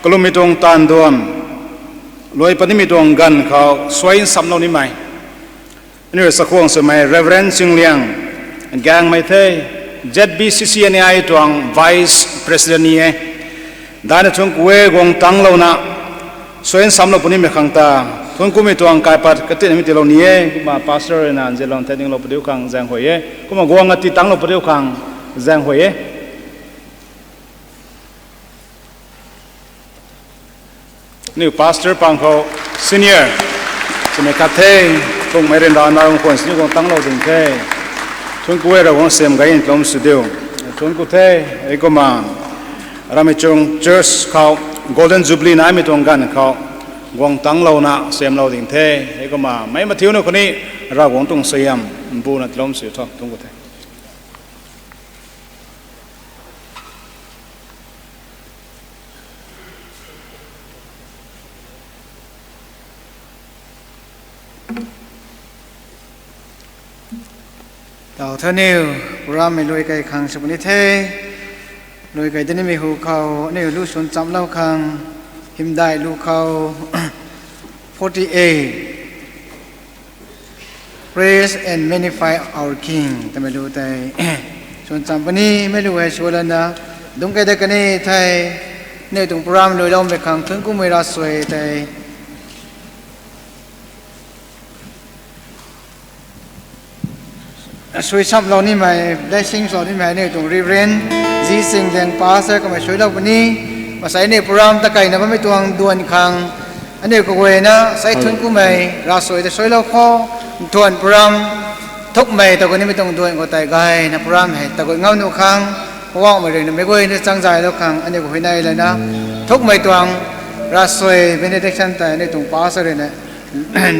กลุ่มมีตวงตานดวมรวยปนิมีตวงกันเขาสวยซ้ำเรานี่ไหมอันนี้สักครั้งสมัย Reverend ซิงเลียงแกงไม่เท่ ZBCCNI ตัว Vice President นี่ด้านช่วงกุเวกงตั้งเรานะส่วนสำหรับปุ่นไม่ขังตาทวนกุมีตัวกายปัดกติมิติเรานี่กุมา Pastor นั่นเจริญเทดิงเราประเดี๋ยวขังแจงหัวกุมากวงติตั้งเราประเดี๋ยวขังแจงหัวนี่ Pastor ปังเขา Senior สมัยกัดเทตรงไม่เรียนรอนเราคนสิ่งของตั้งเราถึงเทชวนกูเราของเสียมกันลมสุดเดียวชวนกูเทไอ้ก็มาเราไม่จงเจอส์เขา Golden Jubilee นั้นไม่ตรงกันเขาวงตั้งเรานะเสียมเราถึงเทไอ้ก็มาไม่มาเที่ยวในคนนี้เราวงตรงเสียมบูนัดลมสุดท้องตรงกูเทต่อเท่านี้เราไม่รวยไก่ขังสมุนิเทรวยไก่ที่นี่มีหูเขาเนี่ยลูกชนจำเล่าขังหิมได้ลูกเขา48 Praise and magnify our King แต่ไม่รู้แต่ชนจำปนี้ไม่รู้ให้ชัวร์แล้วนะดงไก่เด็กกันนี่ไทยเนี่ยตรงพระรามรวยเราไม่ขังถึงกูไม่รักสวยแต่ช่วยชับเรานี่ไหมได้สิ่งสอนนี่ไหมเนี่ยตรงรีเรนจีสิ่งแดงป้าเสก็มาช่วยเราวันนี้มาใส่ในโปรแกรมตะไก่นะไม่ตัวดวนคังอันนี้ก็เวนะใส่ทุนกูไม่ราสวยแต่ช่วยเราข้อดวนโปรแกรมทุกไม่แต่คนนี้ไม่ต้องดวนก็แต่ไกนะโปรแกรมให้แต่ก็เงาหนุคังว่างมาเลยนะไม่ก็เนี่ยจังใจเราคังอันนี้ก็ไปไหนเลยนะทุกไม่ตัวราสวยเป็นเด็กชั้นแต่ในตรงป้าเสเลยนะ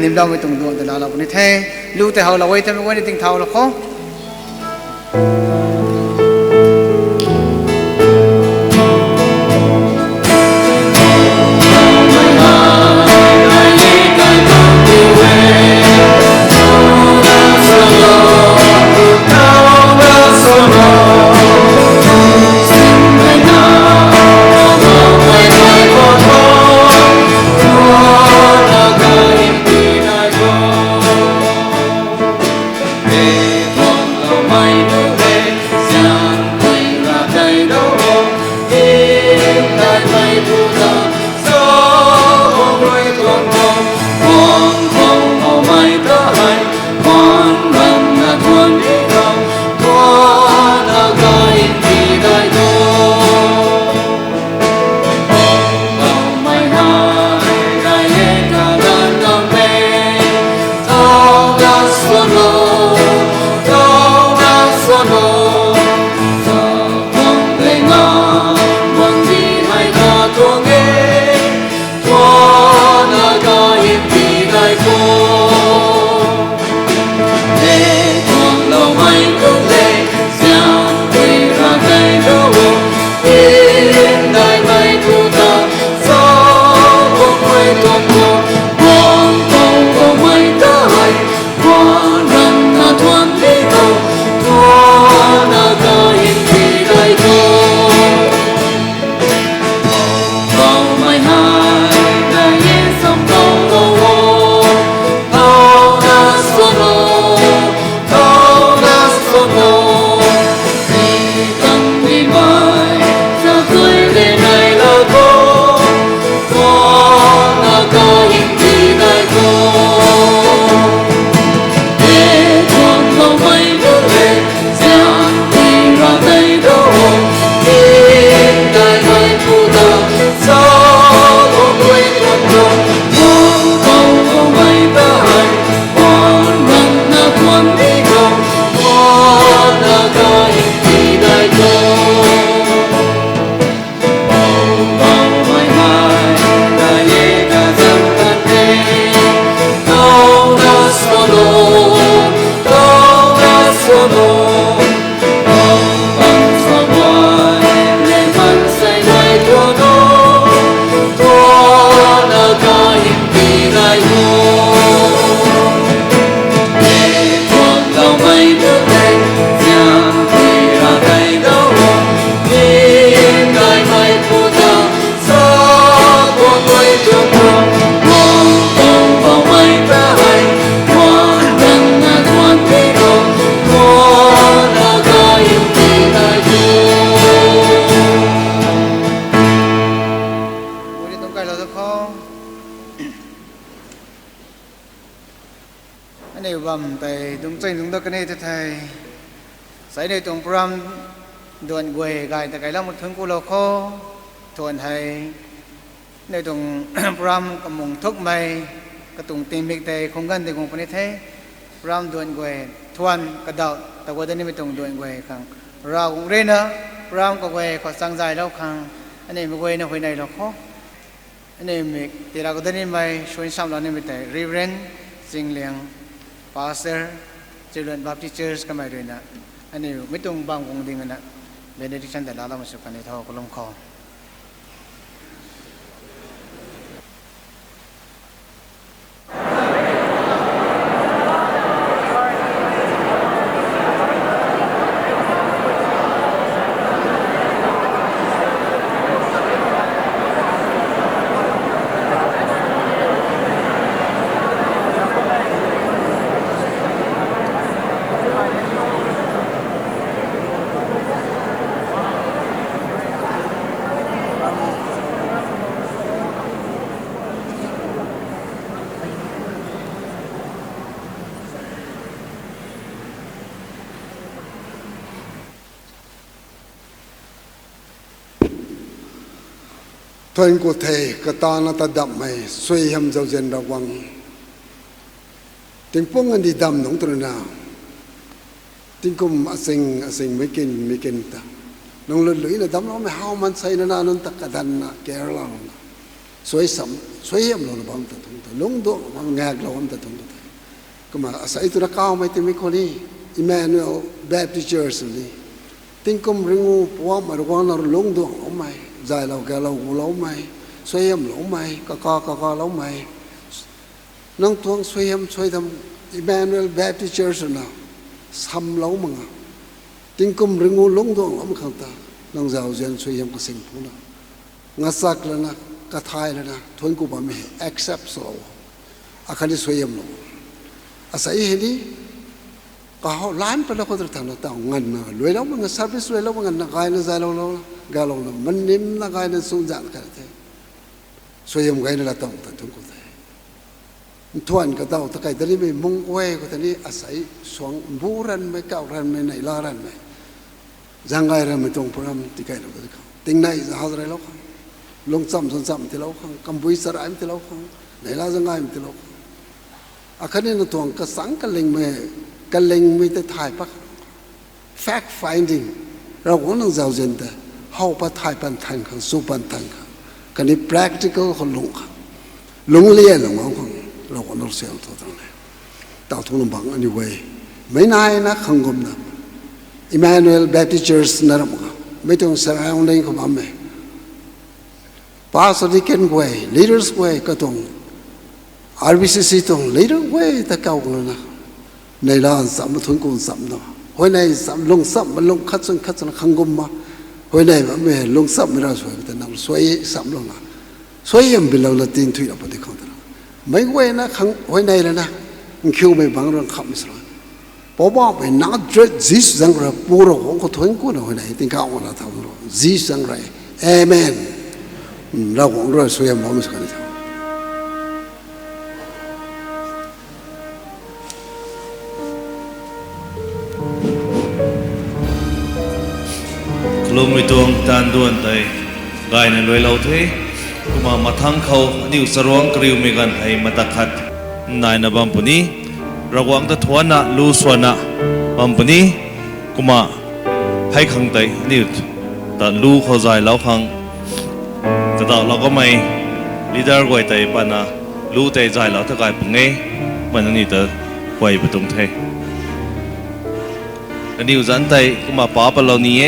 นิมเราไม่ต้องดวนแต่เราคนนี้เท่รู้แต่เราไว้แต่ไม่ไว้ในติ้งเท้าเราข้อBefore bam tay dung chai dung da kane te thai sai nei tong pram don gwe gai ta kai la mut thung ku lo kho thon hai nei tong pram kamung thok mai ka tung tim bik tay khong gan te kong pane the pram don gwe thwan ka dau ta wa da ni mi tong don gwe khang ra ung re na pram ka gwe kho sang jai lo khang ane mi gwe na hoi nai lo kho ane mi te ra ko da ni mai shwen sam lo ni mi tay reverend sing liang pastor children baptist church ka mai na ane mi tong bang kong ding na benediction da la la ma su ka ni tho ko long kho Thuần của thầy cả ta nó ta đậm mày xoay hầm dầu dần đầu quăng tiếng phong anh đi đậm nóng từ nào tiếng cùng sinh mấy kinh ta nông lưỡi là đậm nó mày hao man say nó nó tắc cả đàn kéo lòng xoay sắm xoay hầm nó bằng ta thùng ta lúng độ bằng ngạc lâu ta thùng ta cơ mà say từ đó cao mấy tiếng mấy con đi Emmanuel Baptist Church đi tiếng cùng ringu qua mà quăng nó lúng độ ông mày dài lâu kẻ lâu lâu mày xoay em lâu mày co lâu mày nông thuông xoay em xoay thầm Emmanuel Baptist Church nào xăm lâu mà tiếng cung rừng ngu lúng thuông lắm không ta nông giàu duyên xoay em có sinh phú nào ngã sắc là na cả thai là na thuần của bà mẹ accept lâu à khá đi xoay em lâu à say hết đi cả họ lán phải là có thể thằng nào tao ngần lưỡi lâu mà ngã service lưỡi lâu mà ngần gai nó dài lâu gà lâu là mình nín là gai nó sung dạng cả thế xoay em gai nó là tổng ta chúng có thể thuần cái tàu ta cái tao đi mình mông quay cái tao đi à say xuống vũ ran mấy cạo ran mấy này la ran mấy giang gai ran mấy trong program thì cái nào cái tiếng này là how rồi lâu không lông sầm thì lâu không cầm bùi sợi em thì lâu không này là giang gai thì lâu không à cái này nó thuần cái sáng cái linh mới tới thái bắc fact findingเราก็ต้องgiao diện ta hậu bắt thái ban thành khang su ban thành khang cái này practicalคนลงkhangลงเรียนลงเอาkhangเราก็ต้องเสียตัวตรงนี้ต่อทุนบังอันนี้เว้ยไม่นายนะขังกมนะ Emmanuel Baptist Church นั่นหรอกไม่ต้อง surrounding ของมันไหม Pastor Deacon way leaders way ก็ต้อง RBCC ต้อง leader way แต่เก่าเลยนะในร้านสามทุนกูสามเนาะหอยในสามลงซับมันลงคัดจนขังกมมาหอยในมันไม่ลงซับไม่ได้สวยแต่นั่งสวยสามลงนะสวยยังเป็นเราละตีนถุยเราปฏิคังตัวไม่เว้ยนะขังหอยในเลยนะมันคิวไม่บังเรื่องขับไม่สวยพอบอกไปนักดรจิสจังไรปูโรของเขาทุนกูนะหอยในติงข้าวเราทำเราจิสจังไรเอเมนเราของเราสวยมันไม่สวยเลยลงไปตวงตานดวนไตกายนั้นรวยเราเทกุมามาทั้งเขานิ่วสรวงกริวมีกันให้มาตะขัดนายนบัมปุนีระวังตะทวนะลูสวนะบัมปุนีกุมาให้ขังไตนิ่วแต่ลูเขาใจแล้วขังแต่เราก็ไม่ลีดเดอร์ไว้ไตปานะลูไตใจแล้วถ้ากายปุ่งเงี้ยมันนี่แต่ไว้ประตงเทนิ่วจันไตกุมาป้าปะเรานี้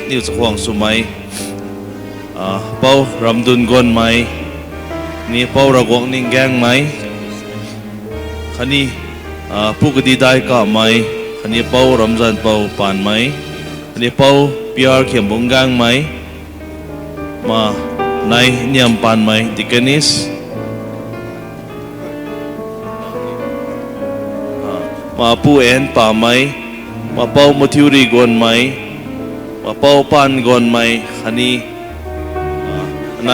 นิวสควงสุไมเป้ารำดุนกวนไหมนี่เป้าระกวงนิ่งแกงไหมขันนี้ผู้กดีได้ก็ไหมขันนี้เป้ารำจันเป้าปานไหมขันนี้เป้าพิอาร์เขียมบงแกงไหมมาในเนียมปานไหมดิเกนิสมาผู้เอ็นป่าไหมมาเป้ามัทิวรีกวนไหมมาเป้าปานก่อนไหมขันนี้ใน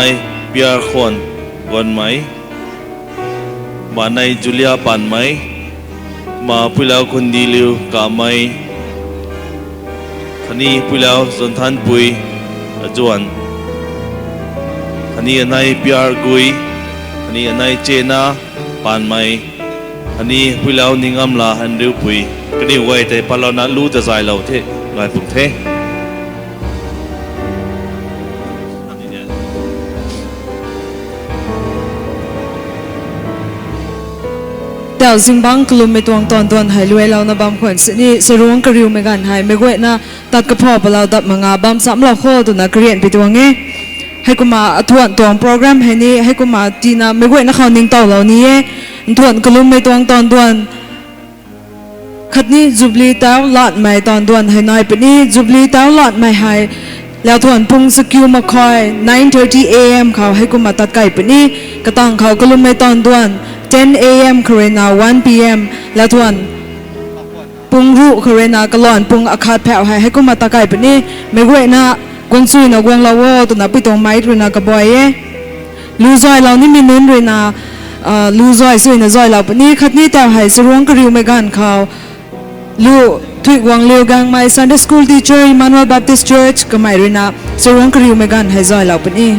เบียร์คนก่อนไหมมาในจูเลียปานไหม มาปุยแล้วคนดีลิวกาไม่คันนี้ปุยแล้วจนทันปุยจวนคันนี้นายพิอาร์กุยคันนี้นายเจน่าปานไม่คันนี้ปุยแล้วนิงามลาฮันริวปุยคันนี้ไว้แต่พอเรานัดรู้จะใจเราเท่ไงปุ่งเท่ เดี๋ยวสิงบังกลุ่มไม่ตวงตอนหายรวยเรานะบางคนสินี่สรุงกระริวไม่กันหายไม่กวยนะตัดกระเพาะเราดับมังอาบางสามเราโคตัวนักเรียนไปตัวงี้ให้กูมาทวนตัวโปรแกรมให้นี่ให้กูมาจีน่าไม่กวยนะเขานิ่งต่อเรานี้ทวนกลุ่มไม่ตวงตอนขัดนี้จุบลีเต้าหลอดไม่ตอนให้น้อยไปนี่จุบลีเต้าหลอดไม่หายแล้วทวนพุงสกิลมาคอย 9:30 AM เขาให้กูมาตัดไก่ไปนี่กระตังเขากลุ่มไม่ตอน10 AM คเรนา1 PM แล้วทวนปุงรูคเรนากะลอนปุงอาคาดแผ่วให้กูมาตะไก่ปะนี่ไม่กวยนะกวงซุยนะกวงลาวตัวนะปิตองไม้เรนากะบอยลูซอยเรานี่มีนุนเรนาลูซอยซุยนะซอยเราปะนี่คัดนี่แต่ให้สรวงกริวไม่กันเขาลูทุกวังเลียวกังไม่ Sunday School Teacher Emmanuel Baptist Church ก็ไม่เรนาสรวงกริวไม่กันให้ซอยเราปะนี่